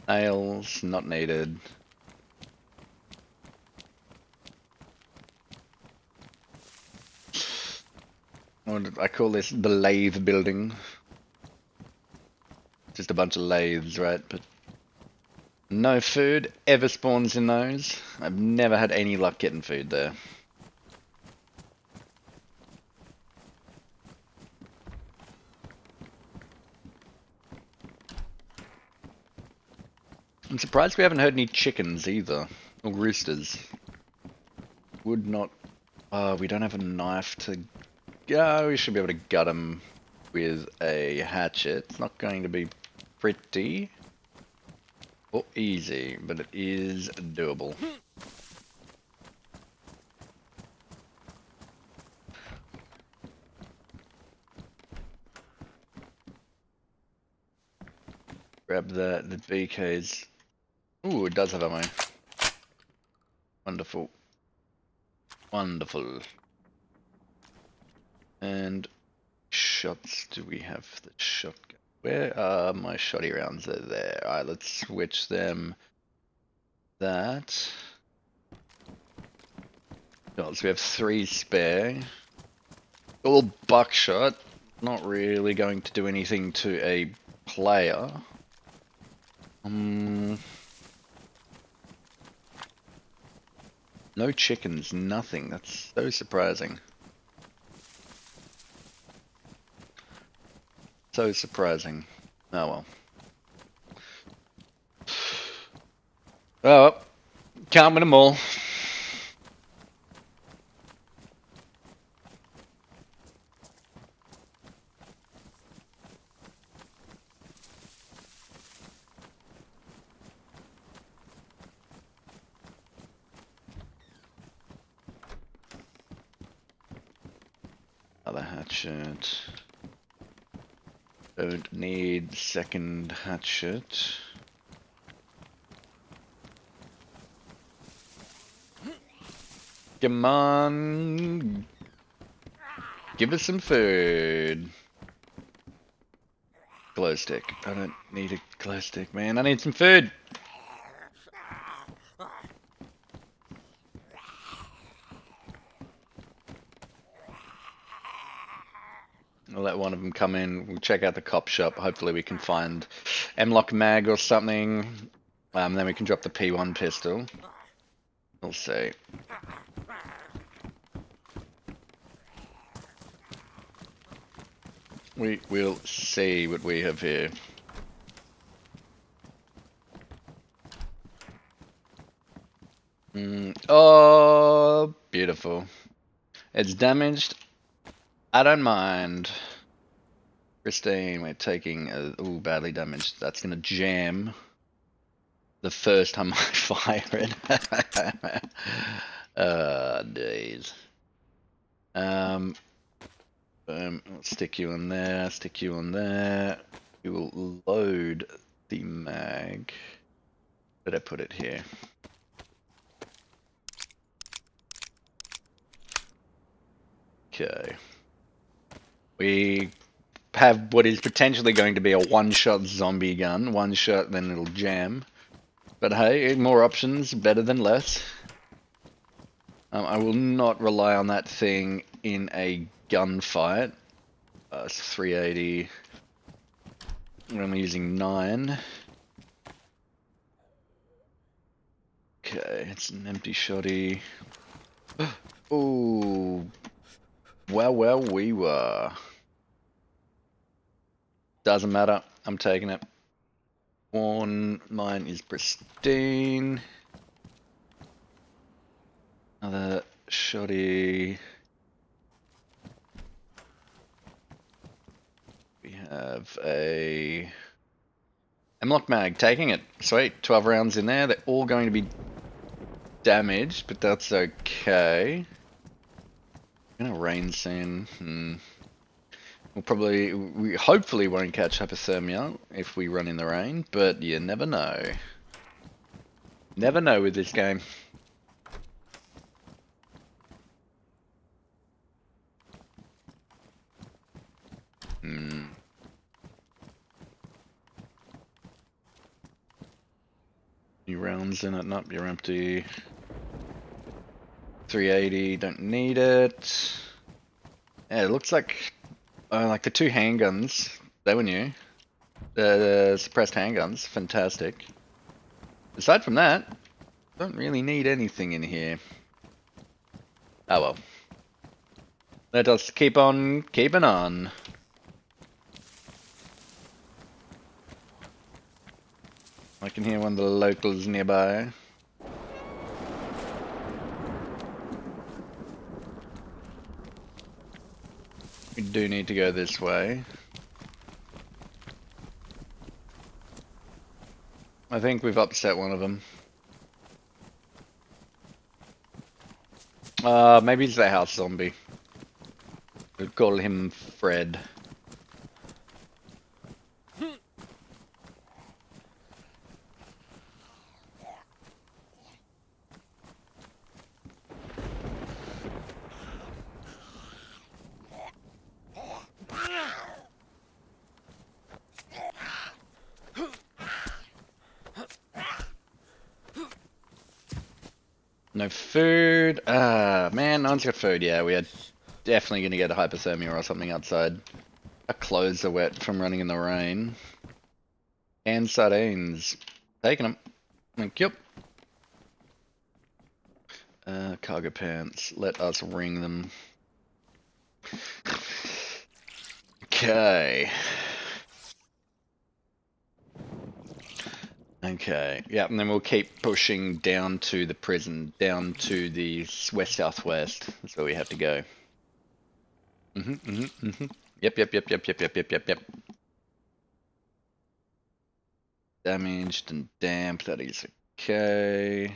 Nails, not needed. What did I call this? The lathe building. Just a bunch of lathes, right? But no food ever spawns in those. I've never had any luck getting food there. I'm surprised we haven't heard any chickens either. Or roosters. Would not... we don't have a knife to... Yeah, we should be able to gut them with a hatchet. It's not going to be pretty or easy, but it is doable. Grab the BKs. Ooh, it does have ammo. Wonderful. Wonderful. And shots, do we have the shotgun? Where are my shotty rounds? They're there. Alright, let's switch them. That. Oh, so we have 3 spare. All buckshot. Not really going to do anything to a player. No chickens, nothing. That's so surprising. So surprising. Oh well. Oh well. Can't win them all. Another hatchet. Don't need second hatchet. Come on. Give us some food. Glow stick. I don't need a glow stick, man. I need some food. I'll let one of them come in. We'll check out the cop shop. Hopefully we can find M-Lock mag or something. Then we can drop the P1 pistol. We'll see. We will see what we have here. Oh, beautiful. It's damaged. I don't mind. Pristine, we're taking... badly damaged. That's going to jam the first time I fire it. Days. I'll stick you in there, stick you in there. We will load the mag. Where did I put it here? Okay. We have what is potentially going to be a one-shot zombie gun. One shot, then it'll jam. But hey, more options, better than less. I will not rely on that thing in a gunfight. It's 380. I'm only using 9. Okay, it's an empty shotty. Ooh. Well, we were. Doesn't matter. I'm taking it. Mine is pristine. Another shotty. We have a Hemlock mag, taking it. Sweet, 12 rounds in there. They're all going to be damaged, but that's okay. It's gonna rain soon. We hopefully won't catch hypothermia if we run in the rain, but you never know. Never know with this game. New rounds in it, nope, you're empty. 380, don't need it. Yeah, it looks like the 2 handguns, they were new. The suppressed handguns, fantastic. Aside from that, don't really need anything in here. Oh well. Let us keep on keeping on. I can hear one of the locals nearby. We do need to go this way. I think we've upset one of them. Maybe it's the house zombie. We'll call him Fred. No food. Man, no one's got food. Yeah, we are definitely going to get a hypothermia or something outside. Our clothes are wet from running in the rain. And sardines. Taking them. Thank you. Cargo pants. Let us ring them. Okay. Okay, yeah, and then we'll keep pushing down to the prison, down to the west-southwest. That's where we have to go. Yep. Damaged and damp, that is okay.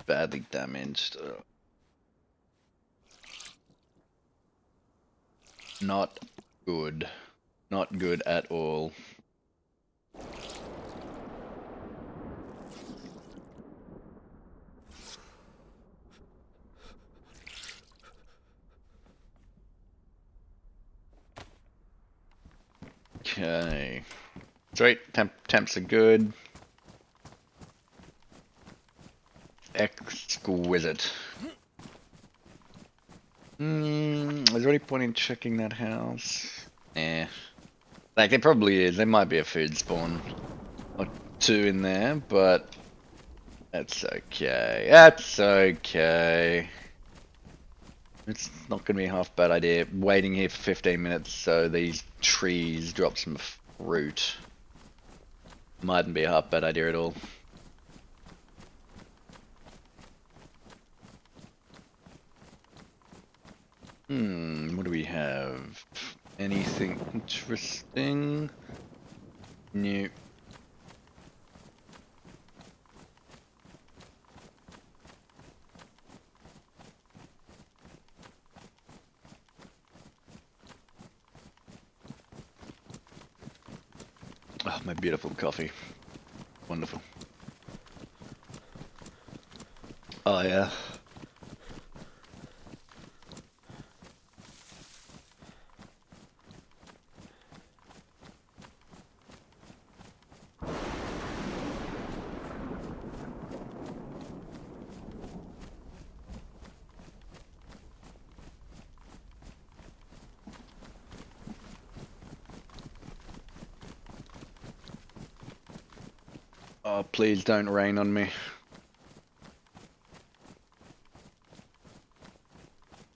Badly damaged. Not good. Not good at all. Okay. Sweet, temps are good. Exquisite. Is there any point in checking that house? Eh. Like, there probably is. There might be a food spawn or 2 in there, but that's okay. That's okay. It's not going to be a half bad idea waiting here for 15 minutes so these trees drop some fruit. Mightn't be a half bad idea at all. What do we have? Anything interesting? New. Ah, my beautiful coffee. Wonderful. Oh yeah. Oh, please don't rain on me.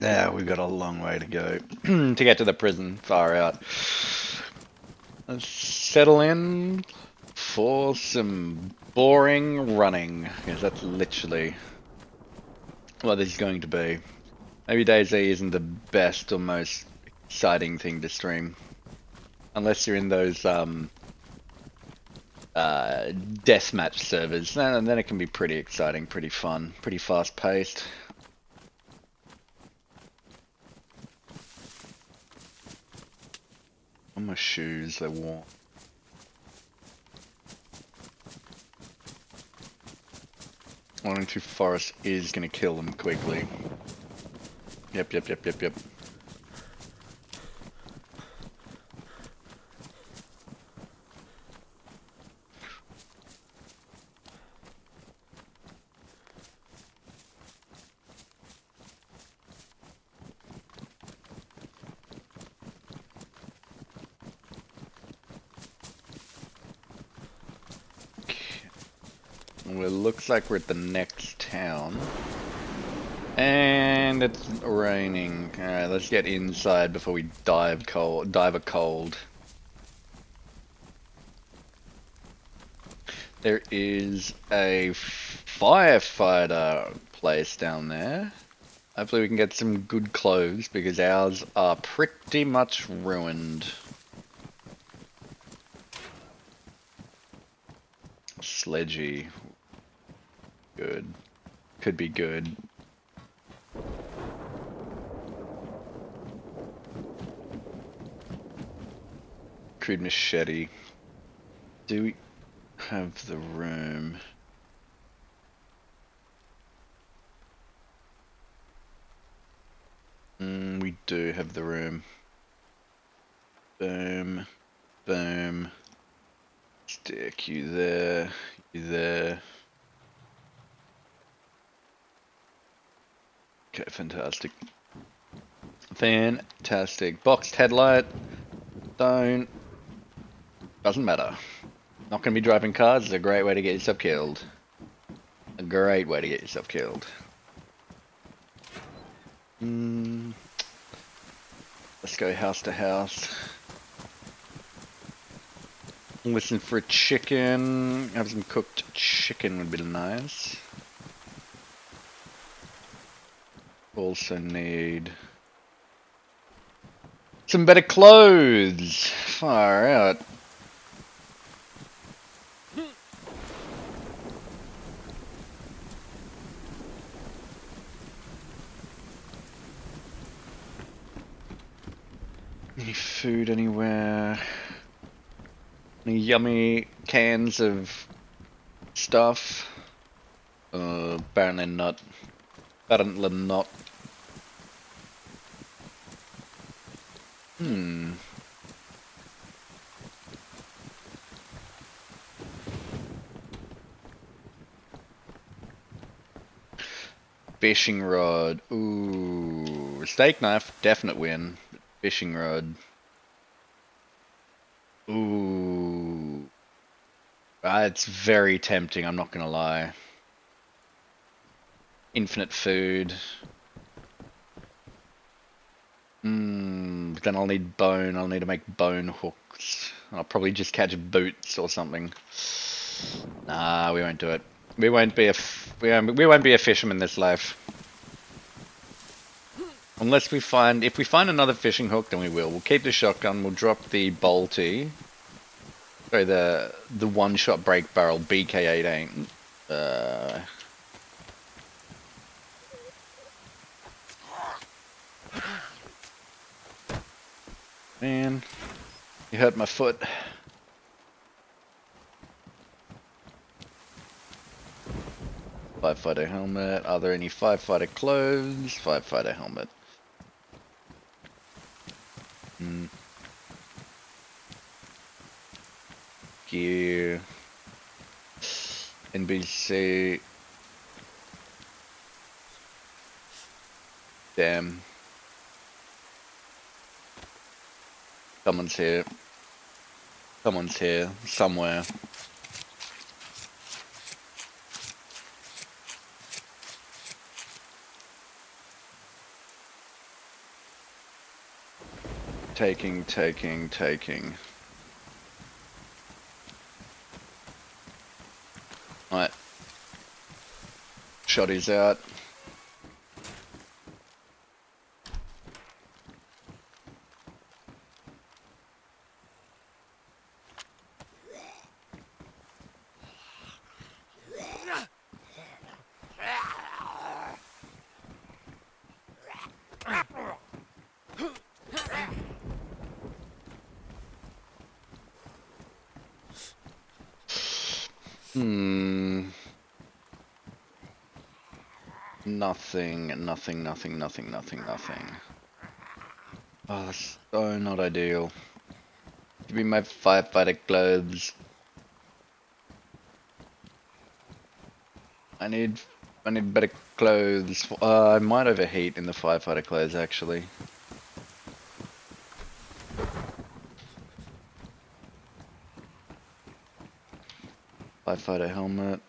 Yeah, we've got a long way to go to get to the prison. Far out. Let's settle in for some boring running, because that's literally what this is going to be. Maybe DayZ isn't the best or most exciting thing to stream, unless you're in those deathmatch servers. And then it can be pretty exciting, pretty fun, pretty fast paced. On my shoes, they're warm. Running through forest is going to kill them quickly. Yep. Well, it looks like we're at the next town. And it's raining. Alright, let's get inside before we dive a cold. There is a firefighter place down there. Hopefully we can get some good clothes because ours are pretty much ruined. Sledgy. Good. Could be good. Crude machete. Do we have the room? We do have the room. Boom. Boom. Stick you there. You there. Okay, fantastic. Fantastic. Boxed headlight. Doesn't matter. Not gonna be driving cars is a great way to get yourself killed. A great way to get yourself killed. Let's go house to house. Listen for a chicken. Have some cooked chicken would be nice. Also need some better clothes. Far out. Any food anywhere? Any yummy cans of stuff? Apparently not. Apparently not. Fishing rod. Ooh. Steak knife, definite win. Fishing rod. Ooh. It's very tempting, I'm not gonna lie. Infinite food. But then I'll need bone. I'll need to make bone hooks. I'll probably just catch boots or something. Nah, we won't do it. We won't be a fisherman this life. Unless if we find another fishing hook, then we will. We'll keep the shotgun. We'll drop the bolty. Sorry, the one-shot break barrel BK-18. Man, you hurt my foot. firefighter helmet. Are there any firefighter clothes? Firefighter helmet. Gear. NBC. Damn. Someone's here. Someone's here. Somewhere. Taking. Alright. Shotty's out. Nothing. Oh, that's so not ideal. Give me my firefighter clothes. I need better clothes. I might overheat in the firefighter clothes actually. Firefighter helmet.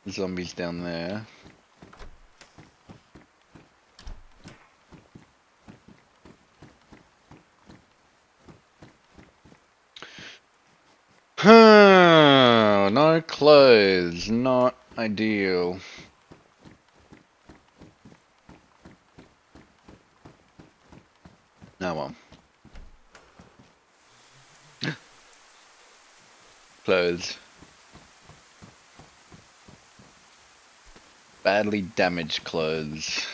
Zombies down there. No clothes. Not ideal. Oh well. Clothes. Badly damaged clothes.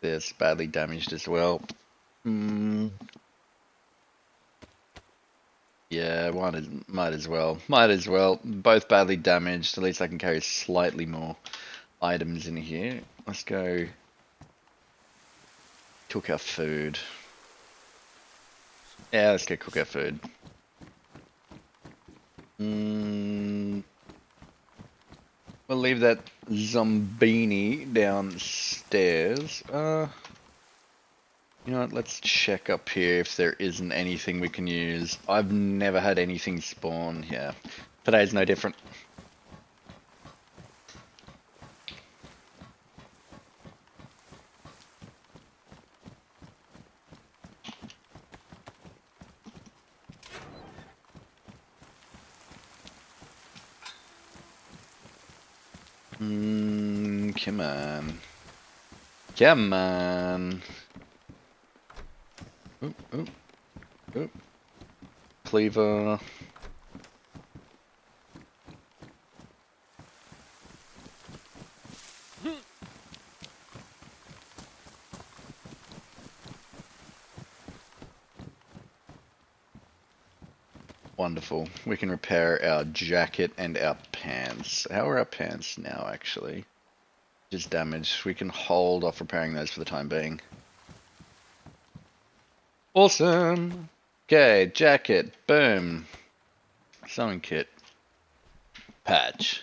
This badly damaged as well. Yeah, might as well. Might as well. Both badly damaged. At least I can carry slightly more items in here. Let's go. Cook our food. Yeah, let's go cook our food. We'll leave that zombini downstairs. You know what, let's check up here if there isn't anything we can use. I've never had anything spawn here. Today's no different. Come on. Come on. Oop. Cleaver. Wonderful. We can repair our jacket and our pants. How are our pants now, actually? Just damaged. We can hold off repairing those for the time being. Awesome! Okay, jacket. Boom. Sewing kit. Patch.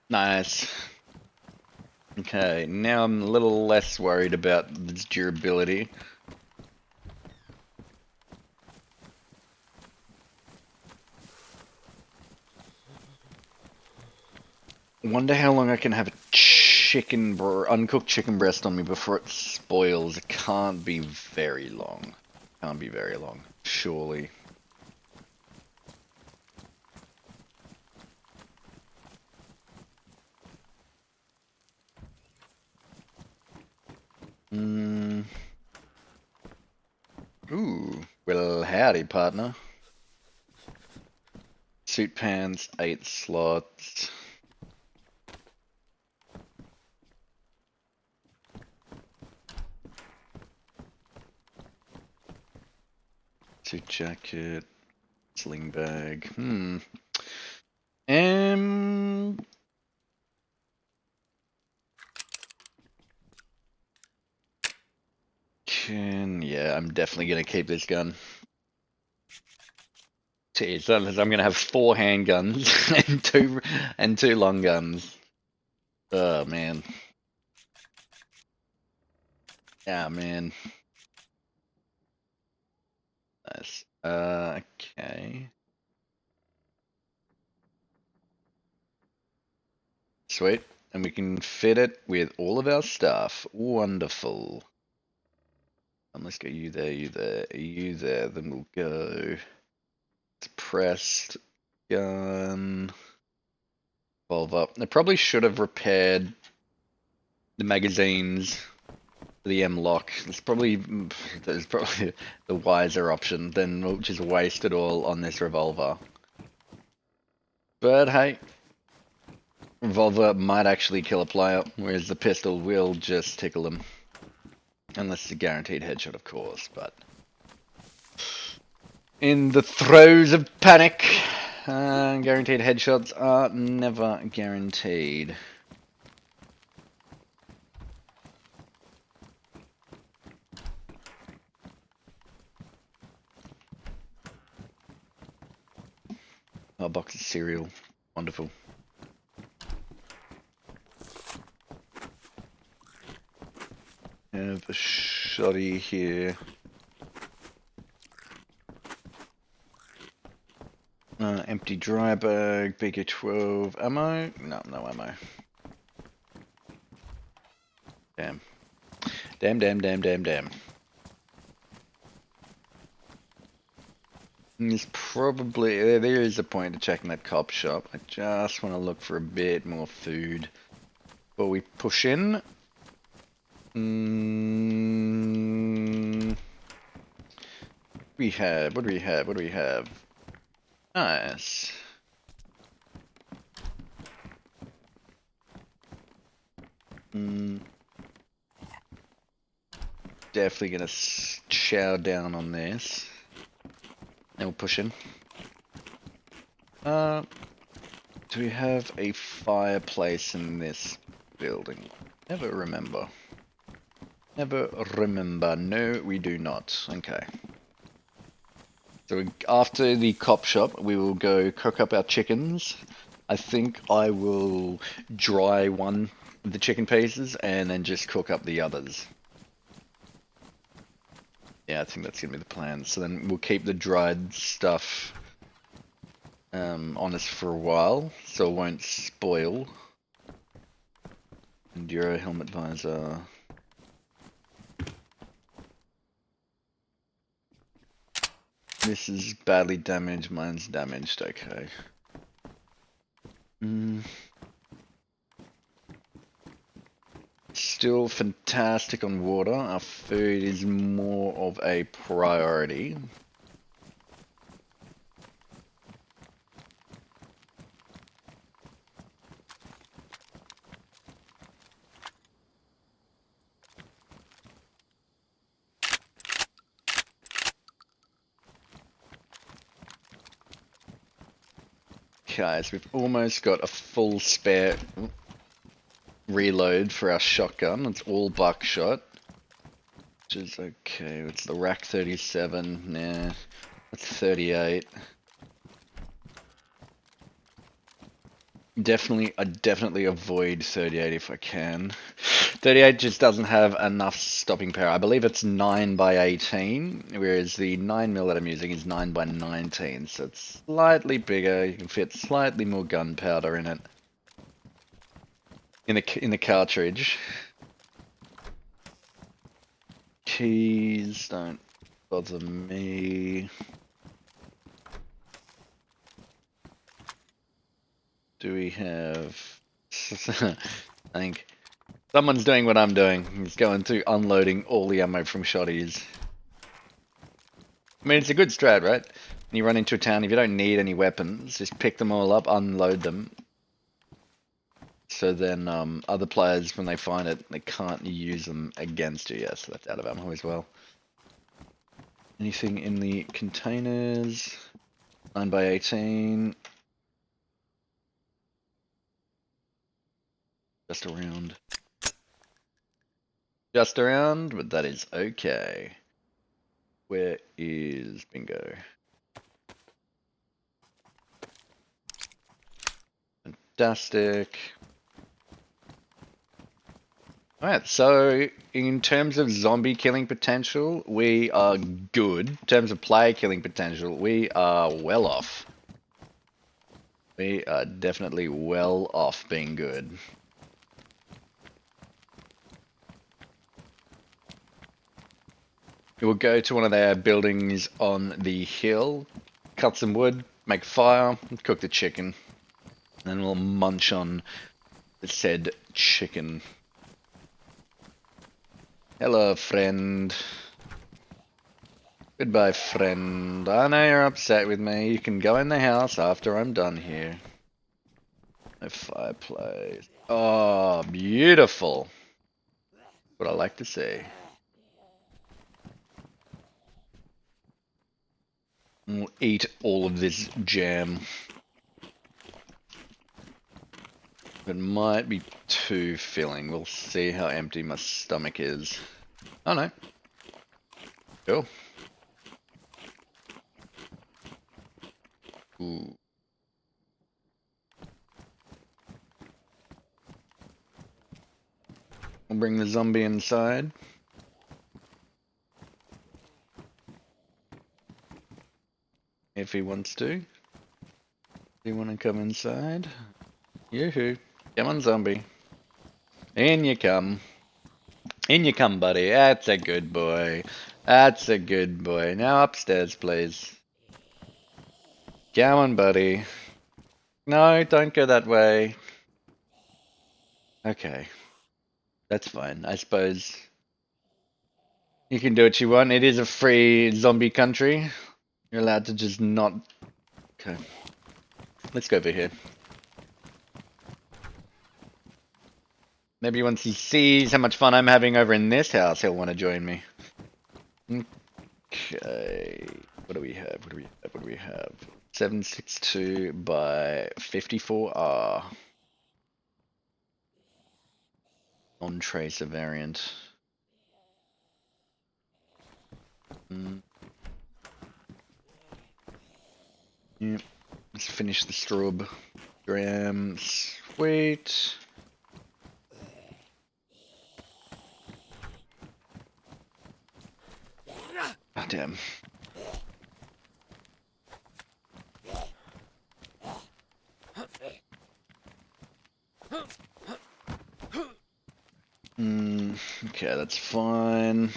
Nice. Okay, now I'm a little less worried about its durability. Wonder how long I can have a uncooked chicken breast on me before it spoils. It can't be very long. Can't be very long, surely. Ooh, well, howdy, partner. Suit pants, 8 slots. Suit jacket, sling bag. Yeah, I'm definitely gonna keep this gun. Jeez, I'm gonna have 4 handguns and two long guns. Oh man. Yeah, man. Nice. Okay. Sweet. And we can fit it with all of our stuff. Wonderful. Let's go you there, you there, you there. Then we'll go pressed gun. Revolver. I probably should have repaired the magazines for the M-lock. There's probably the wiser option than just waste it all on this revolver. But hey, revolver might actually kill a player, whereas the pistol will just tickle them. Unless it's a guaranteed headshot, of course, but... In the throes of panic, guaranteed headshots are never guaranteed. A box of cereal. Wonderful. Have a shotty here. Empty dry bag, BK12, ammo? No, no ammo. Damn. Damn. There's probably, there is a point to checking that cop shop. I just want to look for a bit more food before we push in. What do we have? Nice. Definitely gonna chow down on this. And we'll push in. Do we have a fireplace in this building? Never remember. No, we do not. Okay. So after the cop shop, we will go cook up our chickens. I think I will dry one of the chicken pieces and then just cook up the others. Yeah, I think that's gonna be the plan. So then we'll keep the dried stuff on us for a while, so it won't spoil. Enduro helmet visor. This is badly damaged, mine's damaged, okay. Still fantastic on water, our food is more of a priority. Okay, so we've almost got a full spare reload for our shotgun. It's all buckshot, which is okay. It's the rack 37. Nah, that's 38. I definitely avoid 38 if I can. 38 just doesn't have enough stopping power. I believe it's 9x18, whereas the 9mm that I'm using is 9x19, so it's slightly bigger. You can fit slightly more gunpowder in it. In the cartridge. Keys don't bother me. Do we have... I think someone's doing what I'm doing. He's going through unloading all the ammo from shotties. I mean, it's a good strat, right? When you run into a town, if you don't need any weapons, just pick them all up, unload them. So then other players, when they find it, they can't use them against you. Yeah, so that's out of ammo as well. Anything in the containers? 9 by 18. Just around. Just around, but that is okay. Where is bingo? Fantastic. Alright, so in terms of zombie killing potential, we are good. In terms of player killing potential, we are well off. We are definitely well off being good. We will go to one of their buildings on the hill, cut some wood, make fire, cook the chicken. And then we'll munch on the said chicken. Hello, friend. Goodbye, friend. I know you're upset with me. You can go in the house after I'm done here. No fireplace. Oh, beautiful. What I like to see. We'll eat all of this jam. It might be too filling. We'll see how empty my stomach is. Oh no. Cool. Ooh. We'll bring the zombie inside. If he wants to. Do you want to come inside? Yoo-hoo. Come on, zombie. In you come. In you come, buddy. That's a good boy. That's a good boy. Now upstairs, please. Come on, buddy. No, don't go that way. Okay. That's fine, I suppose. You can do what you want. It is a free zombie country. You're allowed to just not... Okay. Let's go over here. Maybe once he sees how much fun I'm having over in this house, he'll want to join me. Okay. What do we have? What do we have? What do we have? 762 by 54R. Non-tracer variant. Yep. Let's finish the strub. Grams. Sweet. Oh, damn. Okay, that's fine.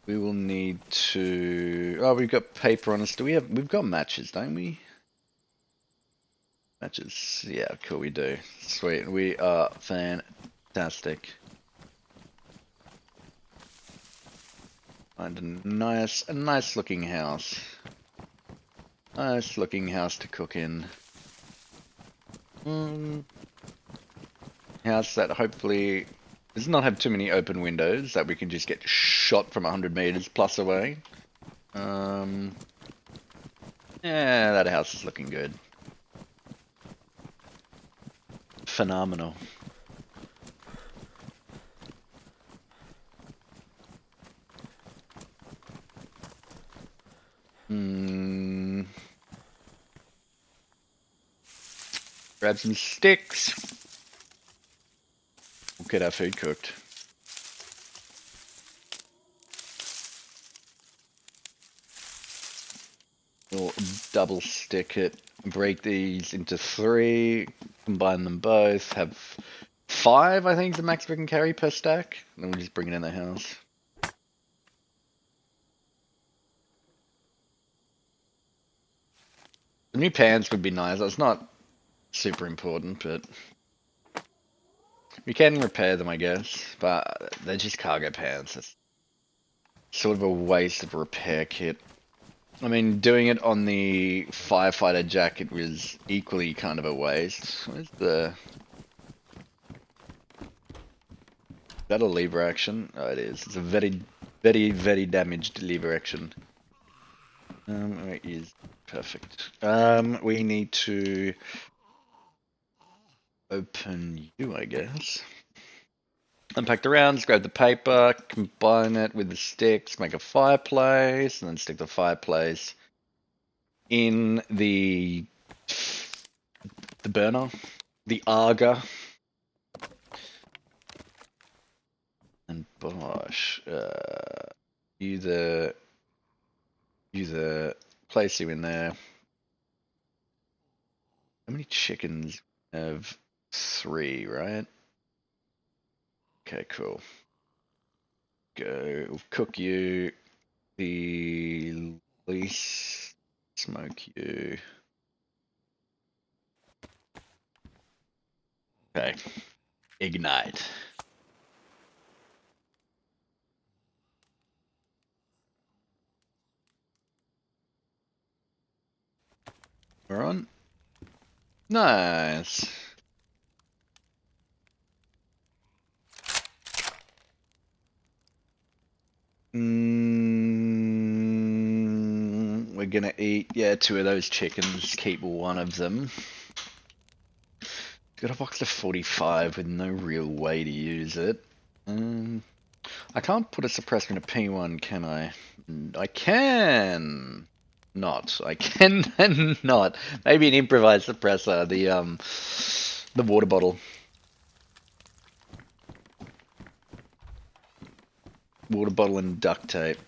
We will need to... Oh, we've got paper on us. Do we have... We've got matches, don't we? Matches. Yeah, cool, we do. Sweet. We are fantastic. Find a nice looking house. Nice looking house to cook in. House that hopefully does not have too many open windows that we can just get shot from 100 meters plus away. Yeah, that house is looking good. Phenomenal. Grab some sticks. We'll get our food cooked. We'll double stick it, break these into 3, combine them both, have 5, I think is the max we can carry per stack. Then we'll just bring it in the house. The new pans would be nice. It's not super important, but we can repair them, I guess. But they're just cargo pans. It's sort of a waste of a repair kit. I mean, doing it on the firefighter jacket was equally kind of a waste. Where's the that a lever action? Oh, it is. It's a very, very, very damaged lever action. It is perfect. We need to open you, I guess. Unpack the rounds, grab the paper, combine it with the sticks, make a fireplace, and then stick the fireplace in the burner, the Arga, and Bosh. You place you in there. How many chickens? Have 3, right? Okay, cool. Go cook you. The least smoke you. Okay. Ignite. We're on. Nice. We're gonna eat, 2 of those chickens, keep 1 of them. Got a box of 45 with no real way to use it. I can't put a suppressor in a P1, can I? I can not. I can not. Maybe an improvised suppressor, the water bottle. Water bottle and duct tape.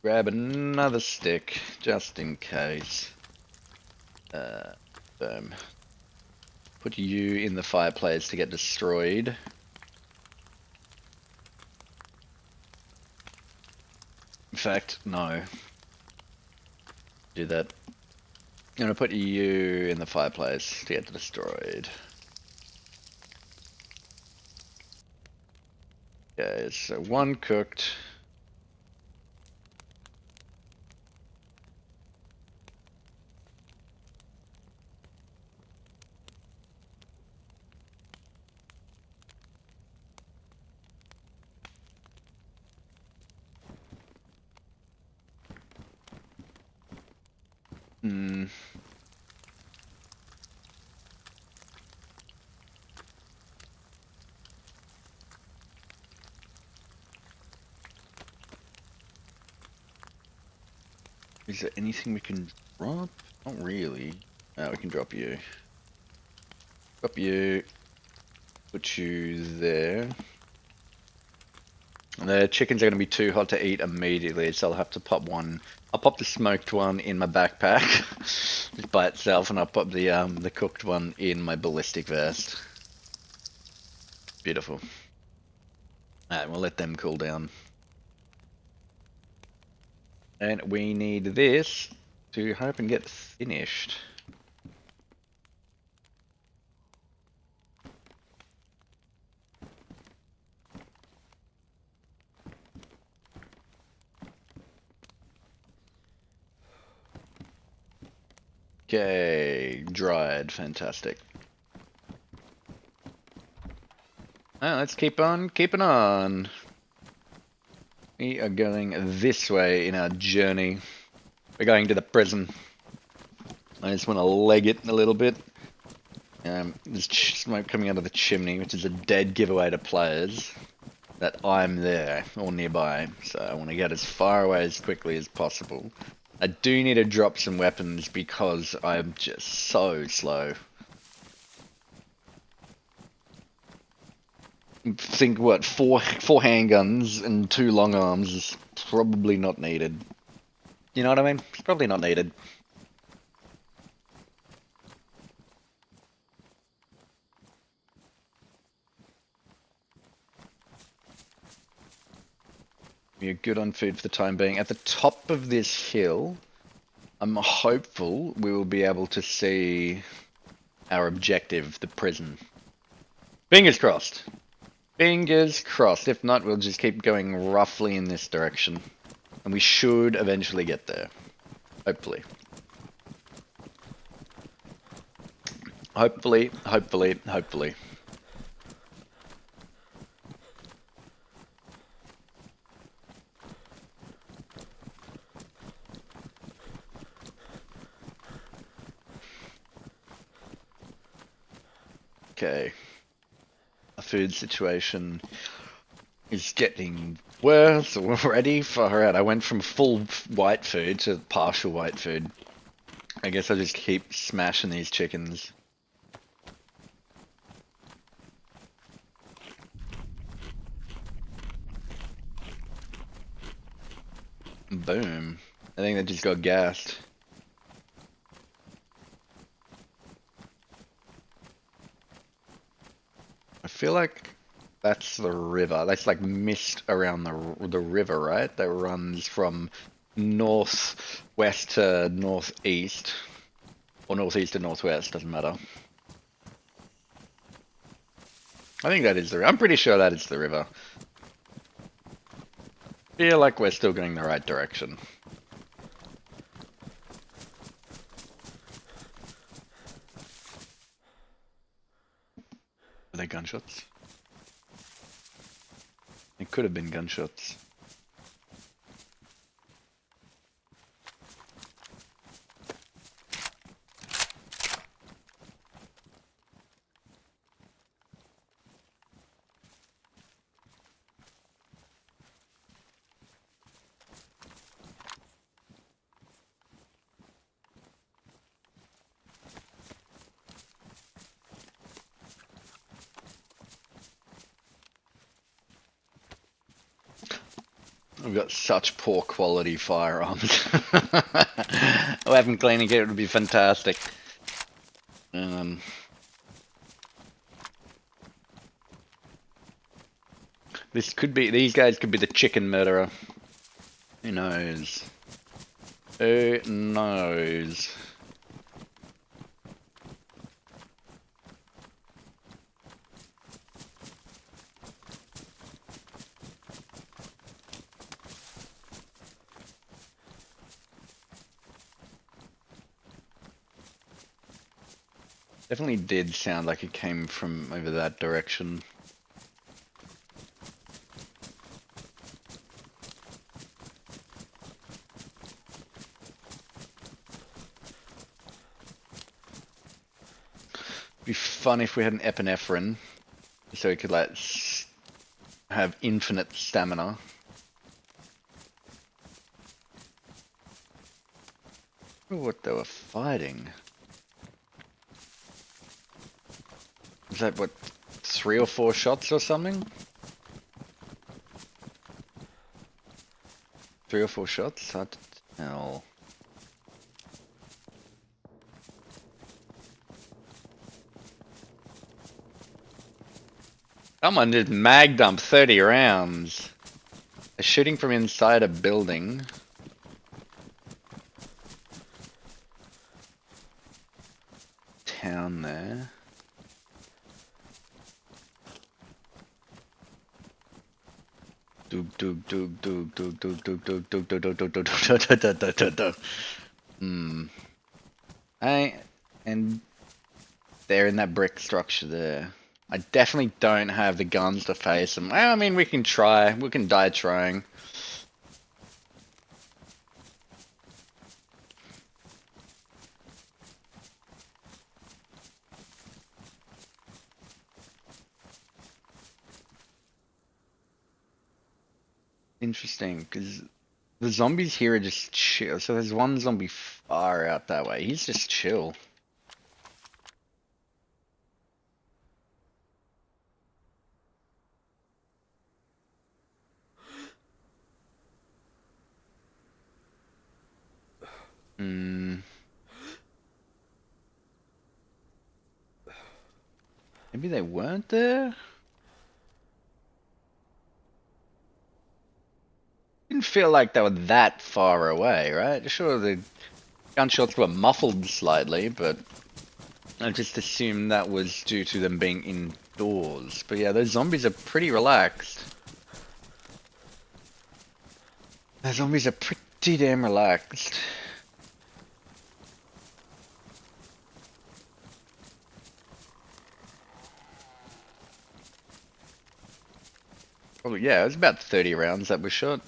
Grab another stick, just in case. Boom. Put you in the fireplace to get destroyed. In fact, no. Do that. I'm gonna put you in the fireplace to get destroyed. Okay, so 1 cooked. Is there anything we can drop? Not really. No, we can drop you. Drop you. Put you there. The chickens are going to be too hot to eat immediately, so I'll have to pop one. I'll pop the smoked one in my backpack just by itself, and I'll pop the cooked one in my ballistic vest. Beautiful. Alright, we'll let them cool down. And we need this to hope and get finished. Okay, dried, fantastic. Let's keep on keeping on. We are going this way in our journey. We're going to the prison. I just want to leg it a little bit. There's smoke coming out of the chimney, which is a dead giveaway to players that I'm there or nearby. So I want to get as far away as quickly as possible. I do need to drop some weapons because I'm just so slow. Think what, four handguns and 2 long arms is probably not needed. You know what I mean? It's probably not needed. We're good on food for the time being. At the top of this hill, I'm hopeful we will be able to see our objective, the prison. Fingers crossed. Fingers crossed. If not, we'll just keep going roughly in this direction. And we should eventually get there. Hopefully. Hopefully, hopefully, hopefully. Okay. Our food situation is getting worse already. Far out. I went from full white food to partial white food. I guess I'll just keep smashing these chickens. Boom. I think they just got gassed. I feel like that's the river. That's like mist around the river, right? That runs from northwest to northeast. Or northeast to northwest, doesn't matter. I think that is the river. I'm pretty sure that is the river. Feel like we're still going the right direction. Were they gunshots? It could have been gunshots. We've got such poor quality firearms. Weapon cleaning kit would be fantastic. This could be, these guys could be the chicken murderer. Who knows? Who knows? Definitely did sound like it came from over that direction. Be fun if we had an epinephrine, so we could like have infinite stamina. What they were fighting. Is that what, 3 or 4 shots or something? 3 or 4 shots? Hard to tell. Someone just mag dumped 30 rounds. They're shooting from inside a building. Town there. And they're in that brick structure there. I definitely don't have the guns to face them. Well, I mean, we can try. We can die trying. Interesting, because the zombies here are just chill. So there's one zombie far out that way. He's just chill. Maybe they weren't there? Didn't feel like they were that far away, right? Sure, the gunshots were muffled slightly, but I just assumed that was due to them being indoors. But yeah, those zombies are pretty relaxed. Those zombies are pretty damn relaxed. Probably, yeah, it was about 30 rounds that were shot.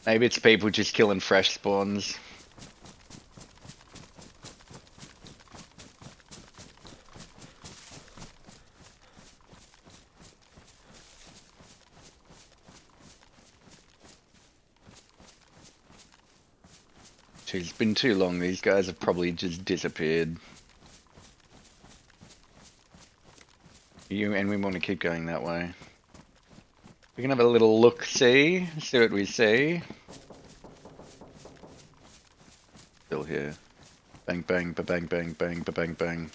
Maybe it's people just killing fresh spawns. It's been too long. These guys have probably just disappeared. And we want to keep going that way. We can have a little look-see, see what we see. Still here. Bang, bang, ba-bang, bang, bang, ba-bang, bang.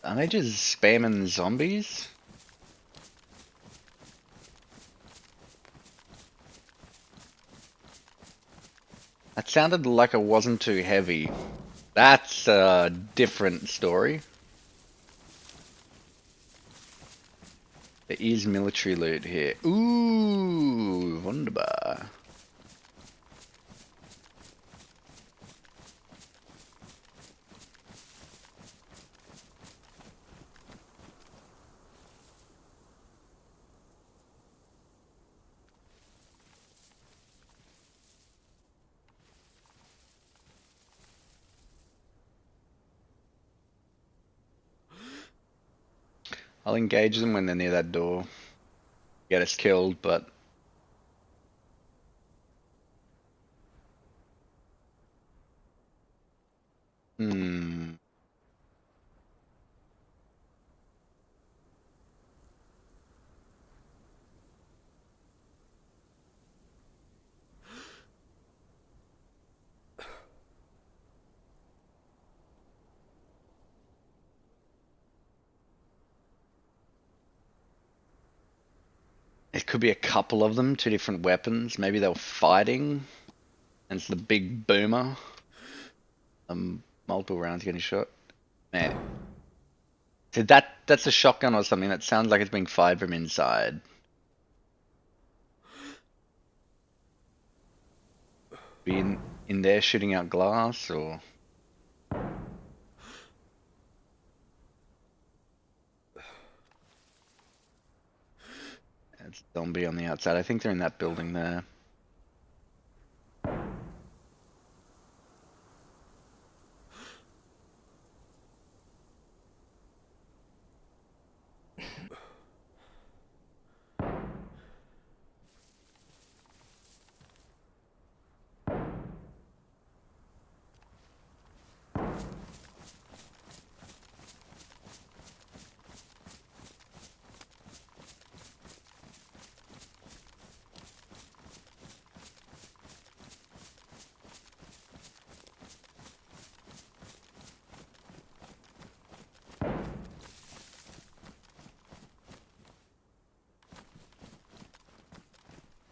Are they just spamming zombies? That sounded like it wasn't too heavy. That's a different story. There is military loot here. Ooh, wunderbar. I'll engage them when they're near that door. Get us killed, but... Hmm... It could be a couple of them, two different weapons. Maybe they were fighting. And it's the big boomer. Multiple rounds getting shot. Man. So that's a shotgun or something. That sounds like it's being fired from inside. Be in there shooting out glass or... It's a zombie on the outside. I think they're in that building there.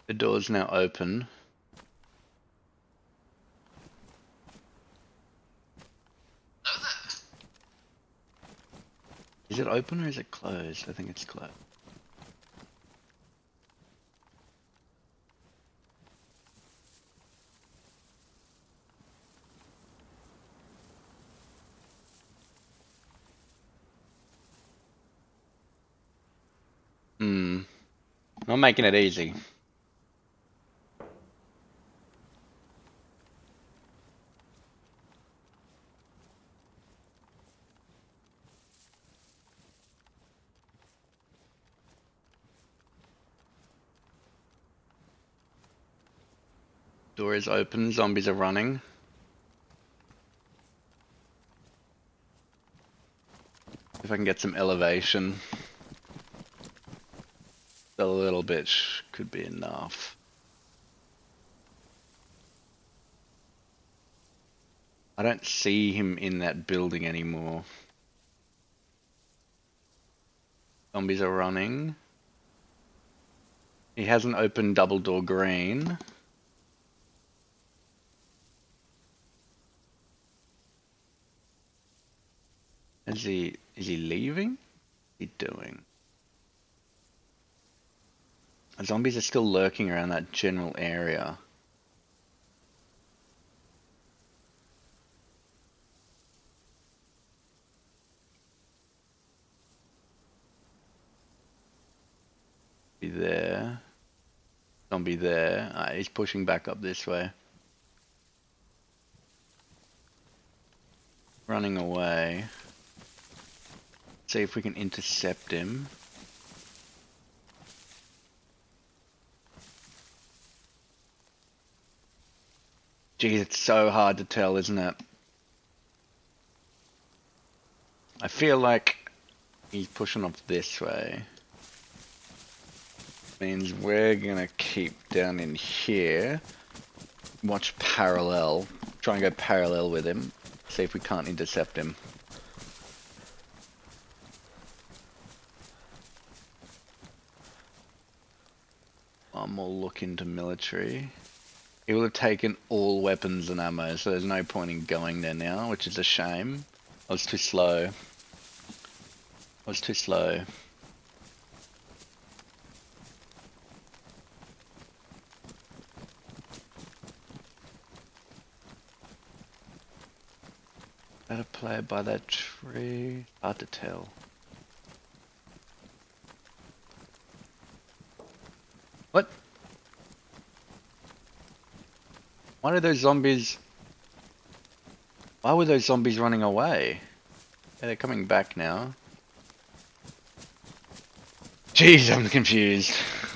The door's now open. Is it open or is it closed? I think it's closed. Not making it easy. Door is open, zombies are running. If I can get some elevation. A little bit could be enough. I don't see him in that building anymore. Zombies are running. He hasn't opened double door green. Is he leaving? What's he doing? Zombies are still lurking around that general area. Be there. Zombie there. He's pushing back up this way. Running away. See if we can intercept him. Geez, it's so hard to tell, isn't it? I feel like he's pushing off this way. Means we're gonna keep down in here. Watch parallel. Try and go parallel with him. See if we can't intercept him. I'm more look into military. He will have taken all weapons and ammo, so there's no point in going there now, which is a shame. I was too slow. I was too slow. Better play it by that tree. Hard to tell. What? Why did those zombies... Why were those zombies running away? Yeah, they're coming back now. Jeez, I'm confused.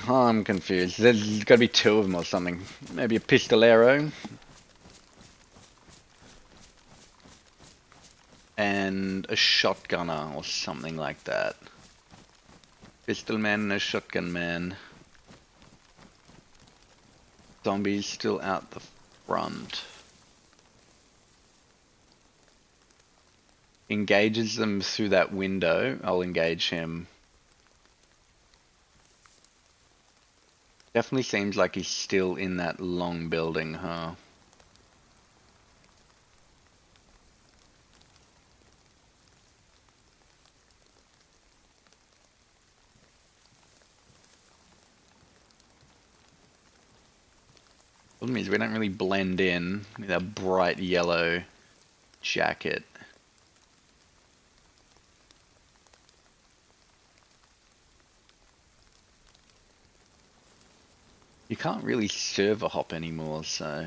I'm confused. There's gotta be two of them or something. Maybe a pistolero. And a shotgunner or something like that. Pistol man and a shotgun man. Zombies still out the front. Engages them through that window. I'll engage him. Definitely seems like he's still in that long building, huh? Problem is we don't really blend in with that bright yellow jacket. You can't really server hop anymore, so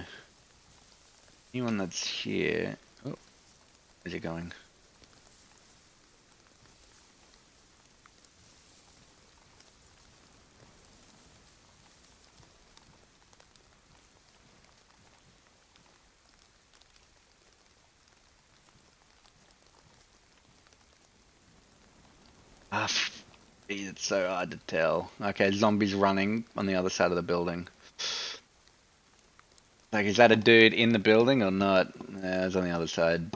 anyone that's here. Oh, where's he going? Ah, geez, it's so hard to tell. Okay, zombies running on the other side of the building. Like, is that a dude in the building or not? Yeah, it's on the other side.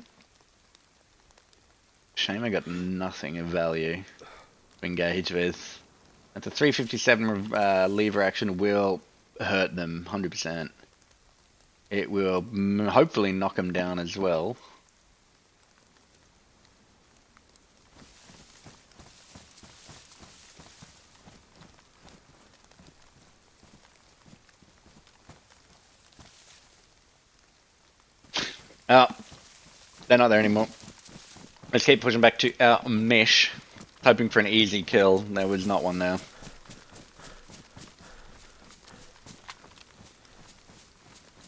Shame I got nothing of value to engage with. At the 357 lever action will hurt them 100%. It will hopefully knock them down as well. Oh, they're not there anymore. Let's keep pushing back to our mesh, hoping for an easy kill. There was not one there.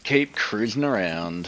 Keep cruising around.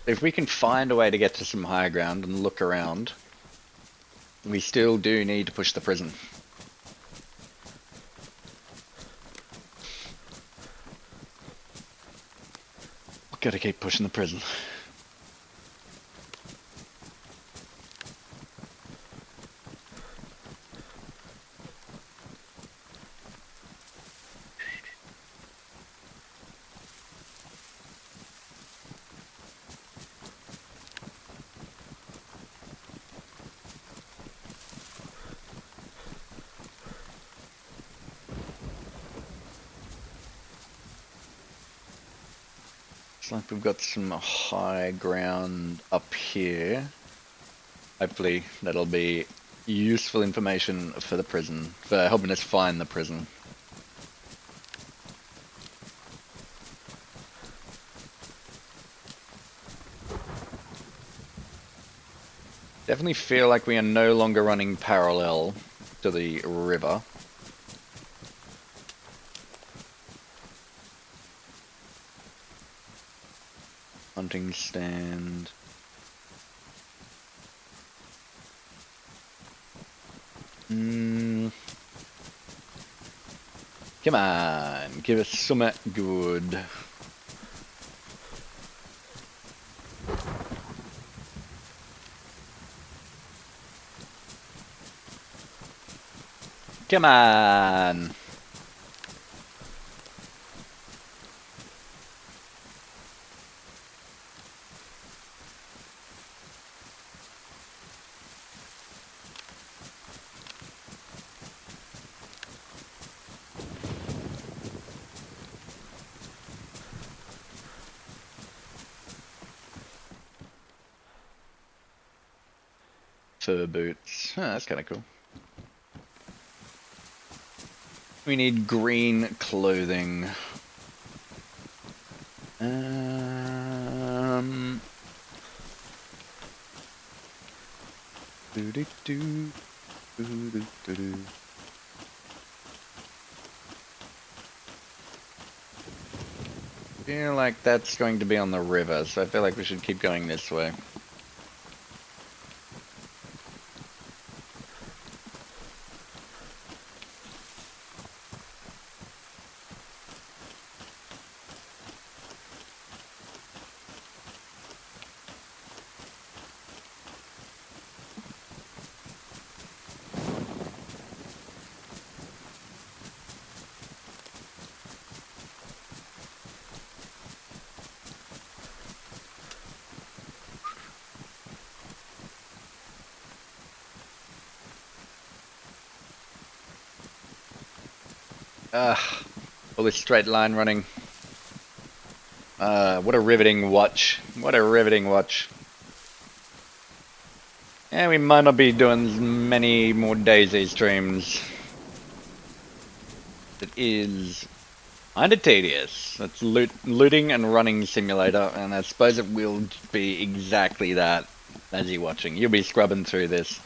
If we can find a way to get to some higher ground and look around, we still do need to push the prison. Gotta keep pushing the prison. Looks like we've got some high ground up here. Hopefully that'll be useful information for the prison, for helping us find the prison. Definitely feel like we are no longer running parallel to the river. Hunting stand. Come on, give us something good. Come on. Fur boots. Oh, that's kind of cool. We need green clothing. Do do do do do do do. Feel like that's going to be on the river, so I feel like we should keep going this way. All this straight line running. What a riveting watch. What a riveting watch. Yeah, we might not be doing many more DayZ streams. It is kinda tedious. It's looting and running simulator, and I suppose it will be exactly that as you're watching. You'll be scrubbing through this.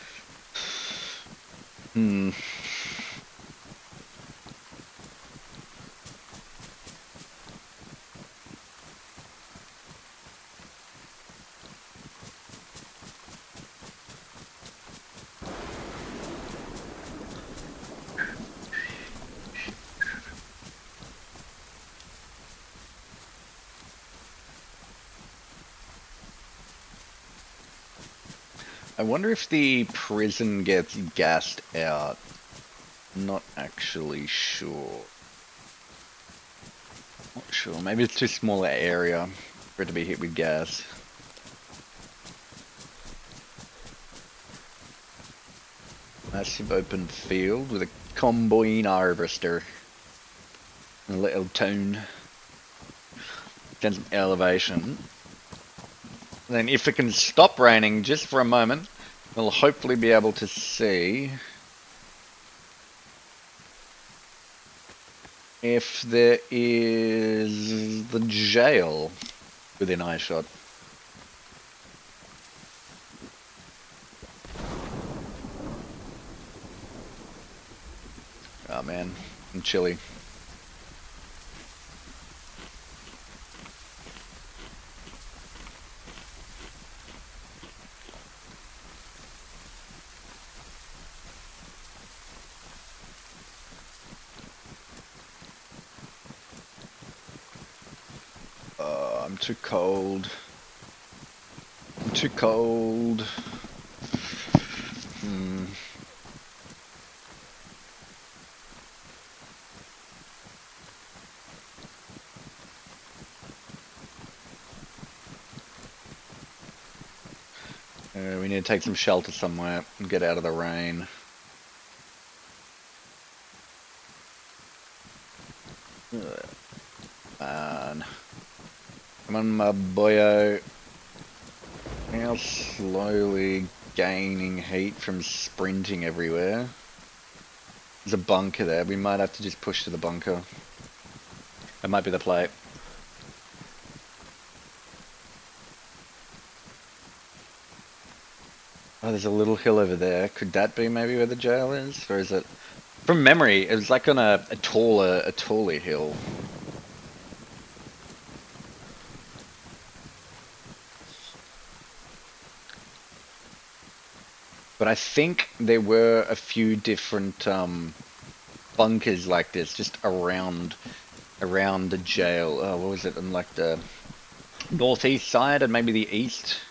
I wonder if the prison gets gassed out. Not actually sure. Not sure. Maybe it's too small an area for it to be hit with gas. Massive open field with a combine harvester. A little town. Get some elevation. Then if it can stop raining just for a moment, we'll hopefully be able to see if there is the jail within eyeshot. Oh man, I'm chilly. I'm too cold. I'm too cold. We need to take some shelter somewhere and get out of the rain. Man. Come on, my boyo. Now slowly gaining heat from sprinting everywhere. There's a bunker there. We might have to just push to the bunker. That might be the play. Oh, there's a little hill over there. Could that be maybe where the jail is? Or is it... From memory, it was like on a taller hill. But I think there were a few different bunkers like this just around the jail. Oh, what was it? On like the northeast side and maybe the east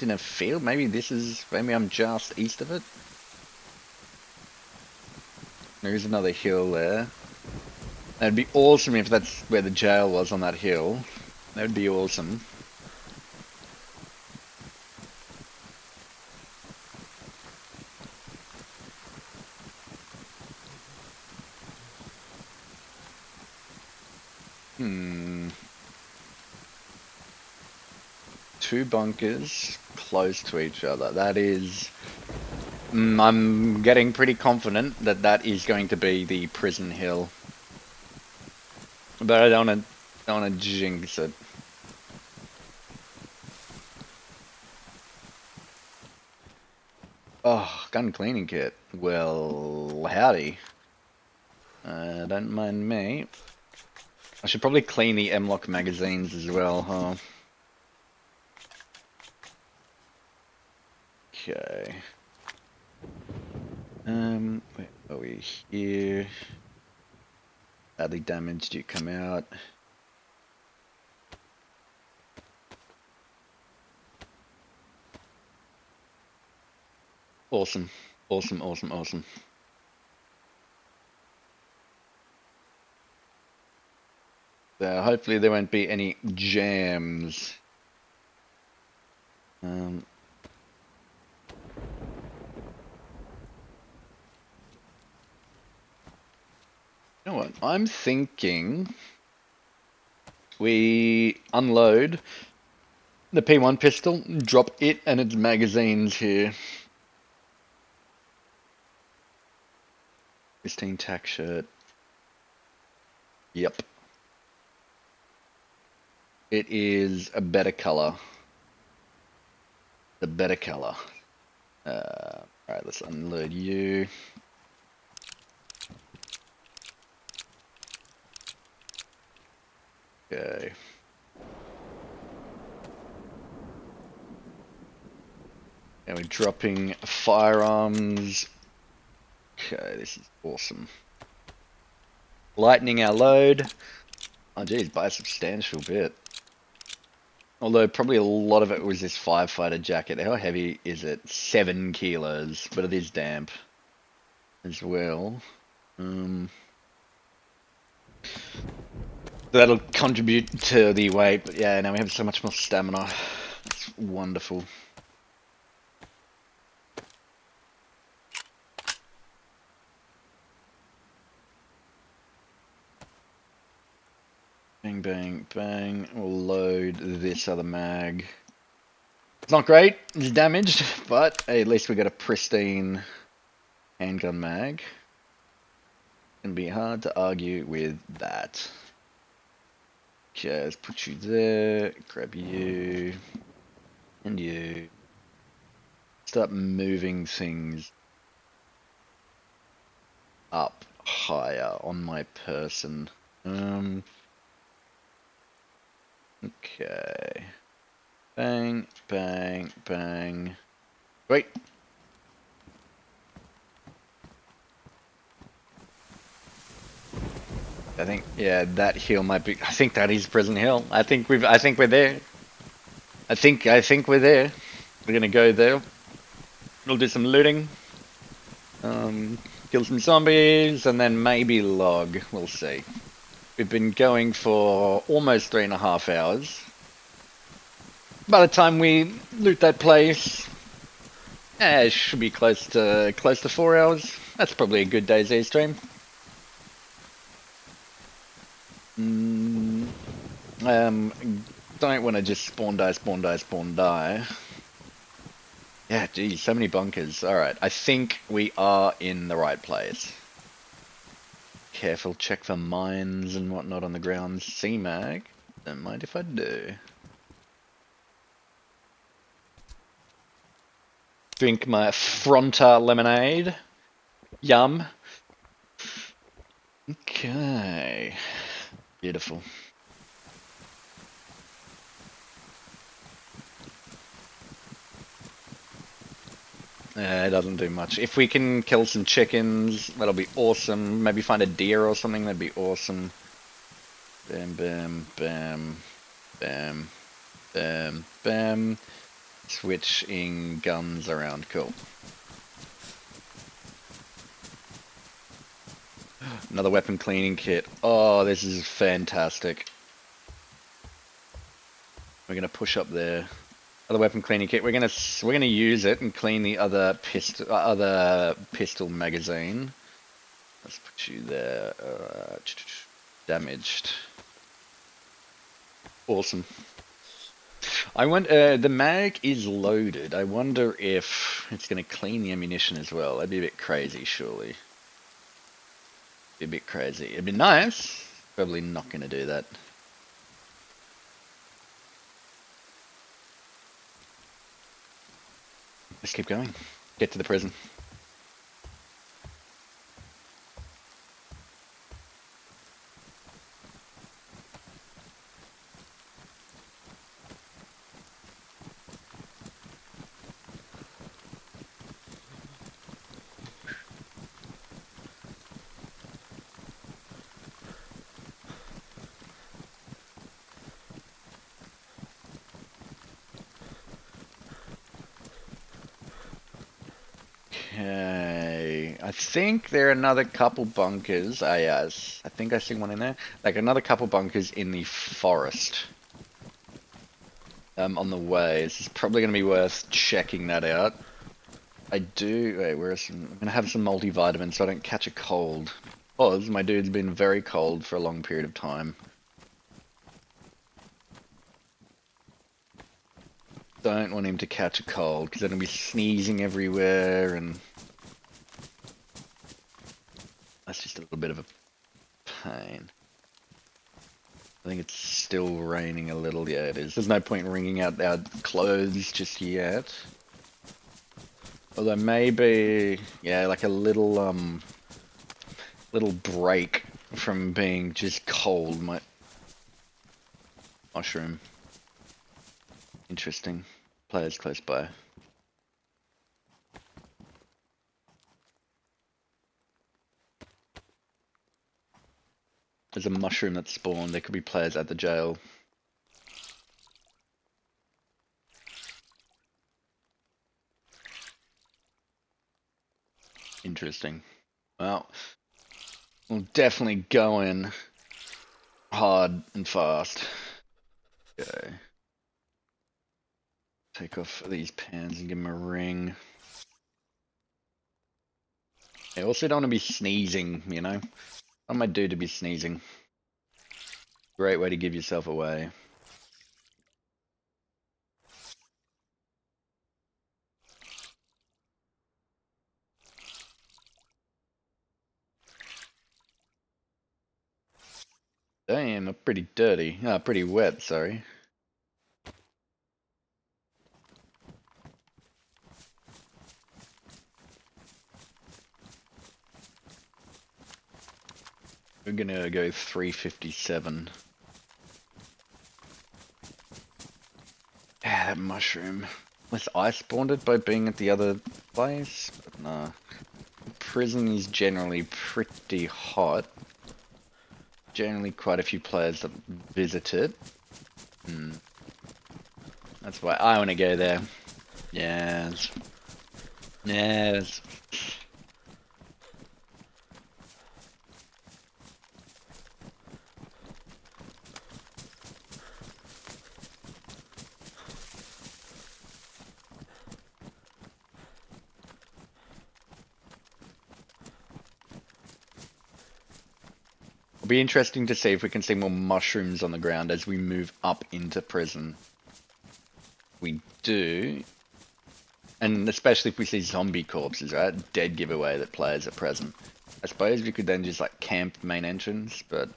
in a field. Maybe I'm just east of it. There's another hill there. That'd be awesome if that's where the jail was, on that hill. That would be awesome. Hmm. Two bunkers close to each other. That is... I'm getting pretty confident that that is going to be the prison hill. But I don't wanna jinx it. Oh, gun cleaning kit. Well, howdy. Don't mind me. I should probably clean the M-Lock magazines as well, huh? Okay. Where are we here? Badly damaged, you come out. Awesome. Awesome, awesome, awesome. Hopefully there won't be any jams. You know what? I'm thinking we unload the P1 pistol, drop it and its magazines here. Pristine tack shirt. Yep. It is a better color. The better color. Alright, let's unload you. Okay. And we're dropping firearms. Okay, this is awesome. Lightening our load. Oh geez, by a substantial bit. Although probably a lot of it was this firefighter jacket. How heavy is it? 7 kilos, but it is damp as well. That'll contribute to the weight, but yeah, now we have so much more stamina. It's wonderful. Bang, bang, bang. We'll load this other mag. It's not great, it's damaged, but hey, at least we got a pristine handgun mag. Can be hard to argue with that. Okay, let's put you there, grab you, and you. Start moving things up higher on my person. Okay. Bang, bang, bang. Wait. I think, yeah, that hill might be. I think that is Prison Hill. I think we're there. I think we're there. We're gonna go there. We'll do some looting. Kill some zombies, and then maybe log. We'll see. We've been going for almost 3.5 hours. By the time we loot that place, it should be close to 4 hours. That's probably a good DayZ stream. Don't want to just spawn die, spawn die, spawn die. Yeah, geez, so many bunkers. Alright, I think we are in the right place. Careful, check for mines and whatnot on the ground. C-mag. Don't mind if I do. Drink my Fronta lemonade. Yum. Okay. Beautiful. It doesn't do much. If we can kill some chickens, that'll be awesome. Maybe find a deer or something, that'd be awesome. Bam, bam, bam, bam, bam, bam. Switching guns around, cool. Another weapon cleaning kit. Oh, this is fantastic. We're gonna push up there. Other weapon cleaning kit. We're gonna use it and clean the other pistol magazine. Let's put you there. Damaged. Awesome. I want the mag is loaded. I wonder if it's gonna clean the ammunition as well. That'd be a bit crazy, surely. Be a bit crazy. It'd be nice. Probably not gonna do that. Let's keep going. Get to the prison. Okay, I think there are another couple bunkers. Yes, I think I see one in there. Like another couple bunkers in the forest. On the way. This is probably going to be worth checking that out. I do. Wait, where are some? I'm going to have some multivitamins so I don't catch a cold. Oh, my dude's been very cold for a long period of time. Don't want him to catch a cold because then he'll be sneezing everywhere and that's just a little bit of a pain. I think it's still raining a little. Yeah, it is. There's no point in wringing out our clothes just yet. Although maybe, yeah, like a little break from being just cold might mushroom. Interesting. Players close by. There's a mushroom that spawned. There could be players at the jail. Interesting. Well, we'll definitely go in hard and fast. Okay. Take off these pans and give them a ring. I also don't want to be sneezing, you know? I want my dude to be sneezing. Great way to give yourself away. Damn, I'm pretty dirty. Ah, pretty wet, sorry. We're gonna go 357. Ah, that mushroom. Was I spawned it by being at the other place? But nah. Prison is generally pretty hot. Generally quite a few players that visit it. That's why I want to go there. Yes. Yes. It'll be interesting to see if we can see more mushrooms on the ground as we move up into prison. We do. And especially if we see zombie corpses, right? Dead giveaway that players are present. I suppose we could then just like camp main entrance, but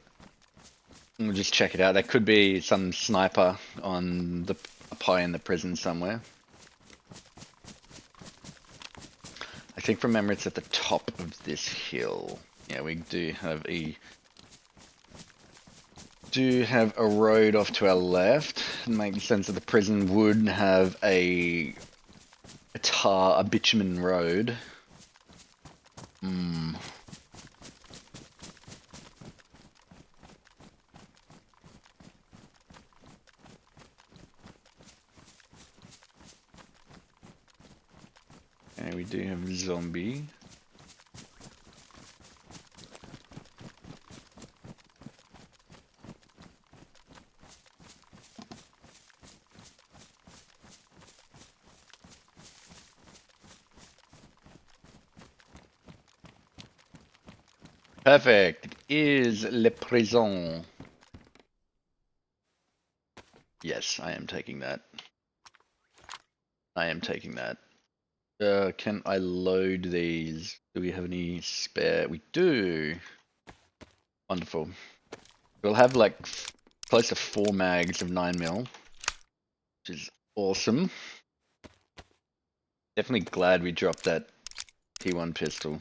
we'll just check it out. There could be some sniper on the up high in the prison somewhere. I think from memory it's at the top of this hill. Yeah, we do have a road off to our left. It makes sense that the prison would have a bitumen road. Okay, we do have a zombie. Perfect. It is Le Prison. Yes, I am taking that. I am taking that. Can I load these? Do we have any spare? We do. Wonderful. We'll have like close to 4 mags of 9mm, which is awesome. Definitely glad we dropped that T1 pistol.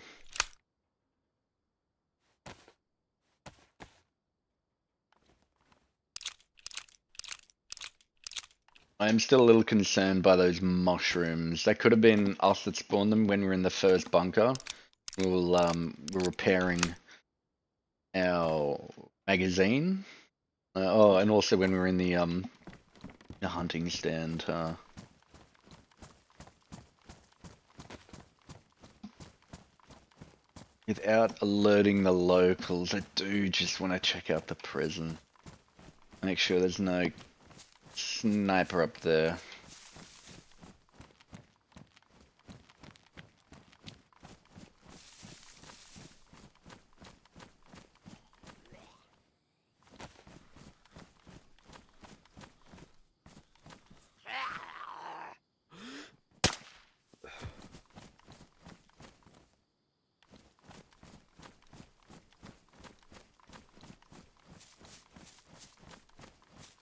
I'm still a little concerned by those mushrooms. That could have been us that spawned them when we were in the first bunker. We're repairing our magazine. Oh, and also when we were in the hunting stand. Without alerting the locals, I do just want to check out the prison. Make sure there's no sniper up there.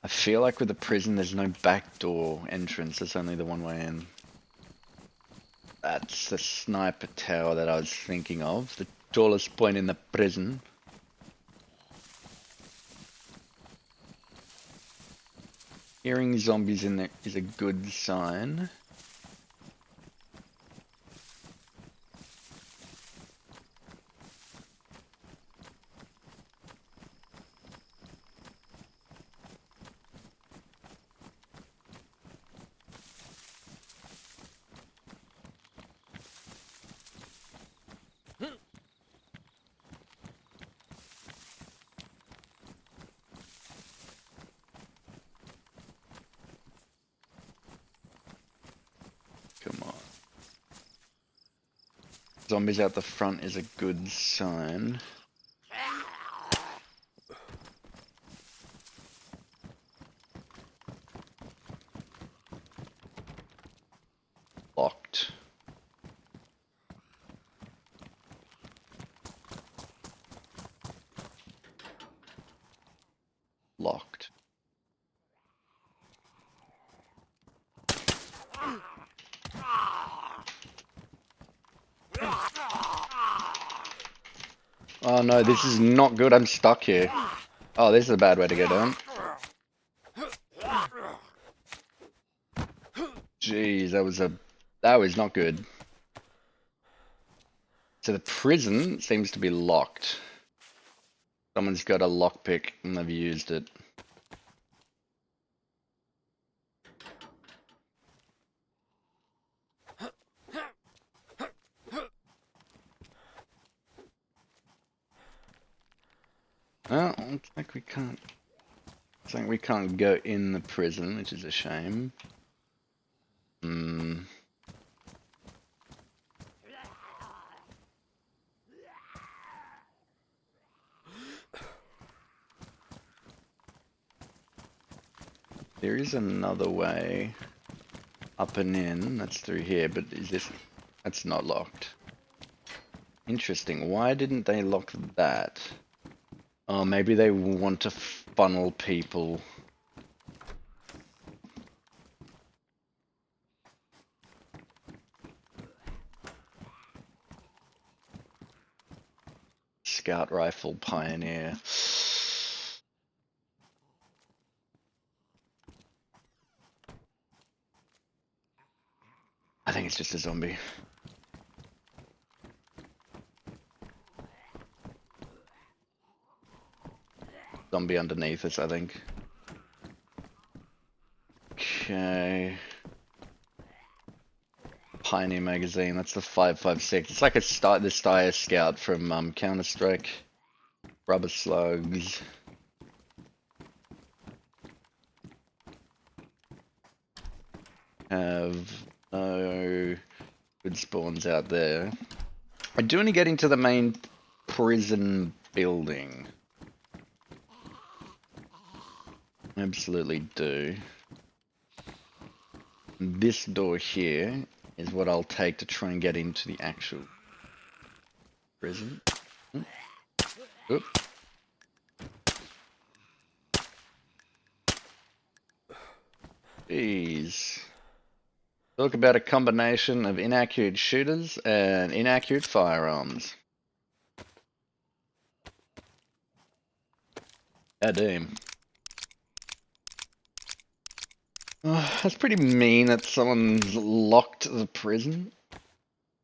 I feel like with the prison there's no backdoor entrance, there's only the one way in. That's the sniper tower that I was thinking of, the tallest point in the prison. Hearing zombies in there is a good sign. Come on. Zombies out the front is a good sign. Locked. Locked. Oh no, this is not good. I'm stuck here. Oh, this is a bad way to go down. Jeez, that was not good. So the prison seems to be locked. Someone's got a lockpick and they've used it. Well, looks like we can't. Looks like we can't go in the prison, which is a shame. There is another way up and in. That's through here, but is this? That's not locked. Interesting. Why didn't they lock that? Oh, maybe they want to funnel people. Scout Rifle Pioneer. I think it's just a zombie. Zombie underneath us, I think. Okay. Pioneer magazine, that's the 5.56. It's like the Steyr Scout from Counter-Strike. Rubber slugs. Have no good spawns out there. I do want to get into the main prison building. Absolutely do. This door here is what I'll take to try and get into the actual prison. Oop. Jeez. Talk about a combination of inaccurate shooters and inaccurate firearms. Ah, damn. Oh, that's pretty mean that someone's locked the prison.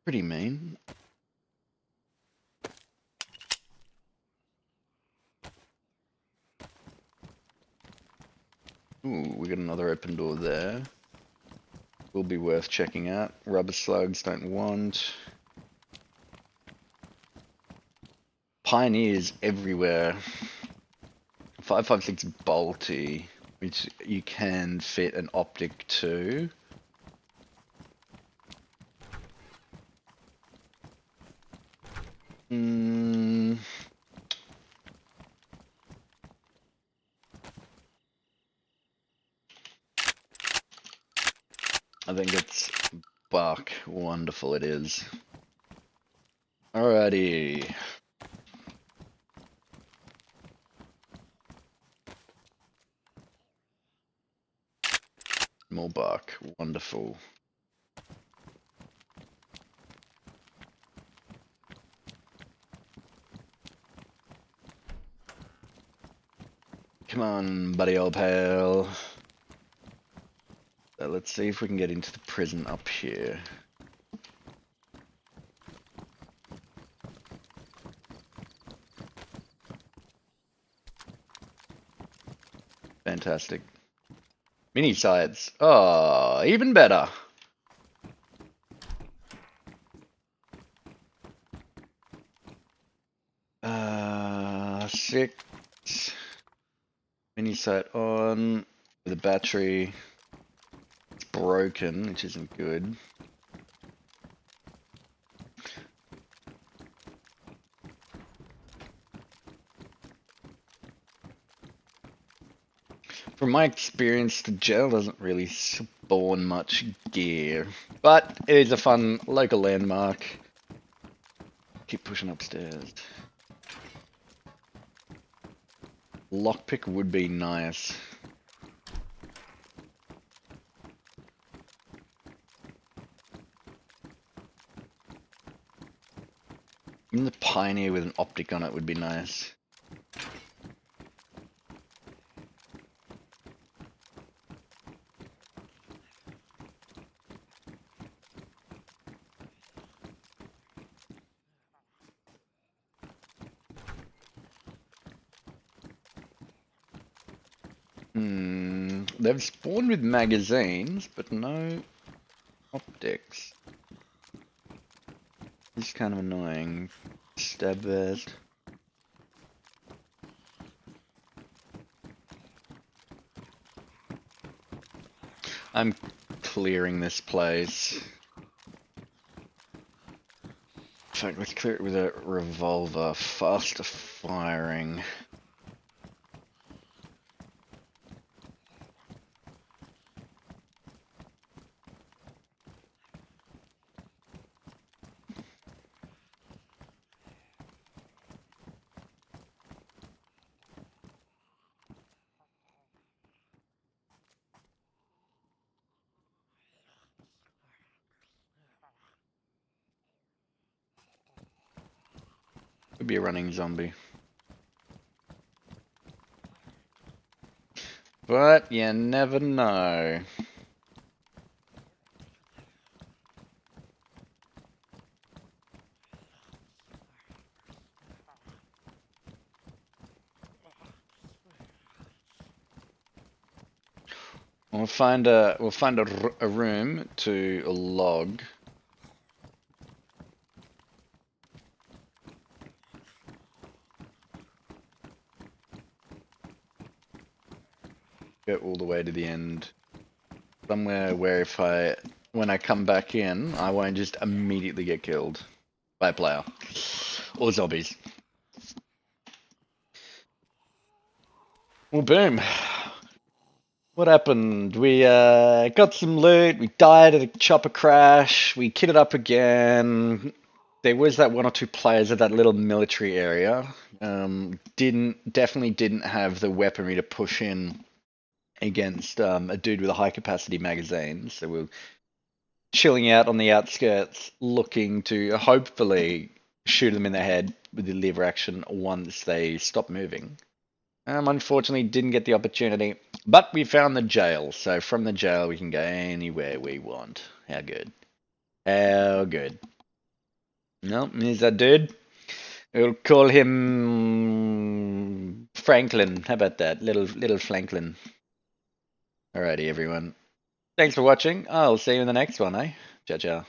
Pretty mean. Ooh, we got another open door there. Will be worth checking out. Rubber slugs don't want. Pioneers everywhere. 5.56 bolty, which you can fit an optic to. I think it's buck. Wonderful it is. Alrighty. More buck. Wonderful. Come on, buddy old pal. So let's see if we can get into the prison up here. Fantastic. Mini sights. Oh, even better. Six. Mini sight on with a battery. It's broken, which isn't good. From my experience, the jail doesn't really spawn much gear, but it is a fun local landmark. Keep pushing upstairs. Lockpick would be nice. Even the Pioneer with an optic on it would be nice. They've spawned with magazines, but no optics. This is kind of annoying. Stab vest. I'm clearing this place. In fact, let's clear it with a revolver. Faster firing. Could be a running zombie. But you never know. We'll find a room to log. Go all the way to the end. Somewhere where when I come back in, I won't just immediately get killed by a player. Or zombies. Well, boom. What happened? We got some loot, we died at a chopper crash, we kitted up again. There was that one or two players at that little military area. Definitely didn't have the weaponry to push in against a dude with a high capacity magazine. So we're chilling out on the outskirts, looking to hopefully shoot them in the head with the lever action once they stop moving. Unfortunately, didn't get the opportunity, but we found the jail. So from the jail, we can go anywhere we want. How good? How good? No, here's that dude. We'll call him Franklin. How about that? Little Franklin. Alrighty, everyone. Thanks for watching. I'll see you in the next one, eh? Ciao, ciao.